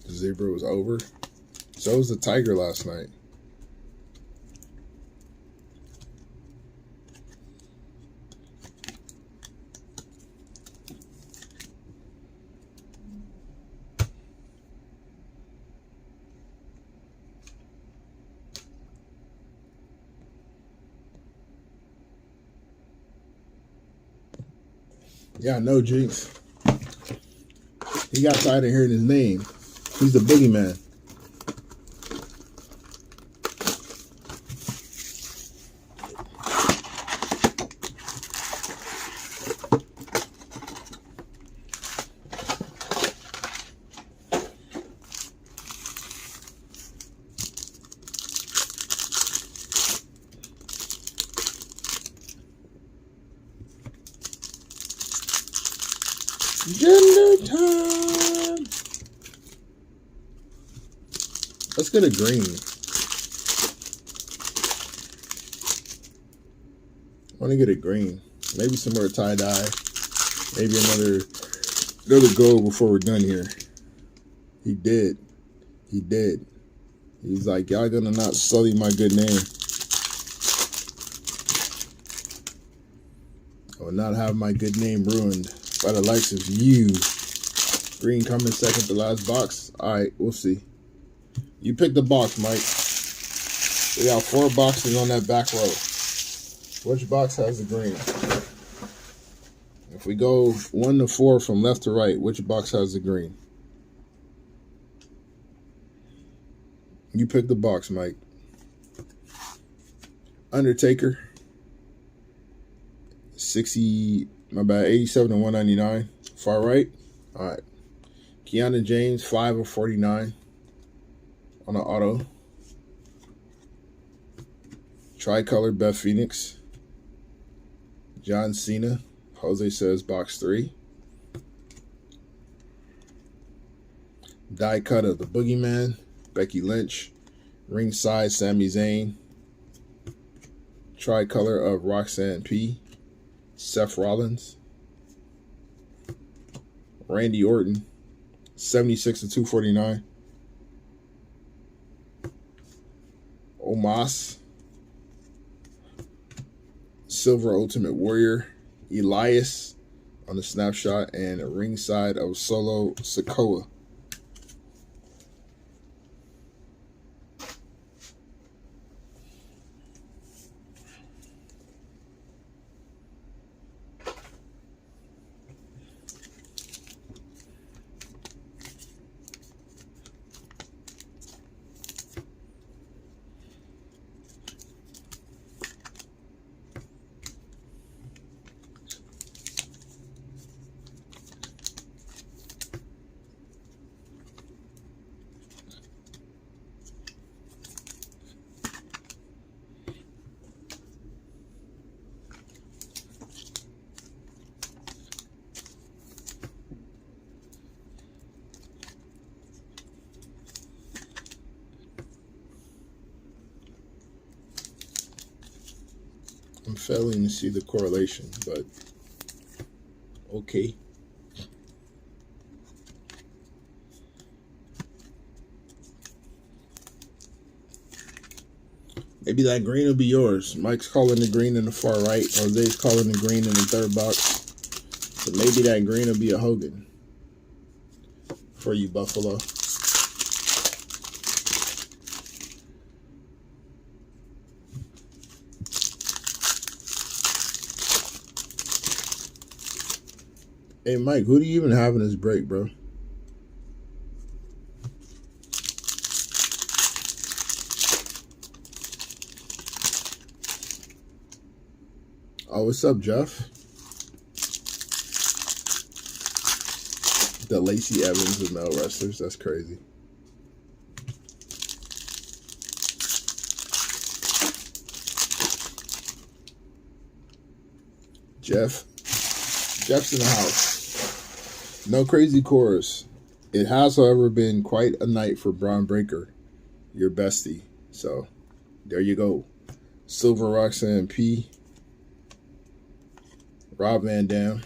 Zebra was over. So was the Tiger last night. Yeah, no Jinx. He got tired of hearing his name. He's the boogeyman. Gender time. Let's get a green. I want to get a green. Maybe some more tie-dye. Maybe another gold before we're done here. He did. He did. He's like, y'all gonna not sully my good name. I will not have my good name ruined by the likes of you. Green coming second to last box. All right, we'll see. You pick the box, Mike. We got 4 boxes on that back row. Which box has the green? If we go 1 to 4 from left to right, which box has the green? You pick the box, Mike. Undertaker. 87 to 199. Far right. All right. Kiana James, 5 of 49 on an auto. Tricolor, Beth Phoenix. John Cena. Jose says box 3. Die cut of the Boogeyman. Becky Lynch. Ringside, Sami Zayn. Tricolor of Roxanne P. Seth Rollins. Randy Orton. 76 to 249. Omos. Silver Ultimate Warrior. Elias on the snapshot, and a ringside of Solo Sikoa. I'm failing to see the correlation, but Okay. Maybe that green will be yours. Mike's calling the green in the far right. Jose's calling the green in the third box. So maybe that green will be a Hogan for you, Buffalo. Hey, Mike, who do you even have in this break, bro? Oh, what's up, Jeff? The Lacey Evans of male wrestlers. That's crazy. Jeff's in the house. No crazy chorus. It has, however, been quite a night for Braun Breaker, your bestie. So, there you go. Silver Roxanne P. Rob Van Dam.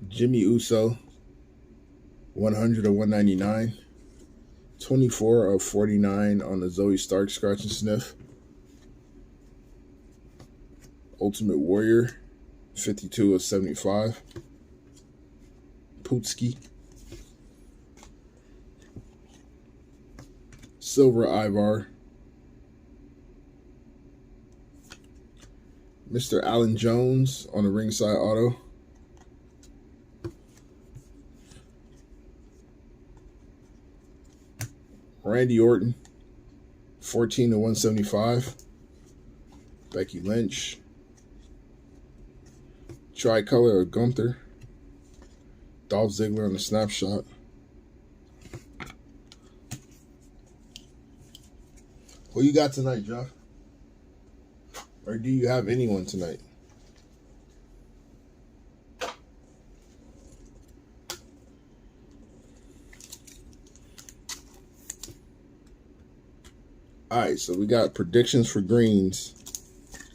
Jimmy Uso. 100 of 199. 24 of 49 on the Zoe Stark scratch and sniff. Ultimate Warrior. 52 of 75. Putski. Silver Ivar. Mr. Allen Jones on the ringside auto. Randy Orton. 14 to 175. Becky Lynch. Tricolor of Gunther. Dolph Ziggler on the snapshot. Who you got tonight, Jeff? Or do you have anyone tonight? Alright, so we got predictions for greens.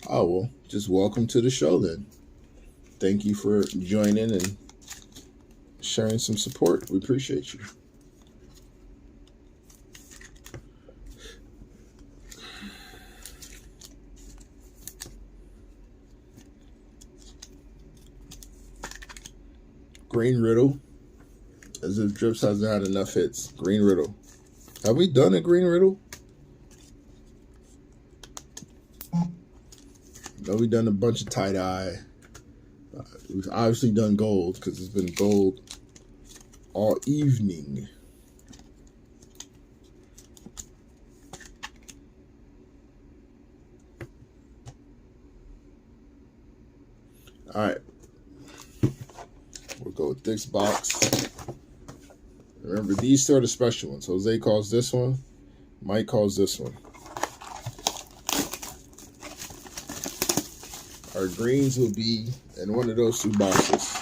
Oh, well, just welcome to the show then. Thank you for joining and sharing some support. We appreciate you. Green Riddle. As if Drips hasn't had enough hits. Green Riddle. Have we done a Green Riddle? No, we've done a bunch of tie-dye. We've obviously done gold because it's been gold all evening. All right. We'll go with this box. Remember, these two are the special ones. Jose calls this one. Mike calls this one. Our greens will be in one of those two boxes.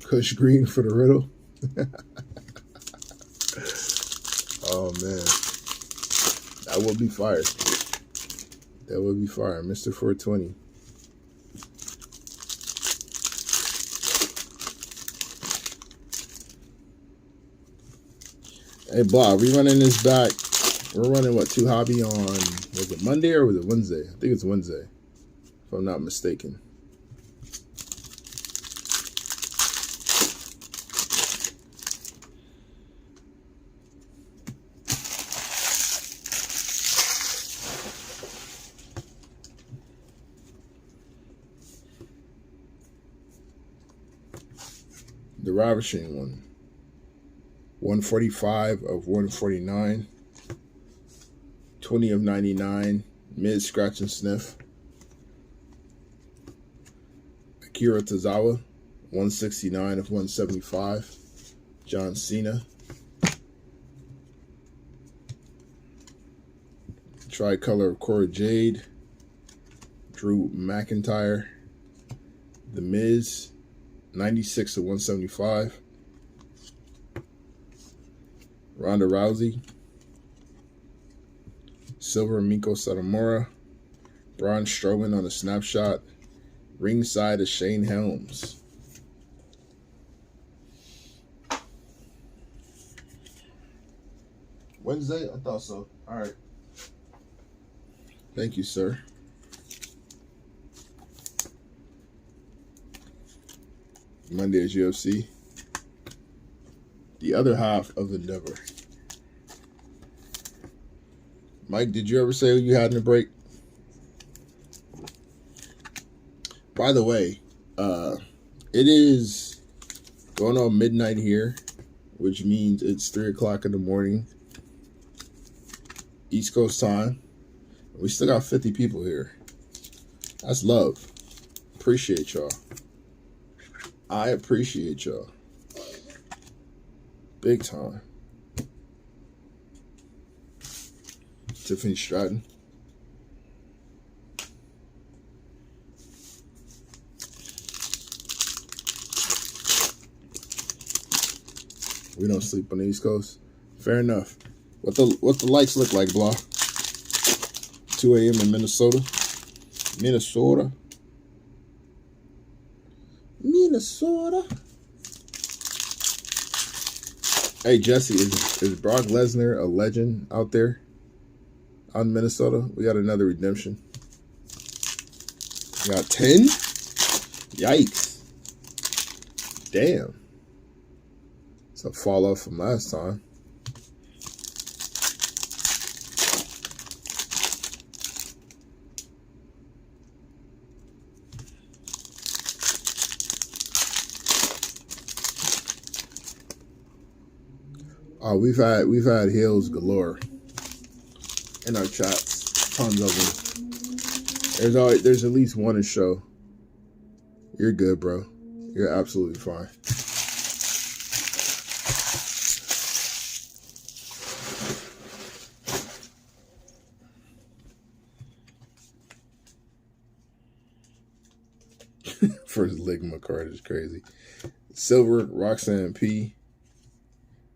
Kush green for the riddle. Oh, man. That would be fire. That would be fire. Mr. 420. Hey, Bob, we running this back. We're running, what, 2 hobby on, was it Monday or was it Wednesday? I think it's Wednesday, if I'm not mistaken. The ravishing one. 145 of 149. 20 of 99. Mid scratch and sniff. Akira Tozawa. 169 of 175. John Cena. Tricolor of Cora Jade. Drew McIntyre. The Miz, 96 to 175. Ronda Rousey. Silver Miko Satomura. Braun Strowman on a snapshot. Ringside of Shane Helms. Wednesday? I thought so. All right. Thank you, sir. Monday is UFC. The other half of Endeavor. Mike, did you ever say you had in a break? By the way, it is going on midnight here, which means it's 3 o'clock in the morning, East Coast time. We still got 50 people here. That's love. Appreciate y'all. I appreciate y'all. Big time. Tiffany Stratton. We don't sleep on the East Coast. Fair enough. What the lights look like, blah? 2 a.m. in Minnesota. Minnesota. Hey, Jesse, is Brock Lesnar a legend out there on Minnesota? We got another redemption. We got 10? Yikes. Damn. It's a fall off from last time. Oh, we've had heels galore in our chats. Tons of them. There's at least one a show. You're good, bro. You're absolutely fine. First Ligma card is crazy. Silver, Roxanne P.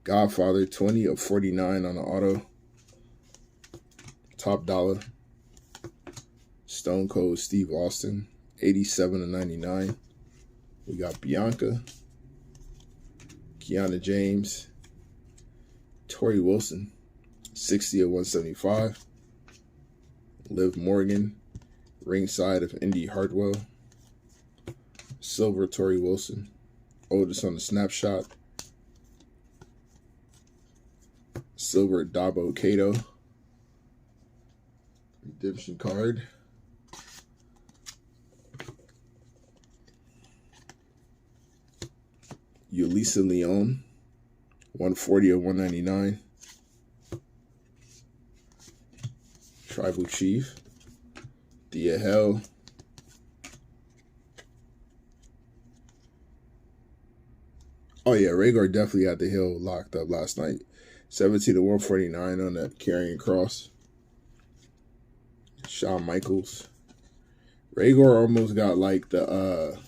Godfather, 20 of 49 on the auto. Top Dollar. Stone Cold Steve Austin, 87 of 99. We got Bianca. Kiana James. Tori Wilson, 60 of 175. Liv Morgan. Ringside of Indy Hartwell. Silver Tori Wilson. Otis on the snapshot. Silver Dabo Kato. Redemption card. Yulisa Leon. 140 of 199. Tribal Chief. Thea Hell. Oh yeah, Rhaegar definitely had the hill locked up last night. 17 to 149 on that carrying cross. Shawn Michaels. Rhaegar almost got like the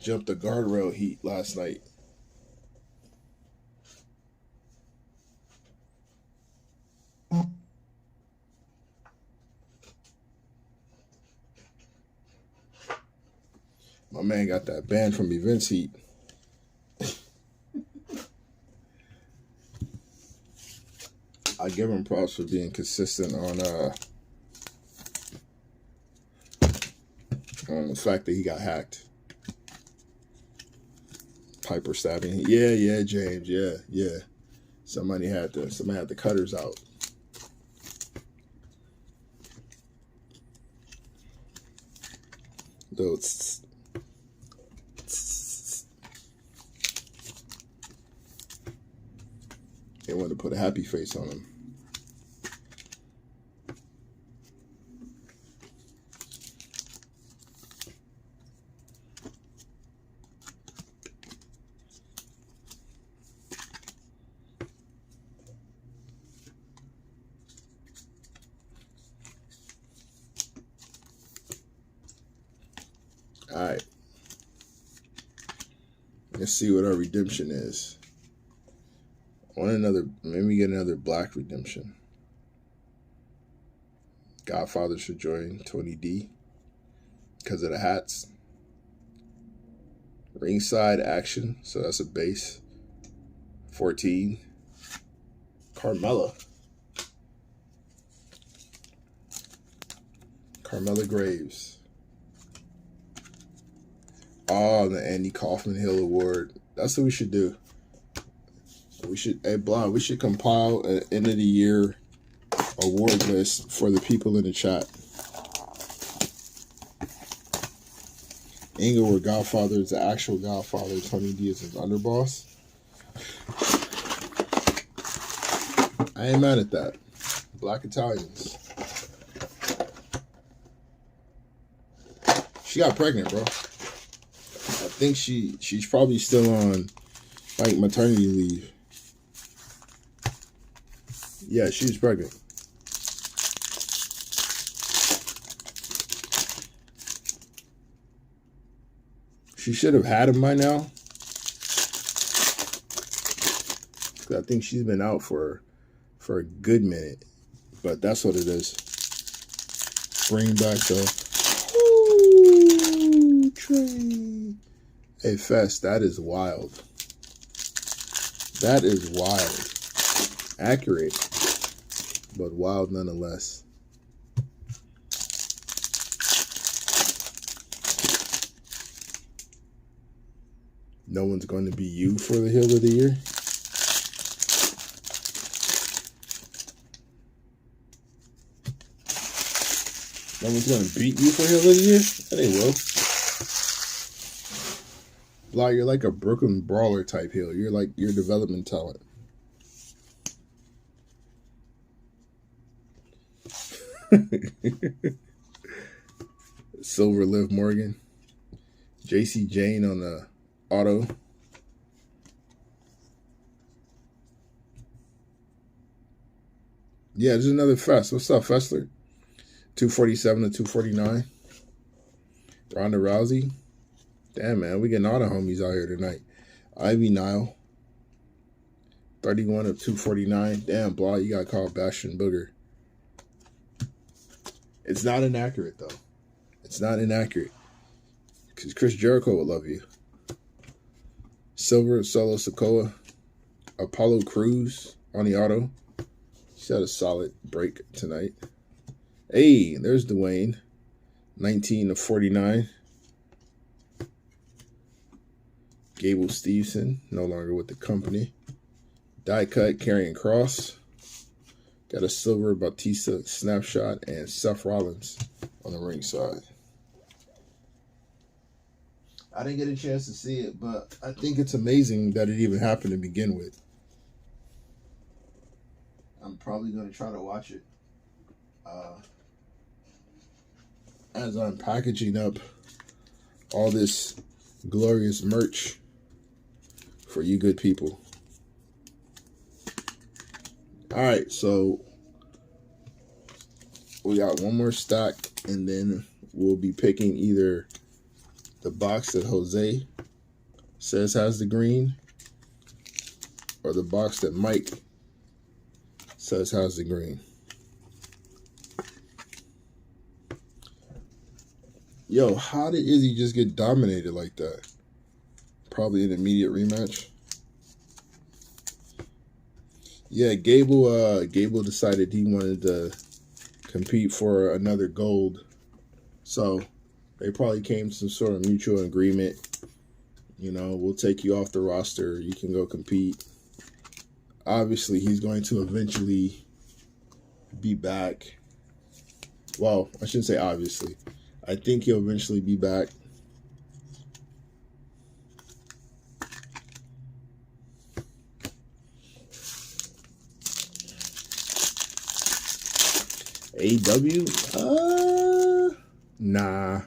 jump the guardrail heat last night. My man got that ban from Events Heat. I give him props for being consistent on the fact that he got hacked. Piper stabbing. Yeah, James. Yeah. Somebody had the cutters out. Those. They wanted to put a happy face on him. All right. Let's see what our redemption is. I want another, maybe get another black redemption. Godfather should join 20D because of the hats. Ringside action, so that's a base. 14. Carmella Graves. Oh, the Andy Kaufman Hill Award. That's what we should do. We should, hey, Blonde, we should compile an end of the year award list for the people in the chat. Inglewood Godfather is the actual Godfather. Tony D is his underboss. I ain't mad at that. Black Italians. She got pregnant, bro. I think she's probably still on like maternity leave. Yeah, she's pregnant. She should have had him by now. I think she's been out for a good minute. But that's what it is. Bring back the train. Hey, Fest, that is wild. That is wild. Accurate, but wild nonetheless. No one's going to be you for the Heel of the Year. No one's going to beat you for Heel of the Year? They will. Blah, you're like a Brooklyn Brawler type heel. You're like your development talent. Silver Liv Morgan. JC Jane on the auto. Yeah, there's another Fest. What's up, Fessler? 247 to 249. Ronda Rousey. Damn, man, we getting all the homies out here tonight. Ivy Nile. 31 of 249. Damn, Blah, you got called Bastion Booger. It's not inaccurate, though. It's not inaccurate. Because Chris Jericho would love you. Silver, Solo Sikoa. Apollo Crews on the auto. She's had a solid break tonight. Hey, there's Dwayne. 19 of 49. Gable Steveson, no longer with the company. Die cut, Karrion Kross. Got a silver Batista snapshot and Seth Rollins on the ringside. I didn't get a chance to see it, but I think it's amazing that it even happened to begin with. I'm probably going to try to watch it as I'm packaging up all this glorious merch for you good people. All right, so we got one more stack, and then we'll be picking either the box that Jose says has the green or the box that Mike says has the green. Yo, how did Izzy just get dominated like that? Probably an immediate rematch. Yeah, Gable decided he wanted to compete for another gold. So they probably came to some sort of mutual agreement. You know, we'll take you off the roster. You can go compete. Obviously, he's going to eventually be back. Well, I shouldn't say obviously. I think he'll eventually be back. AEW? Nah.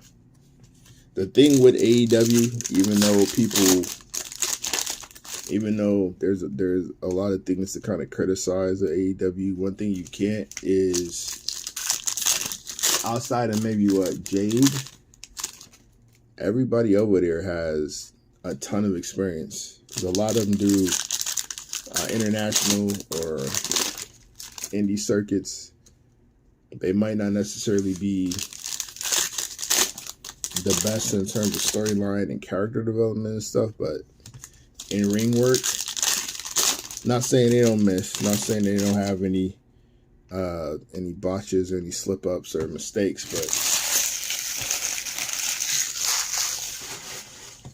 The thing with AEW, even though there's a lot of things to kind of criticize at AEW, one thing you can't is, outside of maybe Jade, everybody over there has a ton of experience. Because a lot of them do international or indie circuits. They might not necessarily be the best in terms of storyline and character development and stuff, but in ring work, not saying they don't miss, not saying they don't have any botches or any slip ups or mistakes, but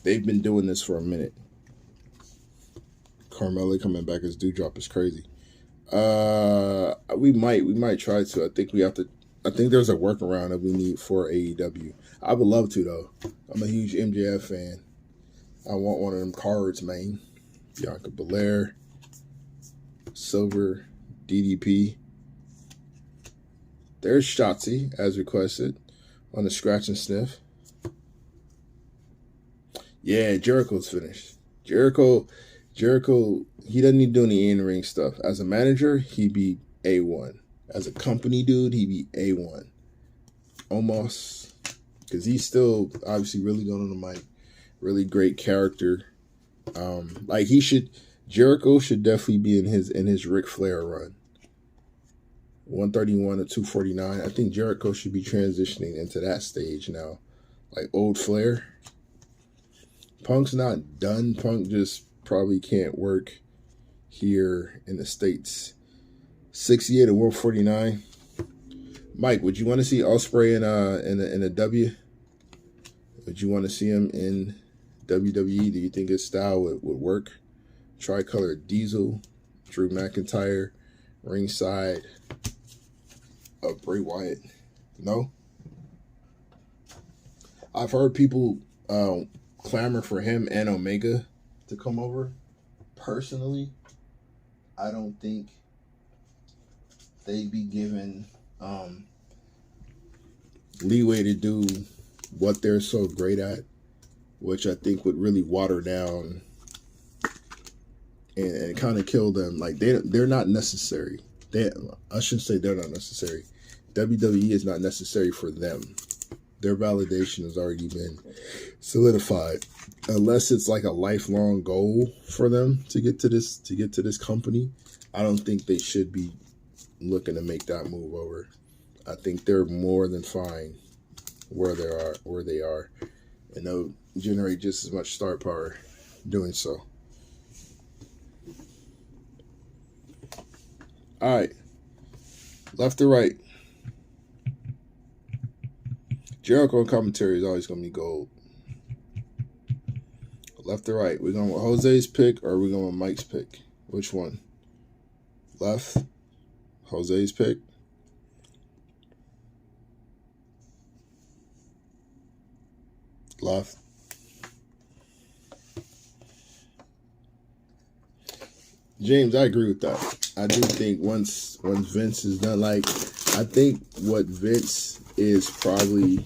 they've been doing this for a minute. Carmella coming back as Dewdrop is crazy. We might try to. I think there's a workaround that we need for AEW. I would love to though. I'm a huge MJF fan. I want one of them cards, man. Bianca Belair, Silver, DDP. There's Shotzi, as requested, on the scratch and sniff. Yeah, Jericho's finished. Jericho, he doesn't need to do any in-ring stuff. As a manager, he'd be A1. As a company dude, he'd be A1. Almost. Because he's still obviously really going on the mic. Really great character. Jericho should definitely be in his Ric Flair run. 131 to 249. I think Jericho should be transitioning into that stage now. Like old Flair. Punk's not done. Punk just probably can't work here in the States. 68 to 149. Mike, would you want to see Ospreay in a W? Would you want to see him in WWE? Do you think his style would work? Tricolor Diesel, Drew McIntyre, ringside of Bray Wyatt. No? I've heard people clamor for him and Omega to come over. Personally, I don't think they'd be given leeway to do what they're so great at, which I think would really water down and kind of kill them. Like they're not necessary. I shouldn't say they're not necessary. WWE is not necessary for them. Their validation has already been solidified. Unless it's like a lifelong goal for them to get to this company, I don't think they should be looking to make that move over. I think they're more than fine where they are, and they'll generate just as much star power doing so. All right, left to right. Jericho commentary is always going to be gold. Left to right. We're going with Jose's pick or are we going with Mike's pick? Which one? Left. Jose's pick. Left. James, I agree with that. I do think once Vince is done, like, I think what Vince is probably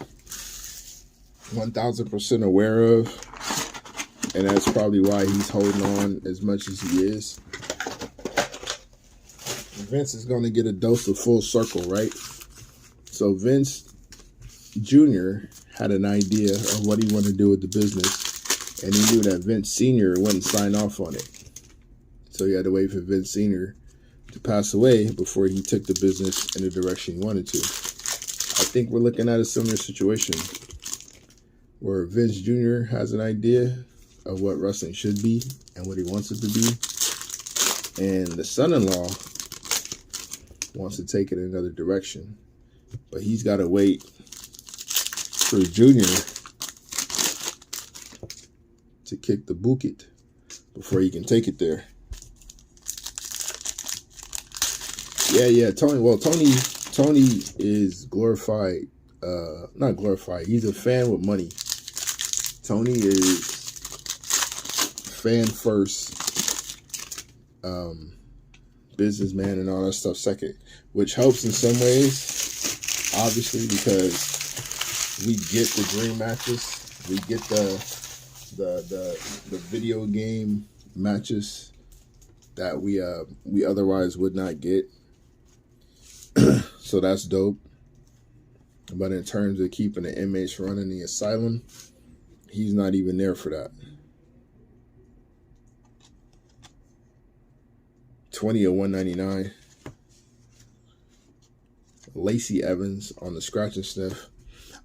1,000% aware of, and that's probably why he's holding on as much as he is. Vince is going to get a dose of full circle, right? So Vince Jr. had an idea of what he wanted to do with the business, and he knew that Vince Sr. wouldn't sign off on it. So he had to wait for Vince Sr. to pass away before he took the business in the direction he wanted to. I think we're looking at a similar situation where Vince Jr. has an idea of what wrestling should be and what he wants it to be, and the son-in-law wants to take it in another direction, but he's got to wait for Junior to kick the bucket before he can take it there. Yeah. Tony is glorified. Not glorified. He's a fan with money. Tony is fan first, businessman and all that stuff second, which helps in some ways, obviously, because we get the dream matches, we get the video game matches that we otherwise would not get. So that's dope. But in terms of keeping the inmates running the asylum, He's not even there for that. 20 of 199. Lacey Evans on the scratch and sniff.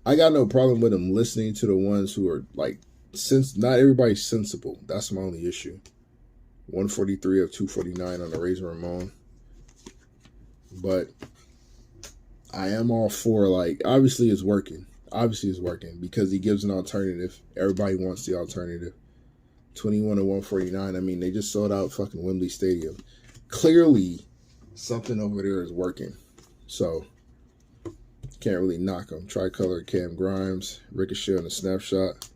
I got no problem with him listening to the ones who are like, since not everybody's sensible. That's my only issue. 143 of 249 on the Razor Ramon. But I am all for, like, obviously it's working. Obviously it's working because he gives an alternative. Everybody wants the alternative. 21 of 149. I mean, they just sold out fucking Wembley Stadium. Clearly, something over there is working. So, can't really knock him. Tricolor Cam Grimes. Ricochet on the snapshot.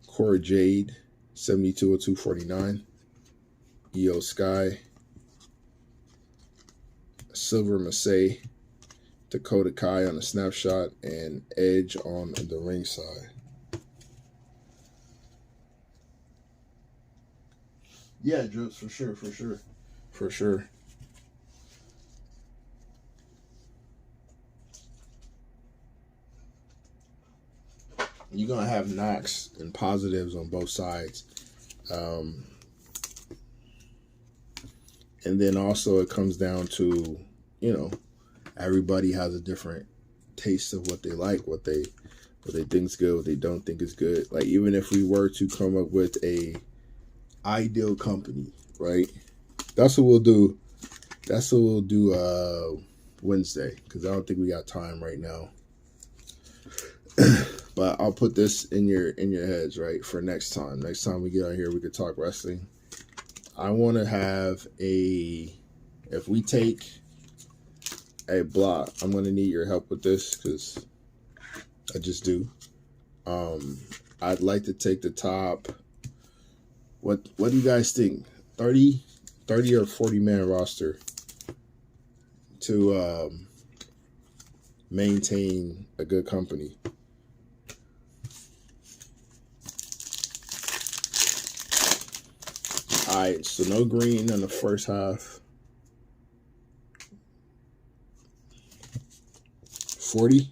Cora Jade. 72 of 249. Io Sky. Silver Massey. Dakota Kai on the snapshot. And Edge on the ringside. Yeah, Drips, for sure, for sure. For sure. You're going to have knocks and positives on both sides. And then also it comes down to, you know, everybody has a different taste of what they like, what they think is good, what they don't think is good. Like, even if we were to come up with a ideal company, right? That's what we'll do. That's what we'll do Wednesday, because I don't think we got time right now. But I'll put this in your heads, right, for next time. Next time we get out here, we could talk wrestling. I want to have if we take a block, I'm going to need your help with this because I just do. I'd like to take the top. What do you guys think? 30 or 40 man roster to maintain a good company. All right, so no green in the first half. 40.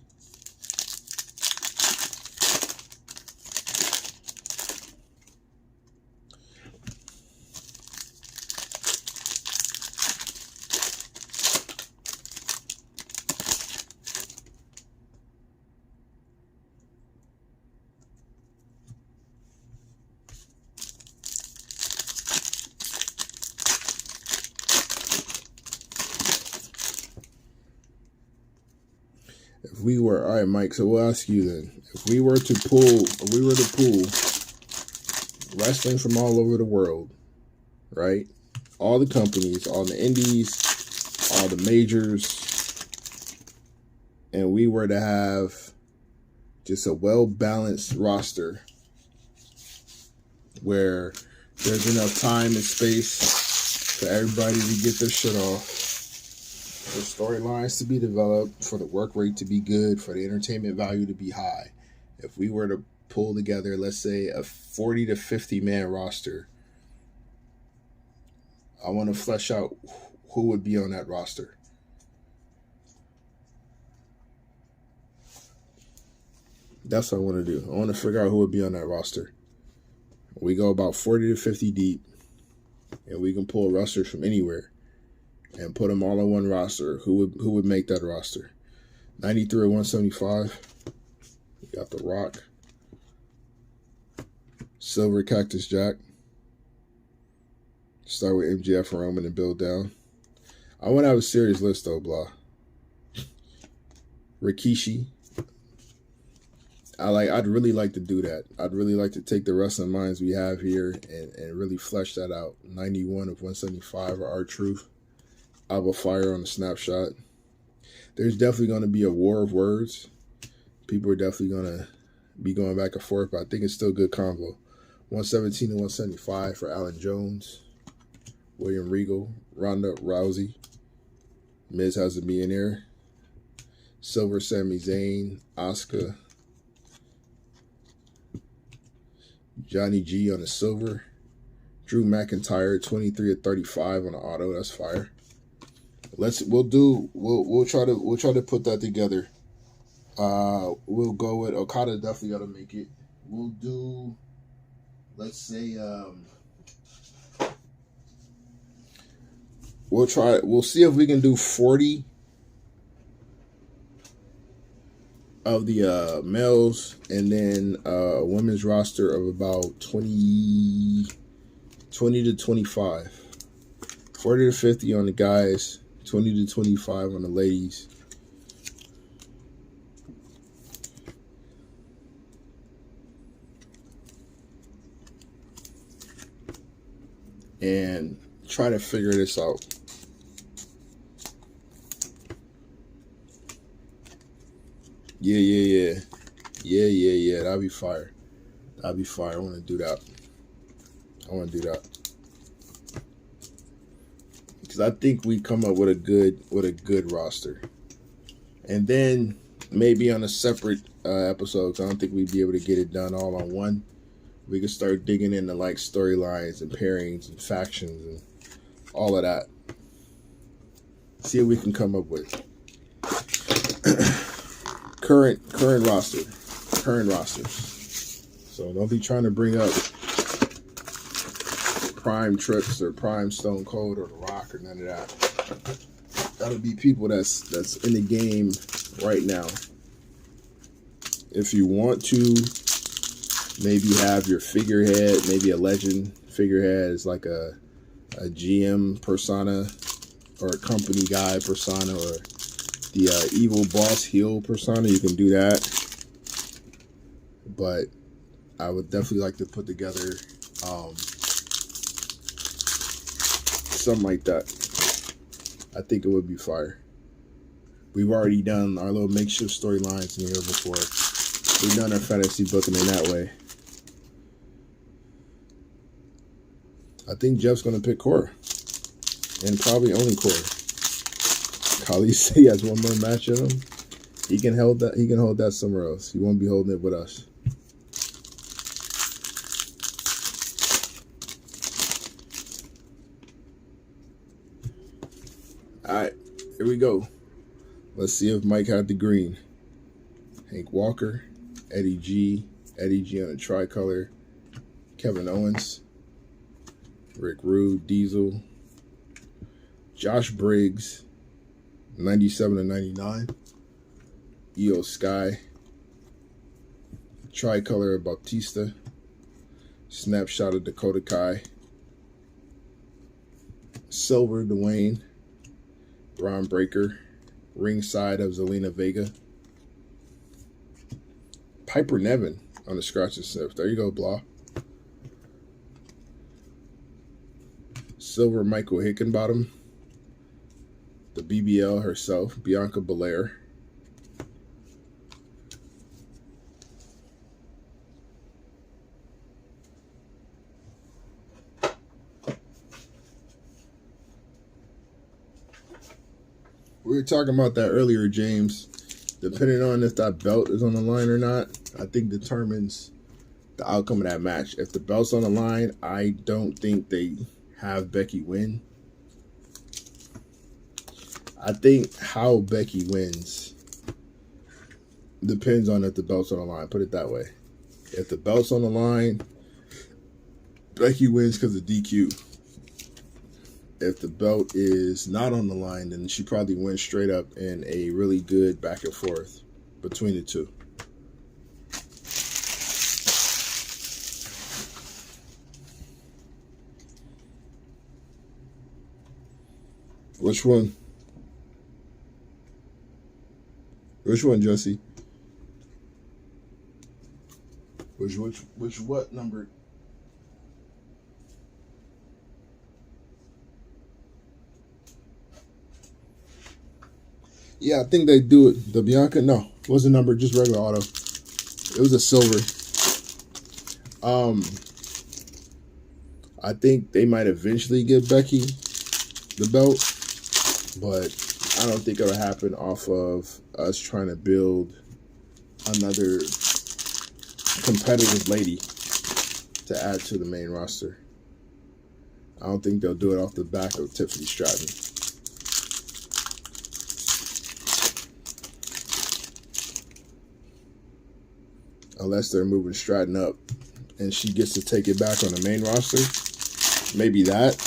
If we were, all right, Mike, so we'll ask you then. If we were to pull wrestling from all over the world, right? All the companies, all the indies, all the majors, and we were to have just a well-balanced roster where there's enough time and space for everybody to get their shit off, for storylines to be developed, for the work rate to be good, for the entertainment value to be high. If we were to pull together, let's say, a 40 to 50 man roster, I want to flesh out who would be on that roster. That's what I want to do. I want to figure out who would be on that roster. We go about 40 to 50 deep, and we can pull rosters from anywhere and put them all on one roster. Who would make that roster? 93 or 175. We got The Rock. Silver Cactus Jack. Start with MJF and Roman and build down. I want to have a serious list though, blah. Rikishi. I'd really like to do that. I'd really like to take the wrestling minds we have here and really flesh that out. 91 of 175 are R-Truth. Alba Fire on the snapshot. There's definitely going to be a war of words. People are definitely going to be going back and forth, but I think it's still good convo. 117 and 175 for Alan Jones. William Regal. Ronda Rousey. Miz has to be in there. Silver Sami Zayn. Asuka. Johnny G on the silver. Drew McIntyre, 23 of 35 on the auto. That's fire. We'll try to put that together We'll go with Okada. Definitely got to make it. We'll do, let's say, we'll see if we can do 40 of the males, and then a women's roster of about 20 to 25. 40 to 50 on the guys, 20 to 25 on the ladies. And try to figure this out. Yeah. That'd be fire. I want to do that. Because I think we come up with a good roster. And then maybe on a separate episode, 'cause I don't think we'd be able to get it done all on one. We can start digging into like storylines and pairings and factions and all of that. See what we can come up with. Current roster. So don't be trying to bring up Prime Trips or Prime Stone Cold or The Rock or none of that. That'll be people that's in the game right now. If you want to maybe have your figurehead, maybe a legend figurehead is like a GM persona or a company guy persona or the evil boss heel persona, you can do that. But I would definitely like to put together something like that. I think it would be fire. We've already done our little makeshift storylines in here before. We've done our fantasy booking in that way. I think Jeff's going to pick Cora. And probably only Cora. Kali said he has one more match in him. He can hold that somewhere else. He won't be holding it with us. Alright, here we go. Let's see if Mike had the green. Hank Walker, Eddie G on a tricolor, Kevin Owens, Rick Rude, Diesel, Josh Briggs, 97 to 99, Io Sky, tricolor Bautista, snapshot of Dakota Kai, silver Dwayne, Braun Breaker, ringside of Zelina Vega, Piper Nevin on the scratch and sniff. There you go, Blah. Silver Michael Hickenbottom, the BBL herself, Bianca Belair. We were talking about that earlier, James. Depending on if that belt is on the line or not, I think determines the outcome of that match. If the belt's on the line, I don't think they have Becky win. I think how Becky wins depends on if the belt's on the line. Put it that way. If the belt's on the line, Becky wins because of DQ. If the belt is not on the line, then she probably wins straight up in a really good back and forth between the two. Which one? Which one, Jesse? Which what number? Yeah, I think they do it. The Bianca, no, it wasn't number, just regular auto. It was a silver. I think they might eventually give Becky the belt, but I don't think it'll happen off of us trying to build another competitive lady to add to the main roster. I don't think they'll do it off the back of Tiffany Stratton. unless they're moving Stratton up and she gets to take it back on the main roster. Maybe that.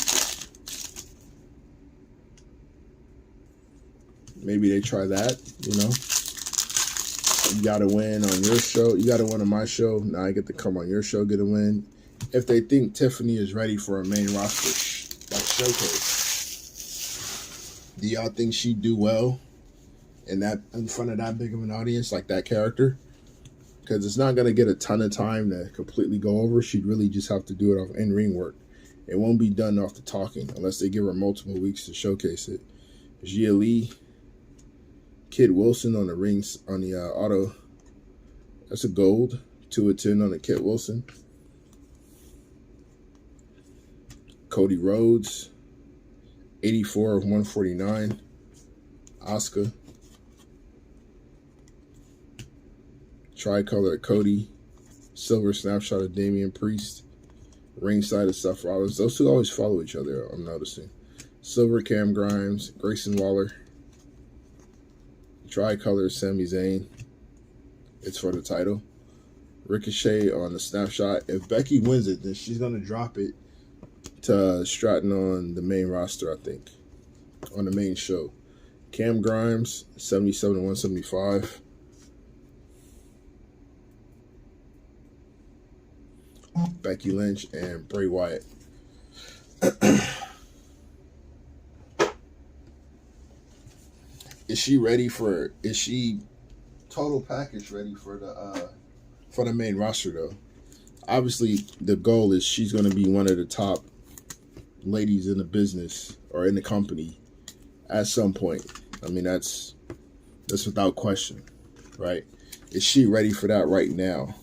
Maybe they try that, you know. You got to win on your show. You got to win on my show. Now I get to come on your show, get a win. If they think Tiffany is ready for a main roster showcase, do y'all think she'd do well in front of that big of an audience, like that character? Because it's not going to get a ton of time to completely go over. She'd really just have to do it off in-ring work. It won't be done off the talking unless they give her multiple weeks to showcase it. Gia Lee, Kid Wilson on the rings, on the auto. That's a gold. 2 of 10 on the Kid Wilson. Cody Rhodes, 84 of 149. Asuka. Tricolor of Cody. Silver snapshot of Damian Priest. Ringside of Seth Rollins. Those two always follow each other, I'm noticing. Silver Cam Grimes. Grayson Waller. Tricolor Sami Zayn. It's for the title. Ricochet on the snapshot. If Becky wins it, then she's going to drop it to Stratton on the main roster, I think. On the main show. Cam Grimes, 77 to 175. Becky Lynch and Bray Wyatt. Is she total package ready for the main roster though? Obviously the goal is she's going to be one of the top ladies in the business or in the company at some point. I mean, that's without question, right? Is she ready for that right now?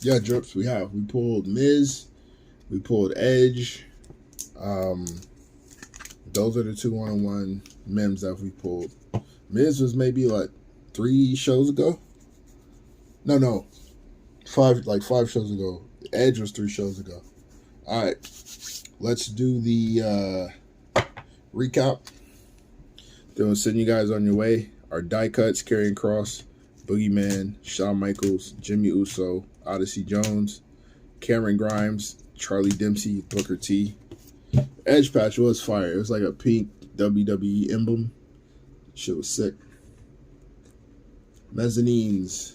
Yeah, Drips, we have. We pulled Miz. We pulled Edge. Those are the 2 one-on-one memes that we pulled. Miz was maybe like 3 shows ago. No. 5 shows ago. Edge was 3 shows ago. All right. Let's do the recap. Then we'll send you guys on your way. Our die cuts, Karrion Kross, Boogeyman, Shawn Michaels, Jimmy Uso, Odyssey Jones, Cameron Grimes, Charlie Dempsey, Booker T. Edge patch was fire. It was like a pink WWE emblem. Shit was sick. Mezzanines.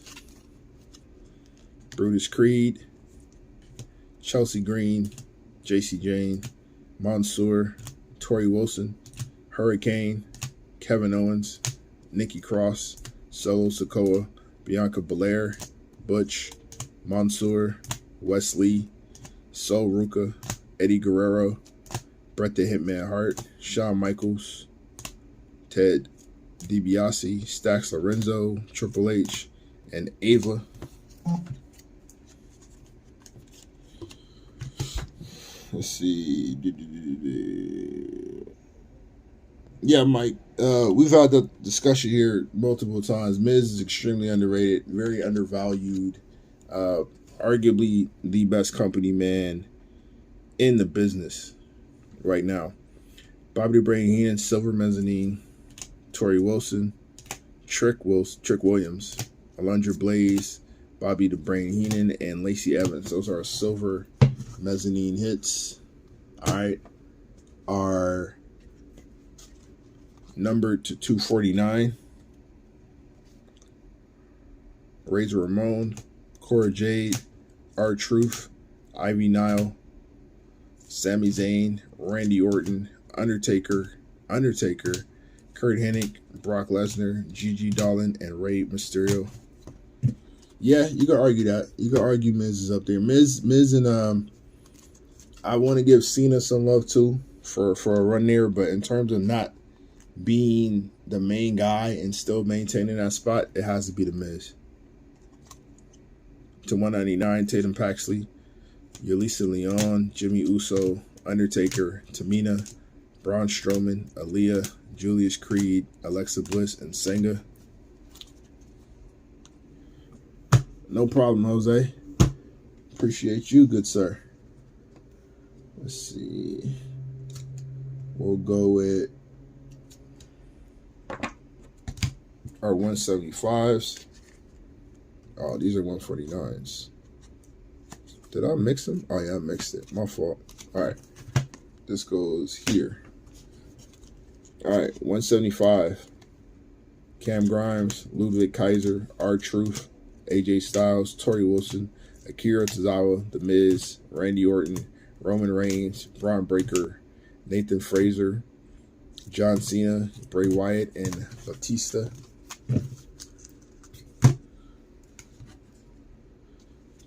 Brutus Creed, Chelsea Green, JC Jane, Mansoor, Tori Wilson, Hurricane, Kevin Owens, Nikki Cross, Solo Sikoa, Bianca Belair, Butch, Mansoor, Wesley, Sol Ruka, Eddie Guerrero, Bret the Hitman Hart, Shawn Michaels, Ted DiBiase, Stax Lorenzo, Triple H, and Ava. Let's see. Yeah, Mike, we've had the discussion here multiple times. Miz is extremely underrated, very undervalued, arguably the best company man in the business right now. Bobby the Brain Heenan, Silver Mezzanine, Tori Wilson, Trick Williams, Alundra Blaze, Bobby the Brain Heenan, and Lacey Evans. Those are our Silver Mezzanine hits. All right. Our number to 249. Razor Ramon, Cora Jade, R-Truth, Ivy Nile, Sami Zayn, Randy Orton, Undertaker, Kurt Hennig, Brock Lesnar, Gigi Dolan, and Rey Mysterio. Yeah, you can argue that. You can argue Miz is up there. Miz and I want to give Cena some love too for a run there, but in terms of not being the main guy and still maintaining that spot, it has to be the Miz. To 199, Tatum Paxley, Yulisa Leon, Jimmy Uso, Undertaker, Tamina, Braun Strowman, Aaliyah, Julius Creed, Alexa Bliss, and Senga. No problem, Jose. Appreciate you, good sir. Let's see. We'll go with our 175s. Oh, these are 149s. Did I mix them? Oh, yeah, I mixed it. My fault. All right. This goes here. All right, 175. Cam Grimes, Ludwig Kaiser, R-Truth, AJ Styles, Tori Wilson, Akira Tozawa, The Miz, Randy Orton, Roman Reigns, Braun Breaker, Nathan Frazer, John Cena, Bray Wyatt, and Batista.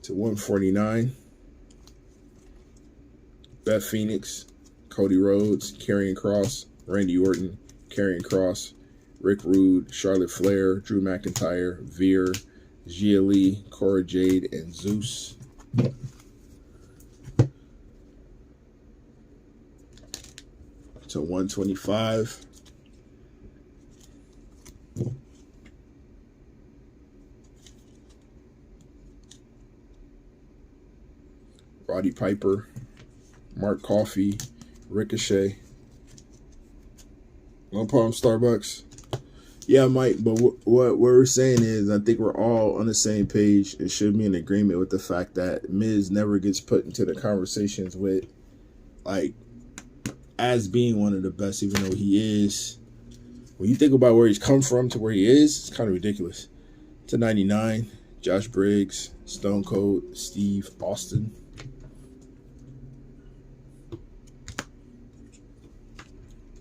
To 149. Beth Phoenix, Cody Rhodes, Karrion Kross, Randy Orton, Karrion Kross, Rick Rude, Charlotte Flair, Drew McIntyre, Veer, Gia Lee, Cora Jade, and Zeus. To 125. Roddy Piper, Mark Coffey, Ricochet. No problem, Starbucks. Yeah, Mike, but what we're saying is I think we're all on the same page and should be in agreement with the fact that Miz never gets put into the conversations with, like, as being one of the best, even though he is. When you think about where he's come from to where he is, it's kind of ridiculous. To 99, Josh Briggs, Stone Cold, Steve Austin.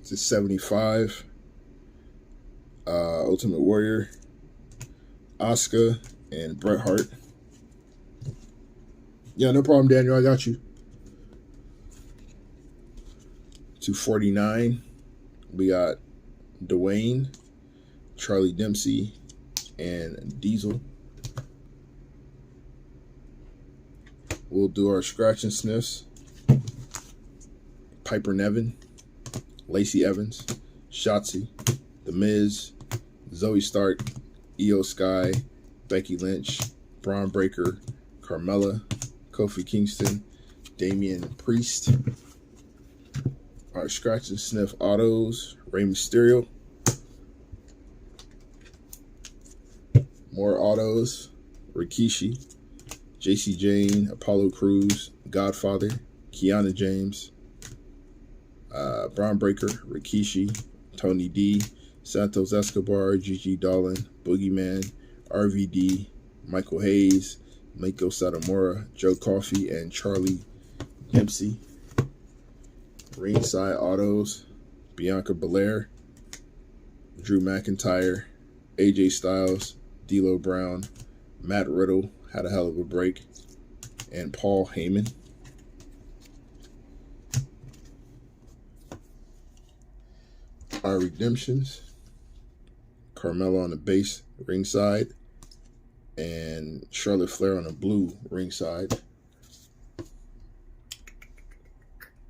To 75, Ultimate Warrior, Asuka, and Bret Hart. Yeah, no problem, Daniel. I got you. To 49, we got Dwayne, Charlie Dempsey, and Diesel. We'll do our scratch and sniffs. Piper Niven, Lacey Evans, Shotzi, The Miz, Zoe Stark, Io Sky, Becky Lynch, Braun Breaker, Carmella, Kofi Kingston, Damian Priest. Our scratch and sniff autos, Rey Mysterio. More autos, Rikishi, JC Jane, Apollo Crews, Godfather, Kiana James, Braun Breaker, Rikishi, Tony D, Santos Escobar, Gigi Dolan, Boogeyman, RVD, Michael Hayes, Mako Satomura, Joe Coffey, and Charlie Dempsey. Ringside autos, Bianca Belair, Drew McIntyre, AJ Styles, D'Lo Brown, Matt Riddle, had a hell of a break, and Paul Heyman. Our redemptions, Carmella on the base ringside, and Charlotte Flair on the blue ringside.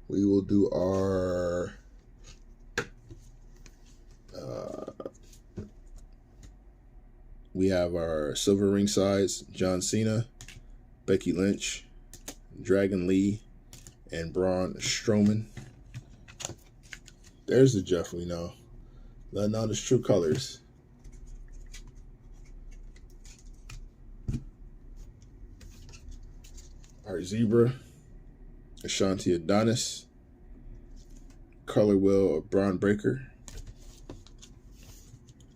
We will do our we have our silver ringsides, John Cena, Becky Lynch, Dragon Lee, and Braun Strowman. There's the Jeff we know. Letting out his true colors. Our zebra, Ashanti Adonis, color wheel of Braun Breaker.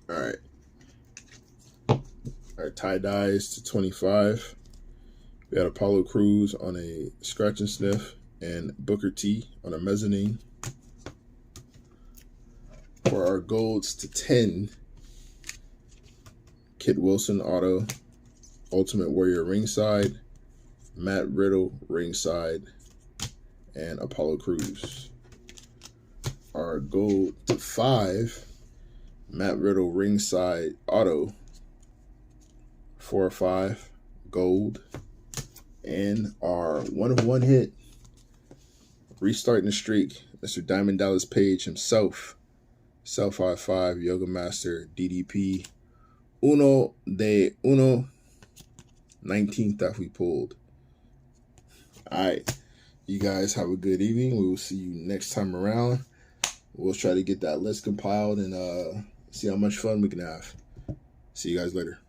All right. Our tie-dyes to 25. We had Apollo Crews on a scratch and sniff and Booker T on a mezzanine. For our golds to 10, Kit Wilson auto, Ultimate Warrior ringside, Matt Riddle ringside, and Apollo Crews. Our gold to 5, Matt Riddle ringside auto, 4 or 5 gold, and our 1 of 1 hit, restarting the streak, Mr. Diamond Dallas Page himself, Self High 5 Yoga Master DDP, Uno de Uno, 19th that we pulled. All right. You guys have a good evening. We will see you next time around. We'll try to get that list compiled and see how much fun we can have. See you guys later.